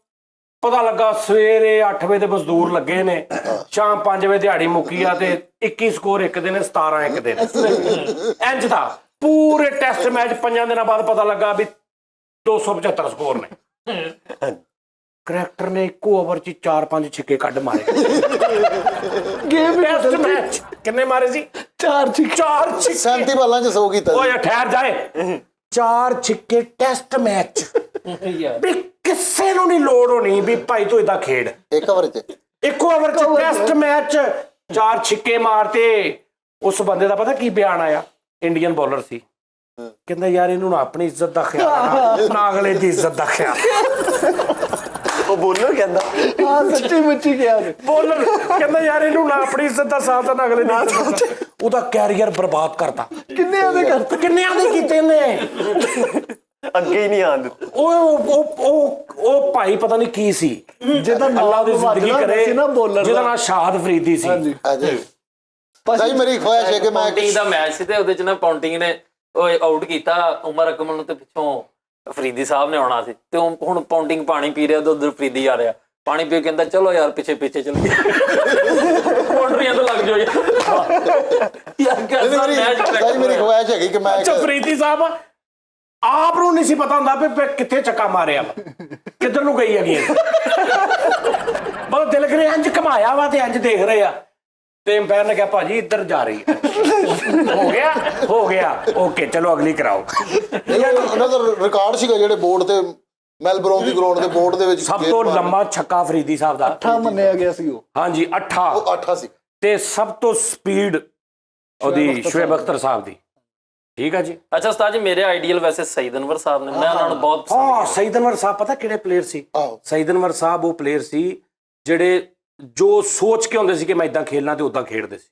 ਪਤਾ ਲੱਗਾ ਸਵੇਰੇ 8 ਵਜੇ ਦੇ ਮਜ਼ਦੂਰ ਲੱਗੇ ਨੇ, ਸ਼ਾਮ 5 ਵਜੇ ਦਿਹਾੜੀ ਮੁੱਕੀ ਆ ਤੇ 21 ਸਕੋਰ ਇੱਕ ਦਿਨ, 17 ਇੱਕ ਦਿਨ, ਇੰਜ ਦਾ ਪੂਰੇ ਟੈਸਟ ਮੈਚ 5 ਦਿਨਾਂ ਬਾਅਦ ਪਤਾ ਲੱਗਾ ਵੀ 275 ਸਕੋਰ ਨੇ। ਕਰੈਕਟਰ ਨੇ ਇੱਕੋ ਓਵਰ 'ਚ 4-5 ਛਿੱਕੇ ਕੱਢ ਮਾਰੇ। ਗੇਮ ਟੈਸਟ ਮੈਚ ਕਿੰਨੇ ਮਾਰੇ ਸੀ? 4 ਛਿੱਕੇ। 37 ਬਾਲਾਂ 'ਚ 100 ਕੀਤਾ। ਓਏ ਠਹਿਰ ਜਾਏ, 4 ਛਿੱਕੇ ਟੈਸਟ ਮੈਚ ਵੀ ਕਿਸੇ ਨੂੰ ਨਹੀਂ ਲੋੜ ਹੋਣੀ ਵੀ ਭਾਈ ਤੂੰ ਇਦਾਂ ਖੇਡ। ਇੱਕ ਵਾਰ ਤੇ ਇੱਕੋ ਓਵਰ ਚ ਟੈਸਟ ਮੈਚ 4 ਛਿੱਕੇ ਮਾਰਤੇ। ਉਸ ਬੰਦੇ ਦਾ ਪਤਾ ਕੀ ਬਿਆਨ ਆਇਆ? ਇੰਡੀਅਨ ਬੋਲਰ ਸੀ, ਕਹਿੰਦਾ ਯਾਰ ਇਹਨੂੰ ਨਾ ਆਪਣੀ ਇੱਜ਼ਤ ਦਾ ਖਿਆਲ ਨਾ ਅਗਲੇ ਦੀ ਇੱਜ਼ਤ ਦਾ ਖਿਆਲ। ਉਹ ਬੋਲਰ ਕਹਿੰਦਾ ਹਾਂ ਸੱਚੀ ਮੁੱਚੀ ਕਿਹਾ ਨੇ। ਬੋਲਰ ਕਹਿੰਦਾ ਯਾਰ ਇਹਨੂੰ ਨਾ ਆਪਣੀ ਇੱਜ਼ਤ ਦਾ ਸਾਥ ਨਾ ਅਗਲੇ ਦੀ ਇੱਜ਼ਤ ਦਾ। ਉਹਦਾ ਕੈਰੀਅਰ ਬਰਬਾਦ ਕਰਤਾ। ਕਿੰਨੇ ਉਹਦੇ ਕਰਤੇ? ਕਿੰਨਿਆਂ ਦੇ ਕੀਤੇ ਨੇ, ਅੱਗੇ ਹੀ ਨਹੀਂ ਆਉਣ ਦਿੱਤਾ। ਉਹ ਭਾਈ ਪਤਾ ਨਹੀਂ ਕੀ ਸੀ, ਜਿਹਦਾ ਅੱਲਾ ਦੀ ਜ਼ਿੰਦਗੀ ਕਰੇ, ਸੀ ਨਾ ਬੋਲਰ ਜਿਹਦਾ ਨਾਂ ਸ਼ਾਹਦ ਫਰੀਦੀ ਸੀ। ਹਾਂਜੀ ਅਜੇ ਸਾਈ ਮੇਰੀ ਖੁਆਇਸ਼ ਹੈ ਕਿ ਮੈਂ ਪੌਂਟਿੰਗ ਦਾ ਮੈਚ ਸੀ ਤੇ ਉਹਦੇ ਚ ਨਾ ਪੌਂਟਿੰਗ ਨੇ ਉਹ ਆਊਟ ਕੀਤਾ ਉਮਰ ਅਕਮਲ ਨੂੰ ਤੇ ਪਿੱਛੋਂ ਫਰੀਦੀ ਸਾਹਿਬ ਨੇ ਆਉਣਾ ਸੀ ਤੇ ਹੁਣ ਪੌਂਟਿੰਗ ਪਾਣੀ ਪੀ ਰਿਹਾ ਤੇ ਉਧਰ ਫਰੀਦੀ ਆ ਰਿਹਾ ਪਾਣੀ ਪੀ ਕਹਿੰਦਾ ਚਲੋ ਯਾਰ ਪਿੱਛੇ ਪਿੱਛੇ ਚਲੋ ਪੌਂਟਰੀਆਂ ਤੋਂ ਲੱਗ ਜਾਓ ਯਾਰ ਸਾਈ ਮੇਰੀ ਖੁਆਇਸ਼ ਹੈਗੀ ਕਿ ਮੈਂ ਅੱਛਾ ਫਰੀਦੀ ਸਾਹਿਬ ਆਪ ਨੂੰ ਨਹੀਂ ਸੀ ਪਤਾ ਹੁੰਦਾ ਵੀ ਕਿੱਥੇ ਚੱਕਾ ਮਾਰਿਆ ਵਾ, ਕਿੱਧਰ ਨੂੰ ਗਈ ਹੈਗੀ ਬਸ ਦਿਲ ਕਰੇ ਇੰਜ ਘਮਾਇਆ ਵਾ ਤੇ ਇੰਜ ਦੇਖ ਰਹੇ ਆ ਤੇ ਅੰਪਾਇਰ ਨੇ ਕਿਹਾ ਭਾਜੀ ਇੱਧਰ ਜਾ ਰਹੀ ਹੈ। ਹੋ ਗਿਆ ਓਕੇ ਚਲੋ ਅਗਲੀ ਕਰਾਓ। ਉਹਨਾਂ ਦਾ ਰਿਕਾਰਡ ਸੀਗਾ ਜਿਹੜੇ ਬੋਰਡ ਤੇ ਮੈਲਬੌਰਨ ਦੀ ਗਰਾਊਂਡ ਦੇ ਬੋਰਡ ਦੇ ਵਿੱਚ ਸਭ ਤੋਂ ਲੰਮਾ ਛੱਕਾ ਫਰੀਦੀ ਸਾਹਿਬ ਦਾ 8 ਮੰਨਿਆ ਗਿਆ ਸੀ ਉਹ। ਹਾਂਜੀ 8 ਉਹ 8 ਸੀ ਤੇ ਸਭ ਤੋਂ ਸਪੀਡ ਉਹਦੀ ਸ਼ੁਏਬ ਅਖਤਰ ਸਾਹਿਬ ਦੀ। ਠੀਕ ਆ ਜੀ। ਅੱਛਾ ਉਸਤਾਦ ਜੀ ਮੇਰੇ ਆਈਡੀਅਲ ਵੈਸੇ ਸਈਦ ਅਨਵਰ ਸਾਹਿਬ ਨੇ, ਮੈਂ ਉਹਨਾਂ ਨੂੰ ਬਹੁਤ ਪਸੰਦ ਹਾਂ ਸਈਦ ਅਨਵਰ ਸਾਹਿਬ ਪਤਾ ਕਿਹੜੇ ਪਲੇਅਰ ਸੀ? ਆਹੋ ਸਈਦ ਅਨਵਰ ਸਾਹਿਬ ਉਹ ਪਲੇਅਰ ਸੀ ਜਿਹੜੇ ਜੋ ਸੋਚ ਕੇ ਹੁੰਦੇ ਸੀ ਕਿ ਮੈਂ ਇਦਾਂ ਖੇਲਣਾ ਤੇ ਉਦਾਂ ਖੇਡਦੇ ਸੀ।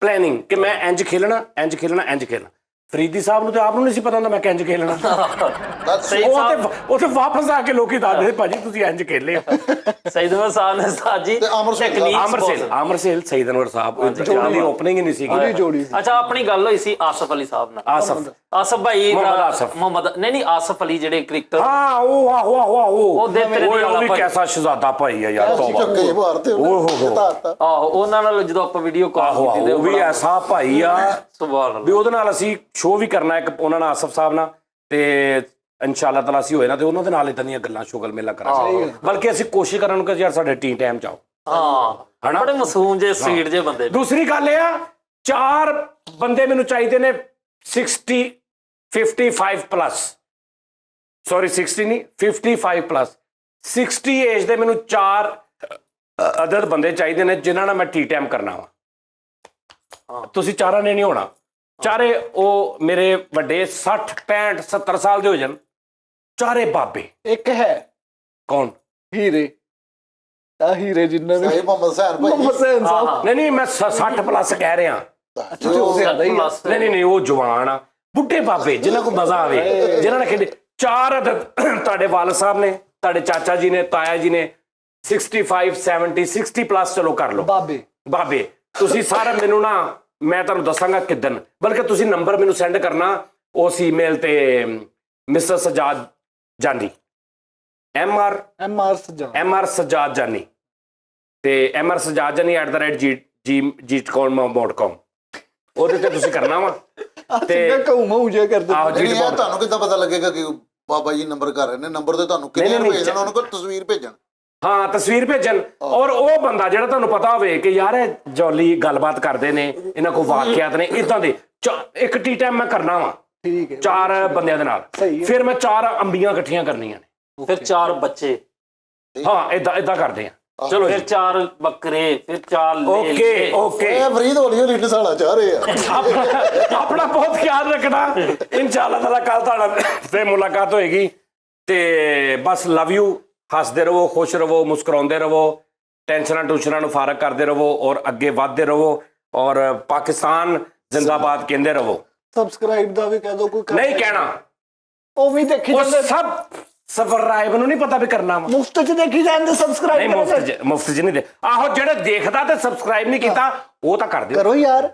ਪਲੈਨਿੰਗ ਕਿ ਮੈਂ ਇੰਜ ਖੇਲਣਾ ਇੰਜ ਖੇਲਣਾ ਇੰਜ ਖੇਲਣਾ। ਫਰੀਦੀ ਸਾਹਿਬ ਨੂੰ ਤੇ ਆਪ ਨੂੰ ਨਹੀਂ ਸੀ ਪਤਾ ਹੁੰਦਾ ਮੈਂ ਕਿੰਜ ਖੇਲਣਾ। ਉਹ ਤੇ ਵਾਪਸ ਆ ਕੇ ਲੋਕੀ ਦੱਸਦੇ ਭਾਜੀ ਤੁਸੀਂ ਇੰਜ ਖੇਲੇ ਹੋ। ਸਈਦ ਅਨਵਰ ਸਾਹਿਬ ਨੇ ਉਸਤਾਦ ਜੀ ਅਮਰ ਸੇਲ ਸਈਦ ਅਨਵਰ ਸਾਹਿਬ ਦੀ ਓਪਨਿੰਗ ਹੀ ਨਹੀਂ ਸੀ। ਉਹਦੀ ਜੋੜੀ ਸੀ। ਅੱਛਾ ਆਪਣੀ ਗੱਲ ਹੋਈ ਸੀ ਆਸਫ ਅਲੀ ਸਾਹਿਬ ਨਾਲ। ਆਸਫ ਭਾਈ ਮੁਹੰਮਦ ਨਹੀਂ ਆਸਫ ਅਲੀ ਜਿਹੜੇ ਕ੍ਰਿਕਟਰ ਹਾਂ ਉਹ ਆਹੋ ਉਹ ਦੇ ਤੇਰੇ ਉਹ ਵੀ ਕੈਸਾ ਸ਼ਹਜ਼ਾਦਾ ਭਾਈ ਆ ਯਾਰ ਤੋਬਾ। ਚੱਕੇ ਮਾਰਦੇ ਆਹੋ ਉਹਨਾਂ ਨਾਲ ਜਦੋਂ ਆਪਾਂ ਵੀਡੀਓ ਕਾਲ ਕੀਤੀ ਤੇ ਉਹ ਵੀ ਐਸਾ ਭਾਈ ਆ ਸੁਭਾਨ ਵੀ ਅੱਲਾਹ। ਉਹਦੇ ਨਾਲ ਅਸੀਂ ਸ਼ੋਅ ਵੀ ਕਰਨਾ ਇੱਕ ਉਹਨਾਂ ਨਾਲ ਆਸਫ ਸਾਹਿਬ ਨਾਲ ਤੇ ਇਨਸ਼ਾਅੱਲਾ ਤਾਲਾ ਅਸੀਂ ਹੋਏ ਨਾ ਤੇ ਉਹਨਾਂ ਦੇ ਨਾਲ ਇਦਾਂ ਦੀਆਂ ਗੱਲਾਂ ਸ਼ੁਗਲ ਮੇਲਾ ਕਰਾਂਗੇ। ਬਲਕਿ ਅਸੀਂ ਕੋਸ਼ਿਸ਼ ਕਰਾਂਗੇ ਕਿ ਯਾਰ ਸਾਡੇ ਟੀ ਟਾਈਮ ਚ ਆਓ। ਹਾਂ ਬੜੇ ਮਾਸੂਮ ਜੇ ਸਵੀਟ ਜੇ ਬੰਦੇ। ਦੂਸਰੀ ਗੱਲ ਇਹ ਆ 4 ਬੰਦੇ ਮੈਨੂੰ ਚਾਹੀਦੇ ਨੇ 60 55 ਪਲੱਸ ਸੌਰੀ 60 ਨਹੀਂ 55 ਪਲੱਸ 60 ਏਜ ਦੇ ਮੈਨੂੰ 4 ਅਦਰ ਬੰਦੇ ਚਾਹੀਦੇ ਨੇ ਜਿਨ੍ਹਾਂ ਨਾਲ ਮੈਂ ਟੀ ਟਾਈਮ ਕਰਨਾ ਵਾ। ਤੁਸੀਂ ਚਾਰਾਂ ਨੇ ਨਹੀਂ ਹੋਣਾ। ਚਾਰੇ ਉਹ ਮੇਰੇ ਵੱਡੇ 60 65 70 ਸਾਲ ਦੇ ਹੋ ਜਾਣ। ਚਾਰੇ ਬਾਬੇ। ਇੱਕ ਹੈ ਕੌਣ? ਹੀਰੇ ਆ ਹੀਰੇ ਜਿੰਨਾ ਨੇ ਸਾਈ ਮੁਹੰਮਦ ਹਸੈਨ ਭਾਈ ਮੁਹੰਮਦ ਹਸੈਨ ਸਾਹਿਬ। ਨਹੀਂ ਮੈਂ 60 ਪਲੱਸ ਕਹਿ ਰਿਹਾ। ਅੱਛਾ ਉਹ ਜ਼ਿਆਦਾ ਹੀ ਆ। ਨਹੀਂ ਉਹ ਜਵਾਨ ਆ ਬੁੱਢੇ ਬਾਬੇ ਜਿਨ੍ਹਾਂ ਕੋਲ ਮਜ਼ਾ ਆਵੇ ਜਿਨ੍ਹਾਂ ਨੇ ਖੇਡੇ। 4 ਤੁਹਾਡੇ ਵਾਲਦ ਸਾਹਿਬ ਨੇ ਤੁਹਾਡੇ ਚਾਚਾ ਜੀ ਨੇ ਤਾਇਆ ਜੀ ਨੇ 65 70 60 ਪਲੱਸ ਚਲੋ ਕਰ ਲਓ ਬਾਬੇ। ਤੁਸੀਂ ਸਾਰਾ ਮੈਨੂੰ ਨਾ ਮੈਂ ਤੁਹਾਨੂੰ ਦੱਸਾਂਗਾ ਕਿਦਨ ਬਲਕਿ ਤੁਸੀਂ ਨੰਬਰ ਮੈਨੂੰ ਸੈਂਡ ਕਰਨਾ ਉਸ ਈਮੇਲ ਤੇ ਮਿਸਟਰ ਸਜਾਦ ਜਾਨੀ MR ਸਜਾਦ ਜਾਨੀ ਤੇ MR ਸਜਾਦ ਜਾਨੀ @gmail.com ਉਹਦੇ ਤੇ ਤੁਸੀਂ ਕਰਨਾ ਵਾ ਤੇ ਕਹੂੰ ਜੇ ਕਰਦੇ। ਤੁਹਾਨੂੰ ਕਿੱਦਾਂ ਪਤਾ ਲੱਗੇਗਾ ਕਿ ਬਾਬਾ ਜੀ ਨੰਬਰ ਕਰ ਰਹੇ ਨੇ? ਨੰਬਰ ਤੇ ਤੁਹਾਨੂੰ ਕਲੀਅਰ ਭੇਜਣਾ, ਉਹਨਾਂ ਕੋਲ ਤਸਵੀਰ ਭੇਜਣ। ਹਾਂ ਤਸਵੀਰ ਭੇਜਣ ਔਰ ਉਹ ਬੰਦਾ ਜਿਹੜਾ ਤੁਹਾਨੂੰ ਪਤਾ ਹੋਵੇ ਕਿ ਯਾਰ ਇਹ ਜੌਲੀ ਗੱਲਬਾਤ ਕਰਦੇ ਨੇ ਇਹਨਾਂ ਕੋਲ ਵਾਕਿਆਤ ਨੇ ਇਦਾਂ ਦੇ ਇੱਕ ਟੀ ਟਾਈਮ ਮੈਂ ਕਰਨਾ ਵਾ। ਠੀਕ ਹੈ 4 ਬੰਦਿਆਂ ਦੇ ਨਾਲ ਫਿਰ ਮੈਂ 4 ਅੰਬੀਆਂ ਇਕੱਠੀਆਂ ਕਰਨੀਆਂ ਨੇ ਫਿਰ 4 ਬੱਚੇ। ਹਾਂ ਇਦਾਂ ਕਰਦੇ ਆ। ਚਲੋ ਫਿਰ 4 ਬੱਕਰੇ ਫਿਰ 4 ਓਕੇ ਇਹ ਫਰੀਦ ਹੌਲੀ ਢਸਾਲਾ ਚਾਹ ਰਹੇ ਆ। ਆਪਣਾ ਬਹੁਤ ਖਿਆਲ ਰੱਖਣਾ। ਇਨਸ਼ਾਅੱਲਾ ਤਾਲਾ ਕੱਲ ਤੁਹਾਡਾ ਤੇ ਮੁਲਾਕਾਤ ਹੋਏਗੀ ਤੇ ਬਸ ਲਵ ਯੂ। ਹੱਸਦੇ ਰਹੋ ਖੁਸ਼ ਰਹੋ ਮੁਸਕਰਾਉਂਦੇ ਰਹੋ ਟੈਨਸ਼ਨਾਂ ਟੂਸ਼ਨਾਂ ਨੂੰ ਫਾਰਗ ਕਰਦੇ ਰਹੋ ਔਰ ਅੱਗੇ ਵਧਦੇ ਰਹੋ ਔਰ ਪਾਕਿਸਤਾਨ ਜ਼ਿੰਦਾਬਾਦ ਕਹਿੰਦੇ ਰਹੋ। ਸਬਸਕ੍ਰਾਈਬ ਦਾ ਵੀ ਕਹਿ ਦੋ ਕੋਈ ਨਹੀਂ ਕਹਿਣਾ ਉਹ ਵੀ ਦੇਖੀ ਉਹ ਜਾਂਦੇ ਸਭ ਸਬਸਕ੍ਰਾਈਬ ਨੂੰ ਨਹੀਂ ਪਤਾ ਵੀ ਕਰਨਾ ਵਾ। ਮੁਫਤ ਚ ਦੇਖੀ ਜਾਂਦੇ ਸਬਸਕ੍ਰਾਈਬ ਨਹੀਂ ਮੁਫਤ ਚ ਨਹੀਂ ਦੇ ਆਹੋ ਜਿਹੜਾ ਦੇਖਦਾ ਤੇ ਸਬਸਕ੍ਰਾਈਬ ਨਹੀਂ ਕੀਤਾ ਉਹ ਤਾਂ ਕਰ ਦਿਓ। ਕਰੋ ਯਾਰ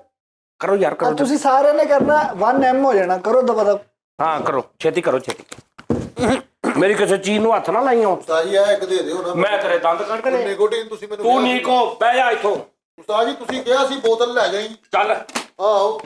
ਕਰੋ ਤੁਸੀਂ ਸਾਰਿਆਂ ਨੇ ਕਰਨਾ 1M ਹੋ ਜਾਣਾ। ਕਰੋ ਦਬਾ ਹਾਂ ਕਰੋ ਛੇਤੀ ਕਰੋ ਛੇਤੀ। ਮੇਰੀ ਕਿਸੇ ਚੀਜ਼ ਨੂੰ ਹੱਥ ਨਾ ਲਾਈਓ। ਉਸਤਾਦ ਜੀ ਇੱਕ ਦੇ ਦਿਓ ਨਾ। ਮੈਂ ਤੇਰੇ ਦੰਦ ਕੱਢ ਕੇ ਨਿਕੋਟੀਨ ਤੁਸੀਂ ਮੈਨੂੰ ਤੂੰ ਨੀਕੋ ਬਹਿ ਜਾ ਇੱਥੋਂ। ਉਸਤਾਦ ਜੀ ਤੁਸੀਂ ਕਿਹਾ ਸੀ ਬੋਤਲ ਲੈ ਜਾਈ। ਚੱਲ ਆਹੋ